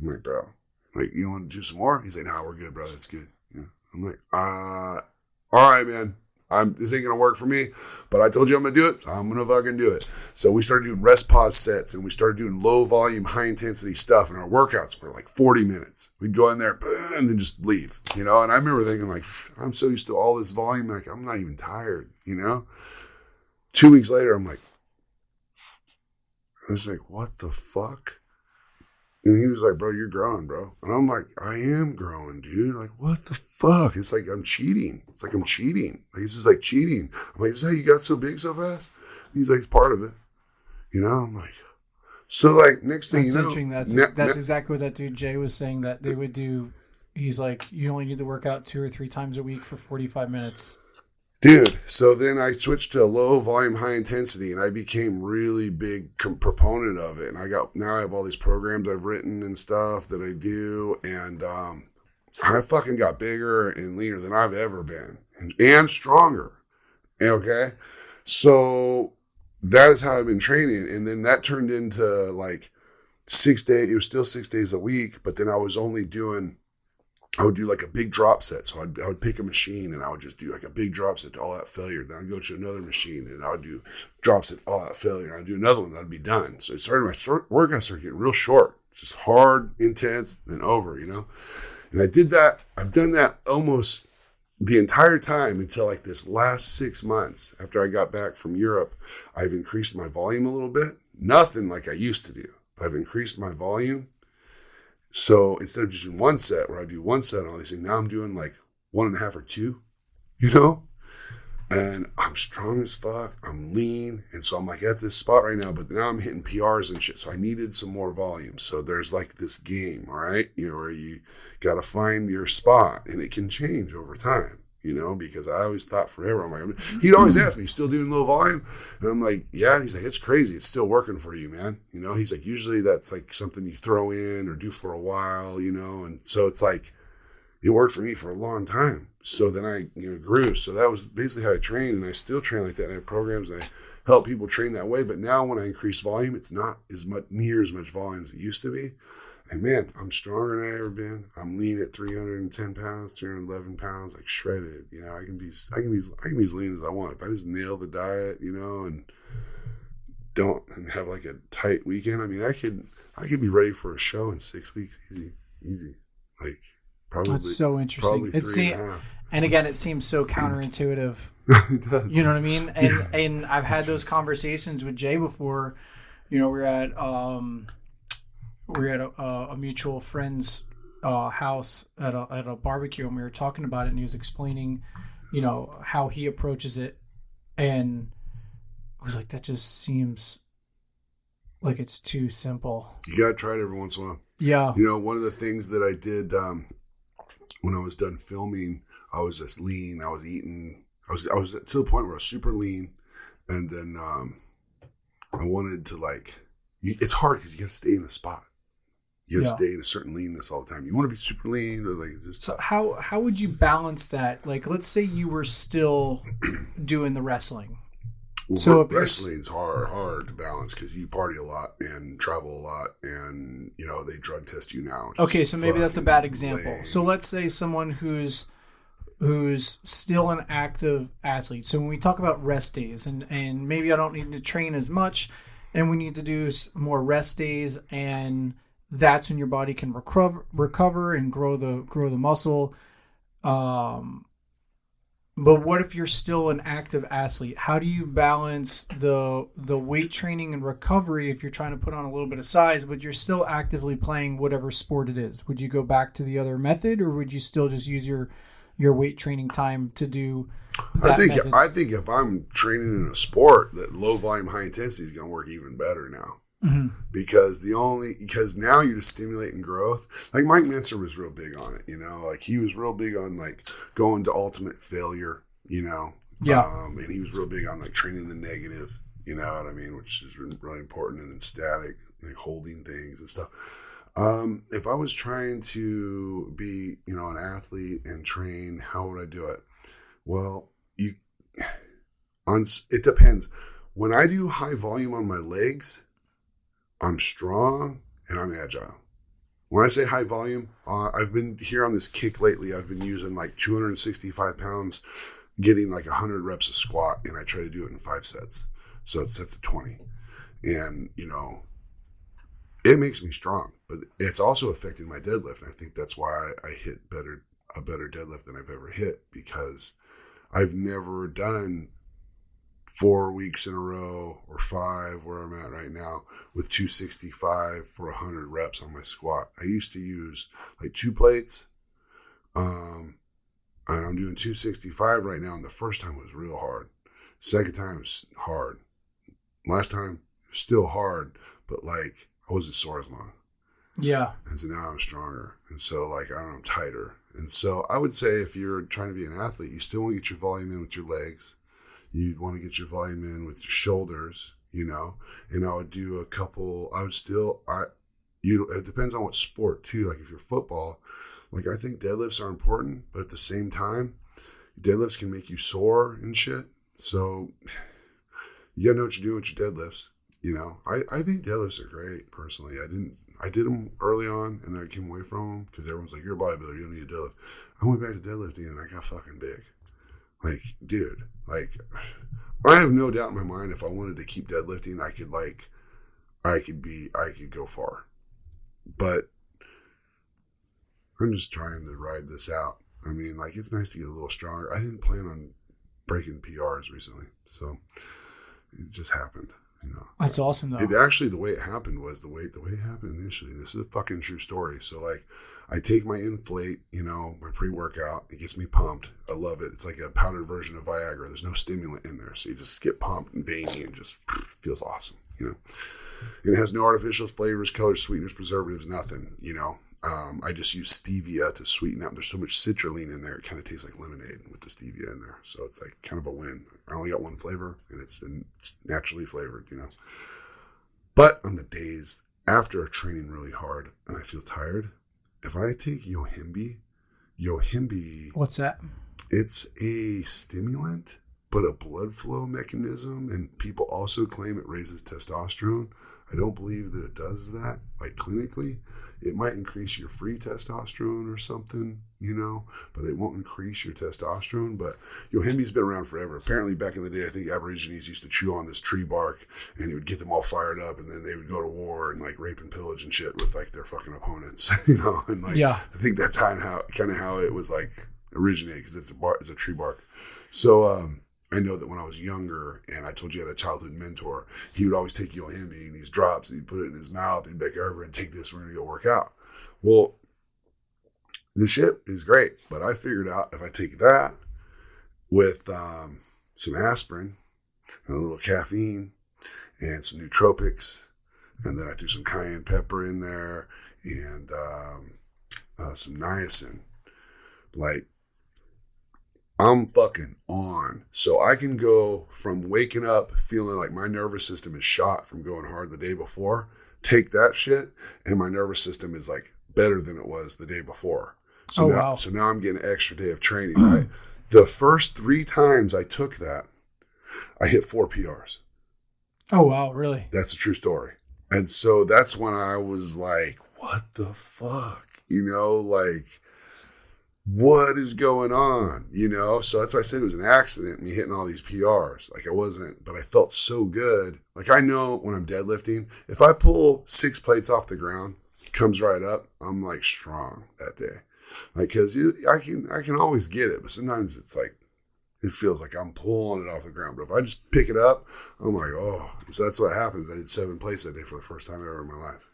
bro, like, you want to do some more? He's like, no, we're good, bro. That's good. Yeah. I'm like, all right, man. This ain't going to work for me, but I told you I'm going to do it. So I'm going to fucking do it. So we started doing rest pause sets and we started doing low volume, high intensity stuff. And our workouts were like 40 minutes. We'd go in there and then just leave, you know? And I remember thinking like, I'm so used to all this volume. Like I'm not even tired, you know? 2 weeks later, I was like, what the fuck? And he was like, bro, you're growing, bro. And I'm like, I am growing, dude. Like, what the fuck? It's like I'm cheating. It's like I'm cheating. Like, this is like cheating. I'm like, is that how you got so big so fast? He's like, it's part of it. You know? I'm like, so like next thing That's you know. interesting. That's exactly what that dude Jay was saying that they would do. He's like, you only need to work out 2 or 3 times a week for 45 minutes. Dude, so then I switched to low volume, high intensity, and I became really big proponent of it. And now I have all these programs I've written and stuff that I do, and I fucking got bigger and leaner than I've ever been, and stronger. Okay, so that is how I've been training, and then that turned into like 6 days. It was still 6 days a week, but then I would do like a big drop set. So I would pick a machine and I would just do like a big drop set to all that failure. Then I'd go to another machine and I would do drops at all that failure. I'd do another one, that'd be done. So it started, my workouts started getting real short, just hard, intense, then over, you know? And I did that. I've done that almost the entire time until like this last 6 months after I got back from Europe. I've increased my volume a little bit. Nothing like I used to do, but I've increased my volume. So instead of just doing one set where I do one set and all these things, now I'm doing like 1.5 or 2, you know? And I'm strong as fuck. I'm lean. And so I'm like at this spot right now, but now I'm hitting PRs and shit. So I needed some more volume. So there's like this game, all right? You know, where you got to find your spot and it can change over time. You know, because I always thought forever, I'm like, he'd always ask me, you still doing low volume? And I'm like, yeah. And he's like, it's crazy. It's still working for you, man. You know, he's like, usually that's like something you throw in or do for a while, you know? And so it's like, it worked for me for a long time. So then I, grew. So that was basically how I trained. And I still train like that. And I have programs and I help people train that way. But now when I increase volume, it's not near as much volume as it used to be. And man, I'm stronger than I ever been. I'm lean at 310 pounds, 311 pounds, like shredded. You know, I can be as lean as I want. If I just nail the diet, you know, and don't have like a tight weekend. I mean, I could be ready for a show in 6 weeks, easy. Like probably. That's so interesting. Probably 3.5. And again, it seems so counterintuitive. It does. You know what I mean? And I've had those conversations with Jay before. You know, we're at a mutual friend's house at a barbecue, and we were talking about it, and he was explaining, how he approaches it, and I was like, that just seems like it's too simple. You gotta try it every once in a while. Yeah. You know, one of the things that I did when I was done filming I was just lean. I was eating. I was to the point where I was super lean, and then I wanted to it's hard because you got to stay in a spot. You got to stay in a certain leanness all the time. You want to be super lean, or just. So how would you balance that? Like, let's say you were still doing the wrestling. Well, so wrestling's hard to balance because you party a lot and travel a lot, and they drug test you now. Okay, so maybe that's a bad example. Lame. So let's say someone who's still an active athlete. So when we talk about rest days, and maybe I don't need to train as much, and we need to do more rest days, and that's when your body can recover and grow the muscle. But what if you're still an active athlete? How do you balance the weight training and recovery if you're trying to put on a little bit of size, but you're still actively playing whatever sport it is? Would you go back to the other method, or would you still just use your weight training time to do that method? I think if I'm training in a sport, that low volume, high intensity is going to work even better now. Mm-hmm. Because now you're just stimulating growth. Like Mike Mincer was real big on it, he was real big on going to ultimate failure, and he was real big on training the negative, you know what I mean, which is really important, and then static, holding things and stuff. If I was trying to be, an athlete and train, how would I do it? Well, it depends. When I do high volume on my legs, I'm strong and I'm agile. When I say high volume, I've been here on this kick lately. I've been using 265 pounds, getting 100 reps of squat, and I try to do it in 5 sets. So it's set to 20. And, it makes me strong, but it's also affecting my deadlift. And I think that's why I hit a better deadlift than I've ever hit, because I've never done 4 weeks in a row or 5 where I'm at right now with 265 for 100 reps on my squat. I used to use 2 plates, and I'm doing 265 right now. And the first time was real hard. Second time was hard. Last time still hard, but I wasn't sore as long. Yeah. And so now I'm stronger. And so I'm tighter. And so I would say if you're trying to be an athlete, you still want to get your volume in with your legs. You'd want to get your volume in with your shoulders, and I would do a couple, it depends on what sport too. If you're football, I think deadlifts are important, but at the same time, deadlifts can make you sore and shit. So you gotta know what you're doing with your deadlifts. I think deadlifts are great personally. I did them early on, and then I came away from them because everyone's like, you're a bodybuilder, you don't need a deadlift. I went back to deadlifting and I got fucking big. Dude, I have no doubt in my mind if I wanted to keep deadlifting, I could go far. But I'm just trying to ride this out. I mean, it's nice to get a little stronger. I didn't plan on breaking PRs recently, so it just happened. That's awesome, though. It actually, the way it happened was the way it happened initially. This is a fucking true story. So I take my Inflate, my pre-workout. It gets me pumped. I love it. It's like a powdered version of Viagra. There's no stimulant in there, so you just get pumped and veiny and just feels awesome. And it has no artificial flavors, colors, sweeteners, preservatives, nothing. I just use stevia to sweeten up. There's so much citrulline in there, it kind of tastes like lemonade with the stevia in there. So it's kind of a win. I only got one flavor, and it's naturally flavored, But on the days after training really hard and I feel tired, if I take Yohimbe, What's that? It's a stimulant, but a blood flow mechanism, and people also claim it raises testosterone. I don't believe that it does that, clinically. It might increase your free testosterone or something, but it won't increase your testosterone. But Yohimbe's been around forever. Apparently back in the day, I think Aborigines used to chew on this tree bark, and it would get them all fired up, and then they would go to war and rape and pillage and shit with their fucking opponents, and yeah. I think that's kind of how it was originated, because it's a tree bark. So, I know that when I was younger, and I told you I had a childhood mentor, he would always take Yohimbe and these drops, and he'd put it in his mouth, and he'd be like, "Over and take this, we're going to go work out." Well, the shit is great, but I figured out if I take that with some aspirin and a little caffeine and some nootropics, and then I threw some cayenne pepper in there and some niacin, I'm fucking on. So I can go from waking up feeling like my nervous system is shot from going hard the day before, take that shit, and my nervous system is like better than it was the day before. So now I'm getting an extra day of training, right? The first 3 times I took that, I hit 4 PRs. Oh, wow, really? That's a true story. And so that's when I was like, what the fuck? You know, like, what is going on? You know, so that's why I said it was an accident, me hitting all these PRs. Like I wasn't, but I felt so good. Like I know when I'm deadlifting, if I pull 6 plates off the ground, comes right up, I'm like strong that day. Like, cause I can always get it, but sometimes it's like, it feels like I'm pulling it off the ground. But if I just pick it up, I'm like, oh. So that's what happens. I did 7 plates that day for the first time ever in my life.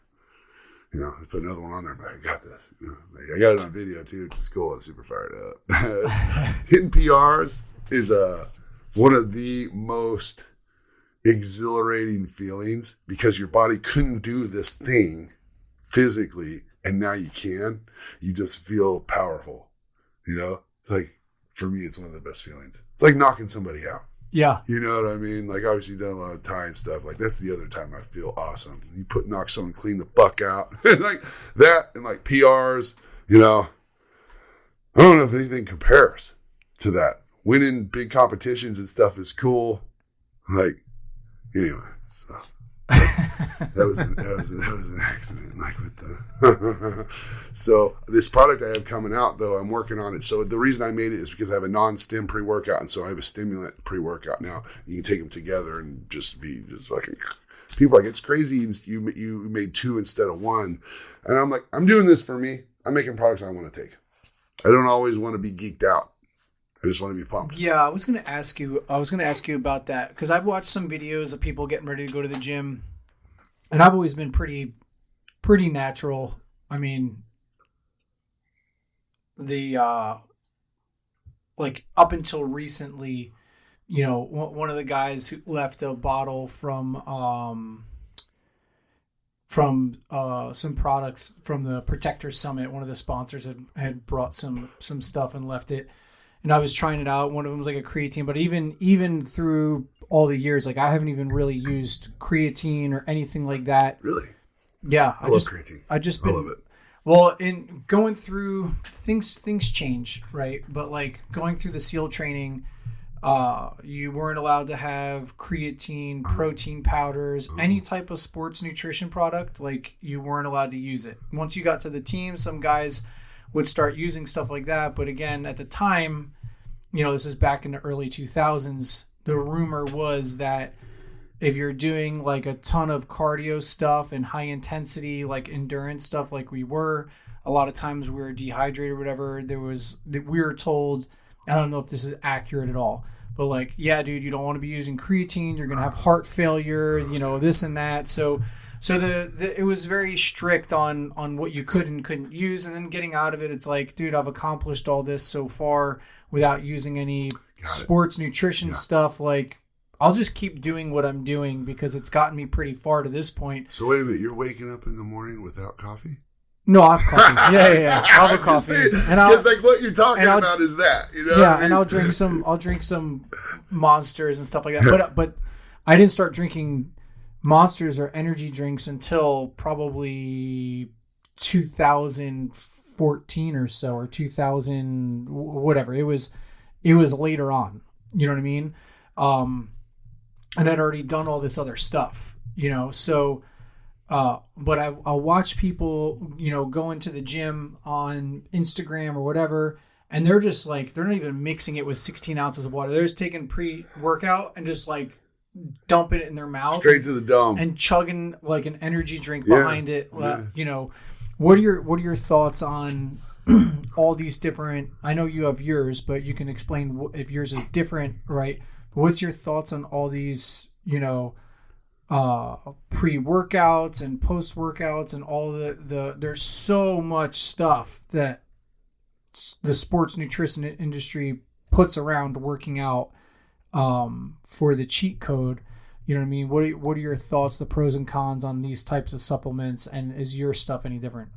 You know, I put another one on there. I'm like, I got this. You know, like, I got it on video too, which is cool. I was super fired up. Hitting PRs is one of the most exhilarating feelings because your body couldn't do this thing physically, and now you can. You just feel powerful. You know, like for me, it's one of the best feelings. It's like knocking somebody out. Yeah. You know what I mean? Like, obviously, done a lot of Thai and stuff. Like, that's the other time I feel awesome. You knock someone clean the fuck out. Like, that and, like, PRs, you know. I don't know if anything compares to that. Winning big competitions and stuff is cool. Like, anyway, so. That was an accident, like with the. So this product I have coming out, though, I'm working on it. So the reason I made it is because I have a non-stim pre-workout, and so I have a stimulant pre-workout now. You can take them together and just fucking. People are like, it's crazy. You made 2 instead of 1, and I'm like, I'm doing this for me. I'm making products I want to take. I don't always want to be geeked out. I just want to be pumped. Yeah, I was going to ask you about that because I've watched some videos of people getting ready to go to the gym, and I've always been pretty natural. I mean, like up until recently, you know, one of the guys who left a bottle from some products from the Protector Summit. One of the sponsors had brought some stuff and left it. And I was trying it out. One of them was like a creatine, but even through all the years, like I haven't even really used creatine or anything like that. Really? Yeah. I love creatine. I love it. Well, in going through things change, right? But like going through the SEAL training, you weren't allowed to have creatine, protein powders, any type of sports nutrition product. Like you weren't allowed to use it. Once you got to the team, some guys would start using stuff like that. But again, at the time, you know, this is back in the early 2000s, the rumor was that if you're doing like a ton of cardio stuff and high intensity, like endurance stuff like we were, a lot of times we were dehydrated or whatever. We were told, I don't know if this is accurate at all, but like, yeah, dude, you don't want to be using creatine. You're going to have heart failure, you know, this and that. So it was very strict on what you could and couldn't use. And then getting out of it, it's like, dude, I've accomplished all this so far without using any sports nutrition stuff. Like, I'll just keep doing what I'm doing because it's gotten me pretty far to this point. So wait a minute, you're waking up in the morning without coffee? No, I have coffee. Yeah. I'll have a coffee. Because like what you're talking about is that, you know? Yeah, and I'll drink some Monsters and stuff like that. But I didn't start drinking Monsters or energy drinks until probably 2014 or so, or 2000 whatever. It was later on. You know what I mean? And I'd already done all this other stuff, you know. So, but I'll watch people, you know, go into the gym on Instagram or whatever, and they're just like, they're not even mixing it with 16 ounces of water. They're just taking pre-workout and just like dumping it in their mouth straight to the dome and chugging like an energy drink behind it. You know, what are your thoughts on all these different? I know you have yours, but you can explain if yours is different, right? But what's your thoughts on all these, you know, pre-workouts and post-workouts and all the there's so much stuff that the sports nutrition industry puts around working out for the cheat code. You know what I mean? What are your thoughts, the pros and cons on these types of supplements, and is your stuff any different?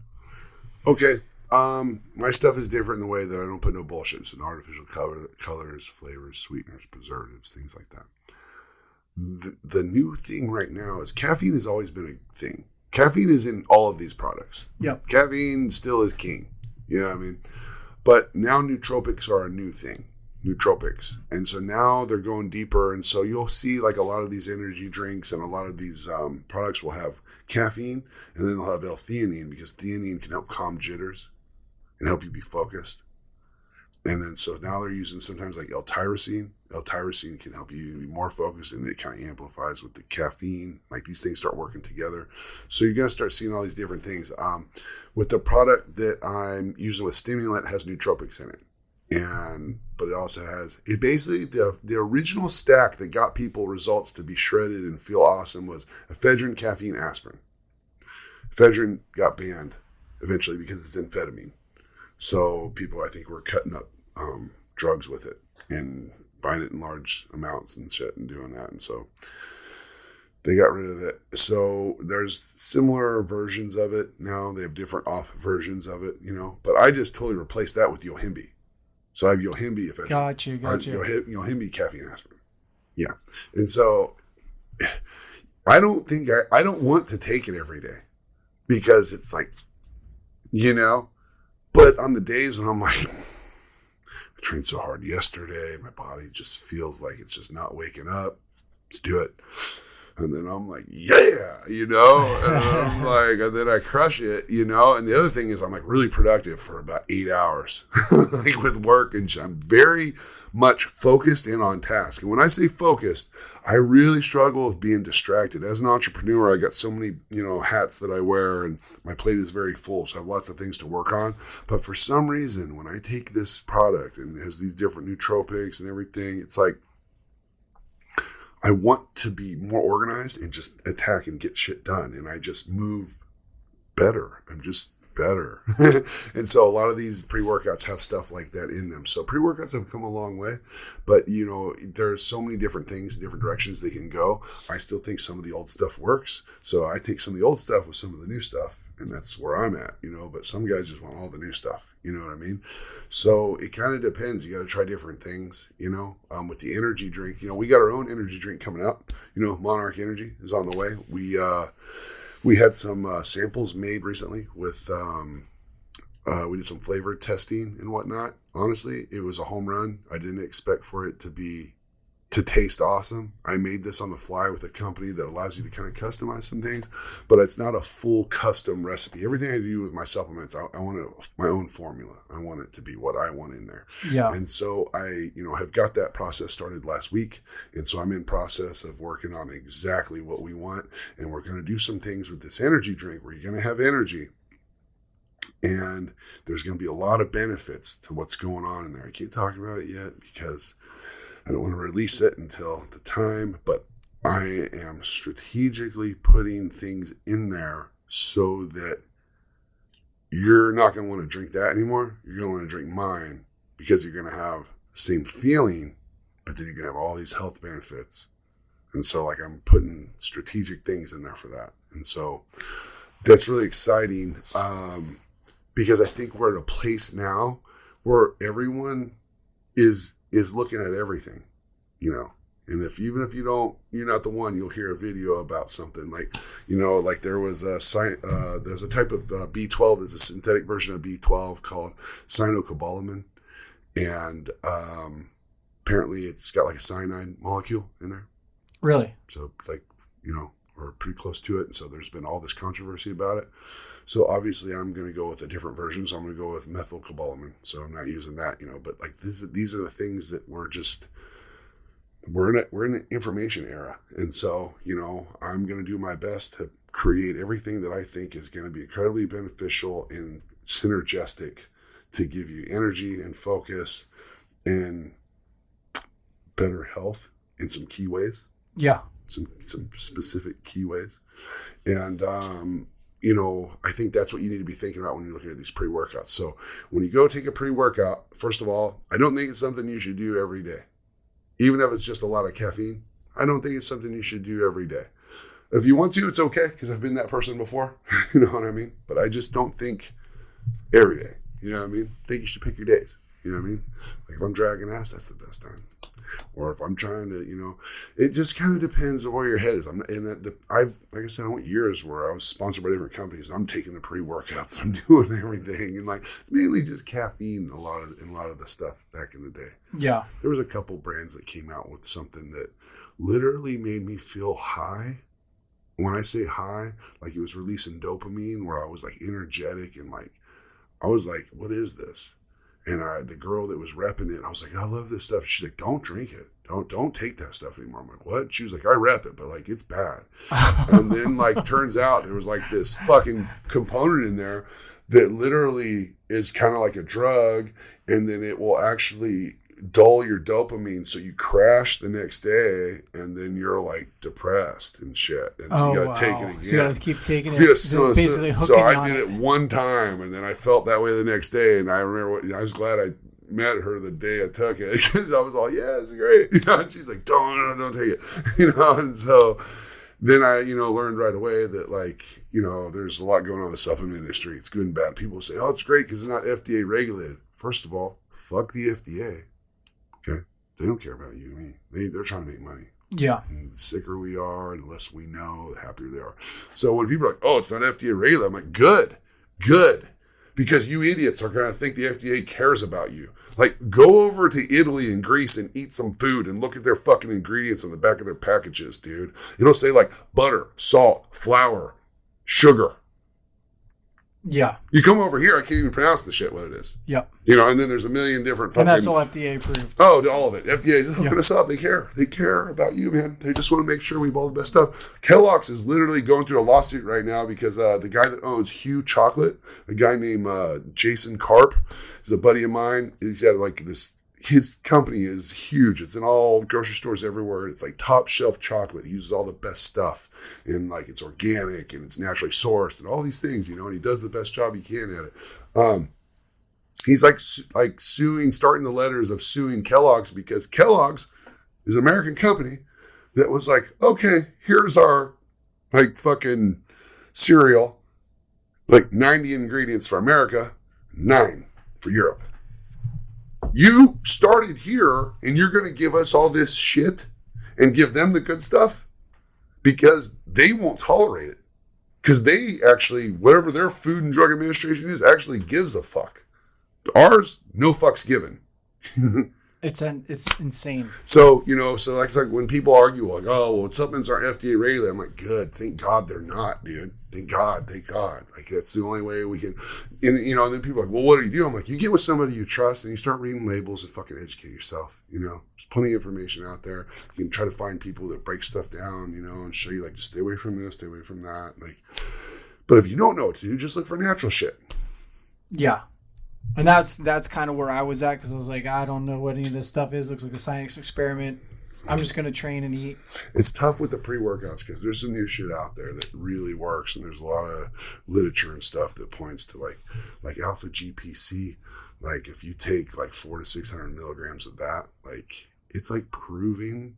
Okay. My stuff is different in the way that I don't put no bullshit. So no artificial colors, flavors, sweeteners, preservatives, things like that. The new thing right now is caffeine has always been a thing. Caffeine is in all of these products. Yep. Caffeine still is king. You know what I mean? But now nootropics are a new thing. Nootropics. And so now they're going deeper. And so you'll see like a lot of these energy drinks and a lot of these products will have caffeine, and then they'll have L-theanine, because theanine can help calm jitters and help you be focused. And then so now they're using sometimes like L-tyrosine. L-tyrosine can help you be more focused, and it kind of amplifies with the caffeine. Like these things start working together. So you're going to start seeing all these different things. With the product that I'm using with stimulant, has nootropics in it. But it also has, it basically, the original stack that got people results to be shredded and feel awesome was ephedrine, caffeine, aspirin. Ephedrine got banned eventually because it's amphetamine. So people, I think, were cutting up drugs with it and buying it in large amounts and shit and doing that. And so they got rid of it. So there's similar versions of it now. They have different off versions of it, you know. But I just totally replaced that with Yohimbe. So I have Yohimbe ephedrine. Gotcha. Yohimbe caffeine aspirin. Yeah. And so I don't want to take it every day because it's like, you know, but on the days when I'm like, I trained so hard yesterday, my body just feels like it's just not waking up. Let's do it. And then I'm like, yeah, you know, and I'm like, and then I crush it, you know. And the other thing is I'm like really productive for about 8 hours, like with work, and I'm very much focused and on task. And when I say focused, I really struggle with being distracted. As an entrepreneur, I got so many, you know, hats that I wear, and my plate is very full. So I have lots of things to work on. But for some reason, when I take this product and it has these different nootropics and everything, it's like, I want to be more organized and just attack and get shit done. And I just move better. I'm just better. And so a lot of these pre-workouts have stuff like that in them. So pre-workouts have come a long way, but you know, there's so many different things, different directions they can go. I still think some of the old stuff works. So I take some of the old stuff with some of the new stuff, and that's where I'm at, you know, but some guys just want all the new stuff. You know what I mean? So it kind of depends. You got to try different things, you know. With the energy drink, you know, we got our own energy drink coming out. You know, Monarch Energy is on the way. We had some samples made recently with, we did some flavor testing and whatnot. Honestly, it was a home run. I didn't expect for it to taste awesome. I made this on the fly with a company that allows you to kind of customize some things, but it's not a full custom recipe. Everything I do with my supplements, I want my own formula. I want it to be what I want in there. Yeah. And so I, you know, have got that process started last week. And so I'm in process of working on exactly what we want. And we're going to do some things with this energy drink where you're going to have energy. And there's going to be a lot of benefits to what's going on in there. I can't talk about it yet because I don't want to release it until the time, but I am strategically putting things in there so that you're not going to want to drink that anymore. You're going to want to drink mine because you're going to have the same feeling, but then you're going to have all these health benefits. And so like I'm putting strategic things in there for that. And so that's really exciting because I think we're at a place now where everyone is looking at everything, you know, and even if you don't, you're not the one, you'll hear a video about something like, you know, like there was there's a type of B12, there's a synthetic version of B12 called cyanocobalamin. And apparently it's got like a cyanide molecule in there. Really? So like, you know, or pretty close to it. And so there's been all this controversy about it. So obviously I'm going to go with a different version. So I'm going to go with methylcobalamin. So I'm not using that, you know, but like these are the things that we're in an information era. And so, you know, I'm going to do my best to create everything that I think is going to be incredibly beneficial and synergistic to give you energy and focus and better health in some key ways. Yeah. Some specific key ways. And, you know, I think that's what you need to be thinking about when you're looking at these pre-workouts. So when you go take a pre-workout, first of all, I don't think it's something you should do every day. Even if it's just a lot of caffeine, I don't think it's something you should do every day. If you want to, it's okay, because I've been that person before. You know what I mean? But I just don't think every day. You know what I mean? I think you should pick your days. You know what I mean? Like if I'm dragging ass, that's the best time. Or if I'm trying to, it just kind of depends on where your head is. Like I said, I went years where I was sponsored by different companies. I'm taking the pre-workouts. I'm doing everything, and like it's mainly just caffeine. A lot of the stuff back in the day. Yeah, there was a couple brands that came out with something that literally made me feel high. When I say high, like it was releasing dopamine, where I was like energetic and like I was like, what is this? And the girl that was repping it, I was like, I love this stuff. She's like, don't drink it. Don't take that stuff anymore. I'm like, what? She was like, I rep it, but like, it's bad. And then like, turns out there was like this fucking component in there that literally is kind of like a drug. And then it will actually dull your dopamine. So you crash the next day and then you're like depressed and shit. And so you got to take it again. So you got to keep taking it. Yeah, so hooking I did it one time and then I felt that way the next day. And I remember I was glad I met her the day I took it because I was all, yeah, it's great. And she's like, don't take it. And so then I, learned right away that like, there's a lot going on in the supplement industry. It's good and bad. People say, oh, it's great because it's not FDA regulated. First of all, fuck the FDA. Okay, they don't care about you and me. They're trying to make money. Yeah. And the sicker we are, and the less we know, the happier they are. So when people are like, "Oh, it's not FDA regulated," I'm like, "Good, because you idiots are going to think the FDA cares about you." Like, go over to Italy and Greece and eat some food and look at their fucking ingredients on the back of their packages, dude. It'll say like butter, salt, flour, sugar. Yeah. You come over here, I can't even pronounce the shit what it is. Yep. And then there's a million different fucking... And that's all FDA approved. Oh, all of it. FDA just hooking us up. They care. They care about you, man. They just want to make sure we have all the best stuff. Kellogg's is literally going through a lawsuit right now because the guy that owns Hugh Chocolate, a guy named Jason Karp, is a buddy of mine. He's had like this... His company is huge. It's in all grocery stores everywhere. It's like top shelf chocolate. He uses all the best stuff and like it's organic and it's naturally sourced and all these things, and he does the best job he can at it. He's like starting the letters of suing Kellogg's because Kellogg's is an American company that was like, okay, here's our like fucking cereal, like 90 ingredients for America, 9 for Europe. You started here and you're going to give us all this shit and give them the good stuff because they won't tolerate it. Because they actually, whatever their Food and Drug Administration is, actually gives a fuck. Ours, no fucks given. It's insane. So, so like when people argue like, oh, well, supplements aren't FDA regulated. I'm like, good. Thank God they're not, dude. Thank God. Like that's the only way we can, and then people are like, well, what do you do? I'm like, you get with somebody you trust and you start reading labels and fucking educate yourself. There's plenty of information out there. You can try to find people that break stuff down, and show you like, just stay away from this, stay away from that. Like, but if you don't know what to do, just look for natural shit. Yeah. And that's kind of where I was at because I was like, I don't know what any of this stuff is. Looks like a science experiment. I'm just going to train and eat. It's tough with the pre-workouts because there's some new shit out there that really works. And there's a lot of literature and stuff that points to like alpha GPC. Like if you take like 400 to 600 milligrams of that, like it's proven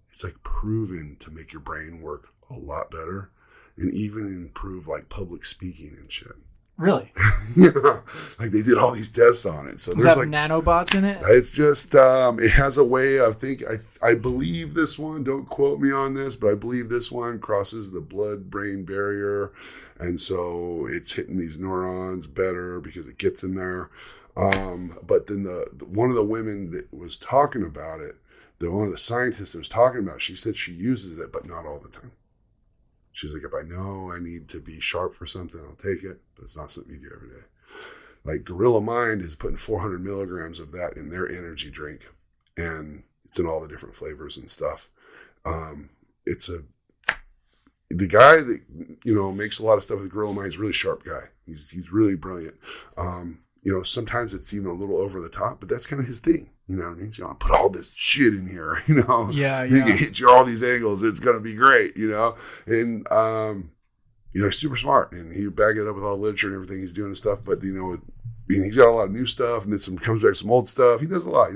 to make your brain work a lot better and even improve like public speaking and shit. Really? Yeah, like they did all these tests on it. So does there's that have nanobots in it? It's just it has a way. I believe this one. Don't quote me on this, but I believe this one crosses the blood-brain barrier, and so it's hitting these neurons better because it gets in there. But then one of the women that was talking about it, one of the scientists that was talking about it, she said she uses it, but not all the time. She's like, if I know I need to be sharp for something, I'll take it. But it's not something you do every day. Like Gorilla Mind is putting 400 milligrams of that in their energy drink. And it's in all the different flavors and stuff. The guy that, makes a lot of stuff with Gorilla Mind is a really sharp guy. He's really brilliant. Sometimes it's even a little over the top, but that's kind of his thing. He's going to put all this shit in here, Yeah. He can hit you all these angles. It's going to be great, and, super smart and he back it up with all the literature and everything he's doing and stuff. But, he's got a lot of new stuff and then comes back some old stuff. He does a lot,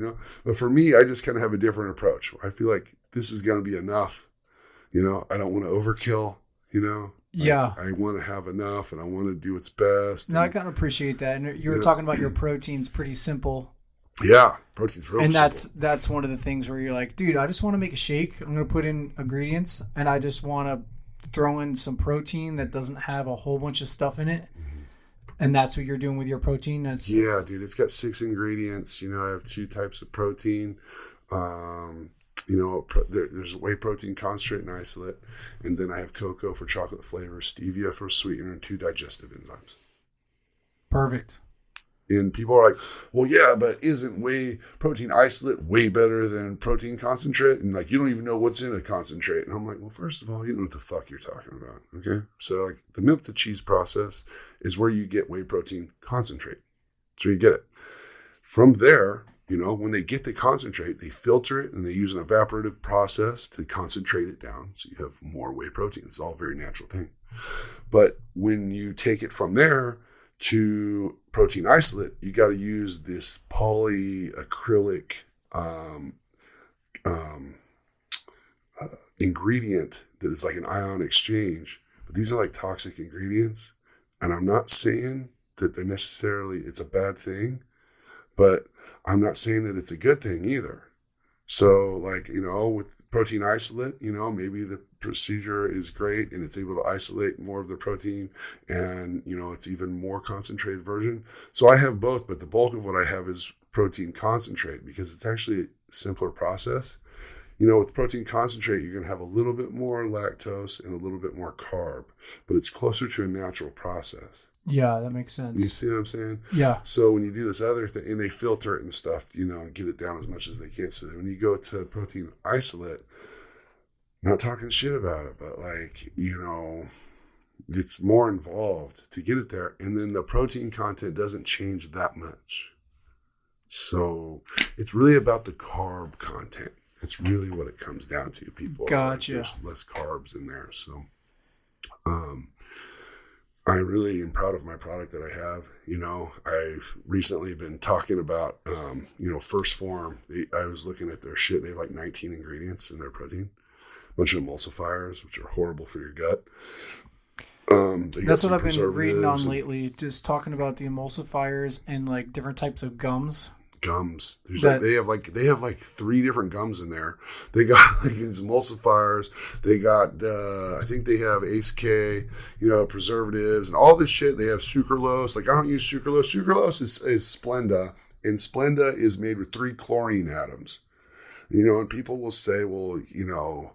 but for me, I just kind of have a different approach. I feel like this is going to be enough. I don't want to overkill, Yeah. I want to have enough and I want to do its best. No, I kind of appreciate that. And you were talking about your proteins, pretty simple. Yeah, protein's real And simple. that's one of the things where you're like, dude, I just want to make a shake. I'm going to put in ingredients and I just want to throw in some protein that doesn't have a whole bunch of stuff in it. And that's what you're doing with your protein? Yeah, dude, it's got 6 ingredients. You know, I have 2 types of protein. You know, there's whey protein concentrate and isolate. And then I have cocoa for chocolate flavor, stevia for sweetener, and 2 digestive enzymes. Perfect. And people are like, well, yeah, but isn't whey protein isolate way better than protein concentrate? And like, you don't even know what's in a concentrate. And I'm like, well, first of all, you don't know what the fuck you're talking about. Okay. So like the milk to cheese process is where you get whey protein concentrate. So you get it. From there, you know, when they get the concentrate, they filter it and they use an evaporative process to concentrate it down. So you have more whey protein. It's all a very natural thing. But when you take it from there to protein isolate, you got to use this polyacrylic ingredient that is like an ion exchange. But these are like toxic ingredients. And I'm not saying that they're necessarily, it's a bad thing, but I'm not saying that it's a good thing either. So like, you know, with protein isolate, you know, maybe the procedure is great and it's able to isolate more of the protein and, you know, it's even more concentrated version. So I have both, but the bulk of what I have is protein concentrate because it's actually a simpler process. You know, with protein concentrate, you're going to have a little bit more lactose and a little bit more carb, but it's closer to a natural process. Yeah, that makes sense. You see what I'm saying? Yeah. So when you do this other thing, and they filter it and stuff, you know, and get it down as much as they can. So when you go to protein isolate, not talking shit about it, but like, you know, it's more involved to get it there. And then the protein content doesn't change that much. So it's really about the carb content. It's really what it comes down to. People Gotcha. Like, there's less carbs in there. So, I really am proud of my product that I have. You know, I've recently been talking about, you know, First Form. I was looking at their shit. They have like 19 ingredients in their protein. A bunch of emulsifiers, which are horrible for your gut. That's what I've been reading on lately. Just talking about the emulsifiers and like different types of gums. Gums. They have like 3 different gums in there. They got like these emulsifiers. They got I think they have Ace K, you know, preservatives and all this shit. They have sucralose. Like I don't use sucralose. Sucralose is Splenda, and Splenda is made with 3 chlorine atoms. You know, and people will say, well, you know,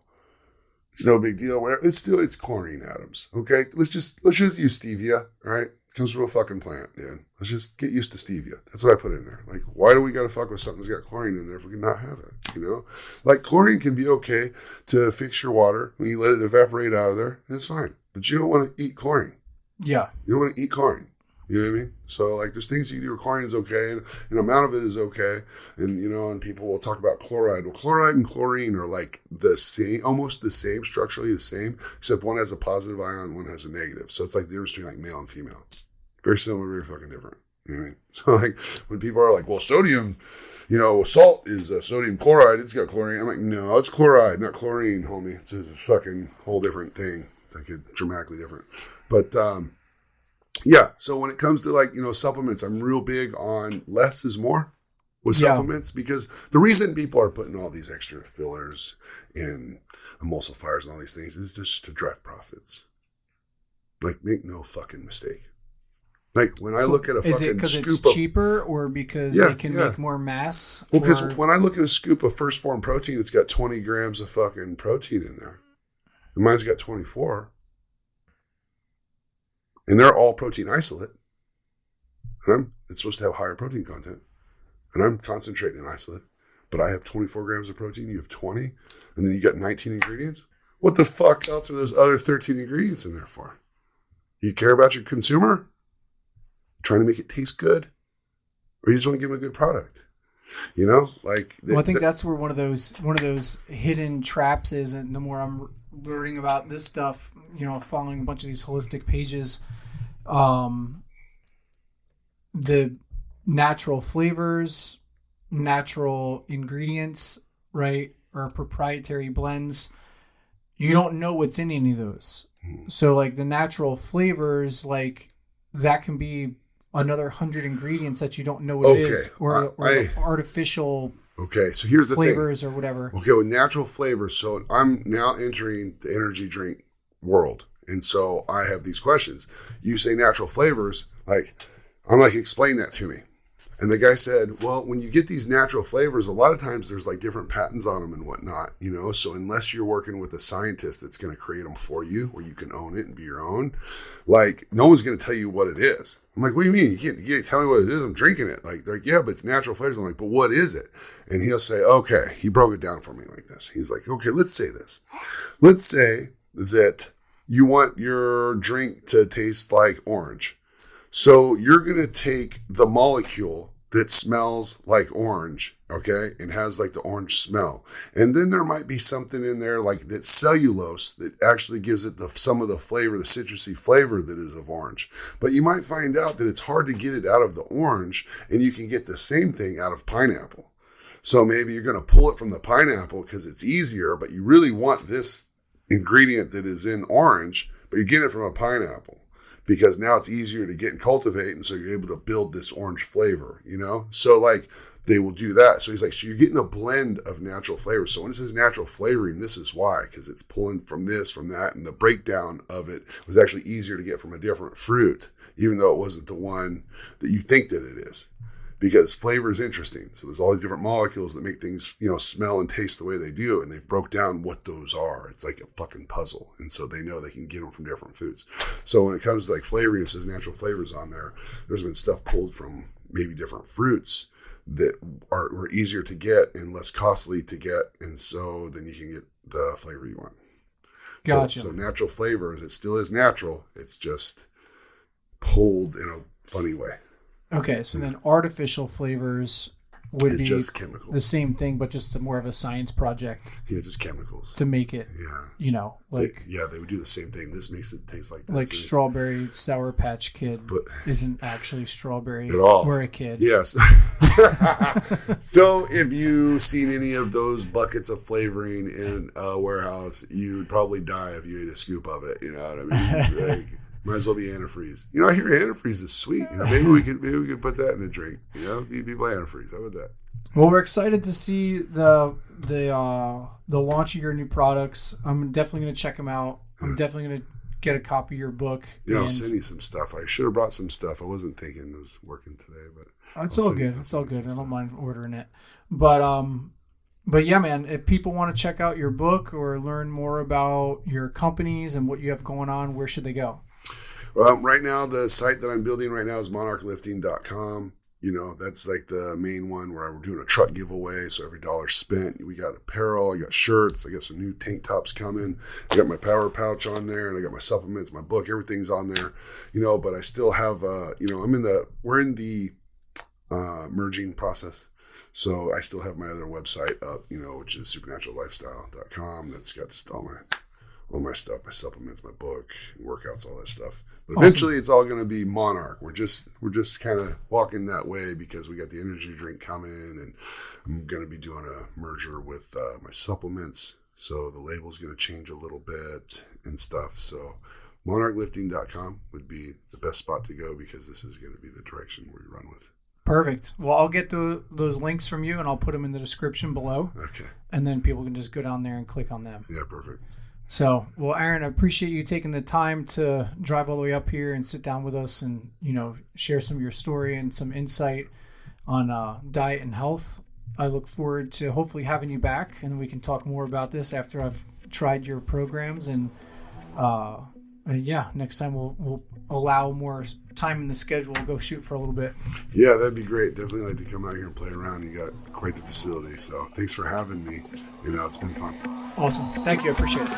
it's no big deal. It's chlorine atoms. Okay, let's just use stevia. All right. Comes from a fucking plant, dude. Let's just get used to stevia. That's what I put in there. Like, why do we got to fuck with something that's got chlorine in there if we can not have it? You know, like chlorine can be okay to fix your water when you let it evaporate out of there. It's fine, but you don't want to eat chlorine. Yeah, you don't want to eat chlorine. You know what I mean? So like, there's things you can do with chlorine is okay, and an amount of it is okay. And you know, and people will talk about chloride. Well, chloride and chlorine are like the same, almost the same, structurally the same, except one has a positive ion, one has a negative. So it's like the difference between like male and female. Very similar, very fucking different. You know what I mean? So like when people are like, well, sodium, you know, salt is sodium chloride. It's got chlorine. I'm like, no, it's chloride, not chlorine, homie. It's a fucking whole different thing. It's like dramatically different. But yeah, so when it comes to like, you know, supplements, I'm real big on less is more with supplements because the reason people are putting all these extra fillers and emulsifiers and all these things is just to drive profits. Like, make no fucking mistake. Like when I look at a is fucking it because scoop it's cheaper or because they can make more mass? Well, because when I look at a scoop of First Form protein, it's got 20 grams of fucking protein in there. And mine's got 24. And they're all protein isolate. And it's supposed to have higher protein content. And I'm concentrating in isolate. But I have 24 grams of protein. You have 20. And then you got 19 ingredients. What the fuck else are those other 13 ingredients in there for? You care about your consumer? Trying to make it taste good? Or you just want to give them a good product? You know? Like well, I think that's where one of those hidden traps is, and the more I'm learning about this stuff, you know, following a bunch of these holistic pages, the natural flavors, natural ingredients, right, or proprietary blends, you don't know what's in any of those. So like the natural flavors, like that can be another 100 ingredients that you don't know what it is, or the artificial Okay, so here's the flavors thing. or whatever. Okay, with natural flavors, so I'm now entering the energy drink world. And so I have these questions. You say natural flavors, like, I'm like, explain that to me. And the guy said, well, when you get these natural flavors, a lot of times there's like different patents on them and whatnot, you know? So unless you're working with a scientist that's going to create them for you, or you can own it and be your own, like, no one's going to tell you what it is. I'm like, what do you mean? You can't tell me what it is. I'm drinking it. Like, they're like, yeah, but it's natural flavors. I'm like, but what is it? And he'll say, okay, he broke it down for me like this. He's like, okay, let's say this. Let's say that you want your drink to taste like orange. So you're going to take the molecule that smells like orange, okay, and has like the orange smell. And then there might be something in there like that cellulose that actually gives it some of the flavor, the citrusy flavor that is of orange. But you might find out that it's hard to get it out of the orange, and you can get the same thing out of pineapple. So maybe you're going to pull it from the pineapple because it's easier, but you really want this ingredient that is in orange, but you get it from a pineapple, because now it's easier to get and cultivate, and so you're able to build this orange flavor, you know? So like they will do that. So he's like, so you're getting a blend of natural flavors. So when it says natural flavoring, this is why, because it's pulling from this, from that, and the breakdown of it was actually easier to get from a different fruit, even though it wasn't the one that you think that it is. Because flavor is interesting. So there's all these different molecules that make things, you know, smell and taste the way they do. And they've broke down what those are. It's like a fucking puzzle. And so they know they can get them from different foods. So when it comes to like flavoring, it says natural flavors on there. There's been stuff pulled from maybe different fruits that were easier to get and less costly to get. And so then you can get the flavor you want. Gotcha. So natural flavors, it still is natural. It's just pulled in a funny way. Okay, so then artificial flavors would be just chemicals. The same thing, but just more of a science project. Yeah, just chemicals. To make it, you know, like... they would do the same thing. This makes it taste like this. Like strawberry Sour Patch Kid isn't actually strawberry at all. Or a kid. Yes. So if you've seen any of those buckets of flavoring in a warehouse, you would probably die if you ate a scoop of it. You know what I mean? Like, might as well be antifreeze. You know, I hear antifreeze is sweet. You know, maybe we could put that in a drink. You know, people antifreeze. How about that? Well, we're excited to see the launch of your new products. I'm definitely going to check them out. I'm definitely going to get a copy of your book. Yeah, I'll send you some stuff. I should have brought some stuff. I wasn't thinking I was working today, but it's all good. It's all good. I don't mind ordering it. But yeah, man, if people want to check out your book or learn more about your companies and what you have going on, where should they go? Well, right now, the site that I'm building right now is monarchlifting.com. You know, that's like the main one where we're doing a truck giveaway. So every dollar spent, we got apparel, I got shirts, I got some new tank tops coming. I got my power pouch on there, and I got my supplements, my book, everything's on there. You know, but I still have, you know, we're in the merging process. So I still have my other website up, you know, which is supernaturallifestyle.com. That's got just all my stuff, my supplements, my book, workouts, all that stuff. But eventually it's all going to be Monarch. We're just kind of walking that way because we got the energy drink coming, and I'm going to be doing a merger with my supplements. So the label's going to change a little bit and stuff. So monarchlifting.com would be the best spot to go, because this is going to be the direction we run with. Perfect. Well, I'll get those links from you, and I'll put them in the description below. Okay. And then people can just go down there and click on them. Yeah, perfect. So, well, Aaron, I appreciate you taking the time to drive all the way up here and sit down with us and, you know, share some of your story and some insight on diet and health. I look forward to hopefully having you back, and we can talk more about this after I've tried your programs. And yeah, next time we'll allow more time in the schedule. We'll go shoot for a little bit. Yeah, that'd be great. Definitely like to come out here and play around. You got quite the facility. So thanks for having me. You know, it's been fun. Awesome. Thank you. I appreciate it.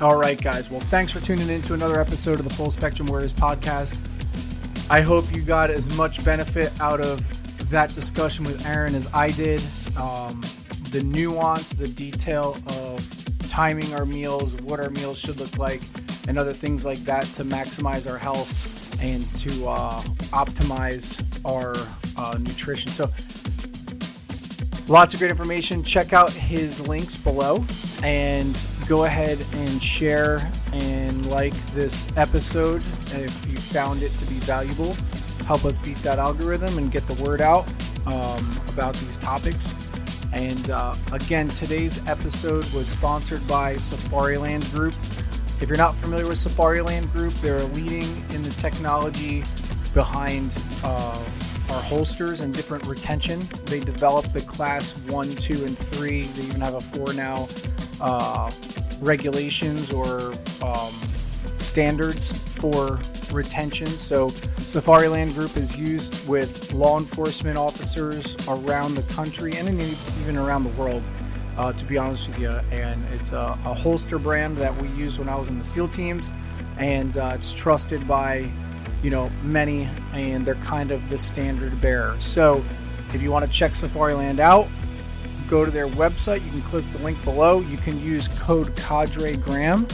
All right, guys. Well, thanks for tuning in to another episode of the Full Spectrum Warriors podcast. I hope you got as much benefit out of that discussion with Aaron as I did. The nuance, the detail of timing our meals, what our meals should look like, and other things like that to maximize our health and to optimize our nutrition. So lots of great information. Check out his links below and go ahead and share and like this episode if you found it to be valuable. Help us beat that algorithm and get the word out about these topics. And again, today's episode was sponsored by Safariland Group. If you're not familiar with Safariland Group, they're leading in the technology behind our holsters and different retention. They developed the class 1, 2, and 3. They even have a 4 now regulations or standards for retention. So Safariland Group is used with law enforcement officers around the country and even around the world, to be honest with you. And it's a holster brand that we used when I was in the SEAL teams, and it's trusted by many, and they're kind of the standard bearer. So if you want to check Safariland out, go to their website. You can click the link below. You can use code CadreGram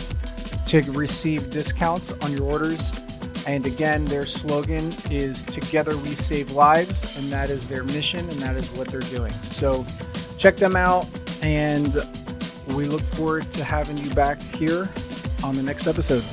to receive discounts on your orders. And again, their slogan is "Together we save lives," and that is their mission, and that is what they're doing. So check them out, and we look forward to having you back here on the next episode.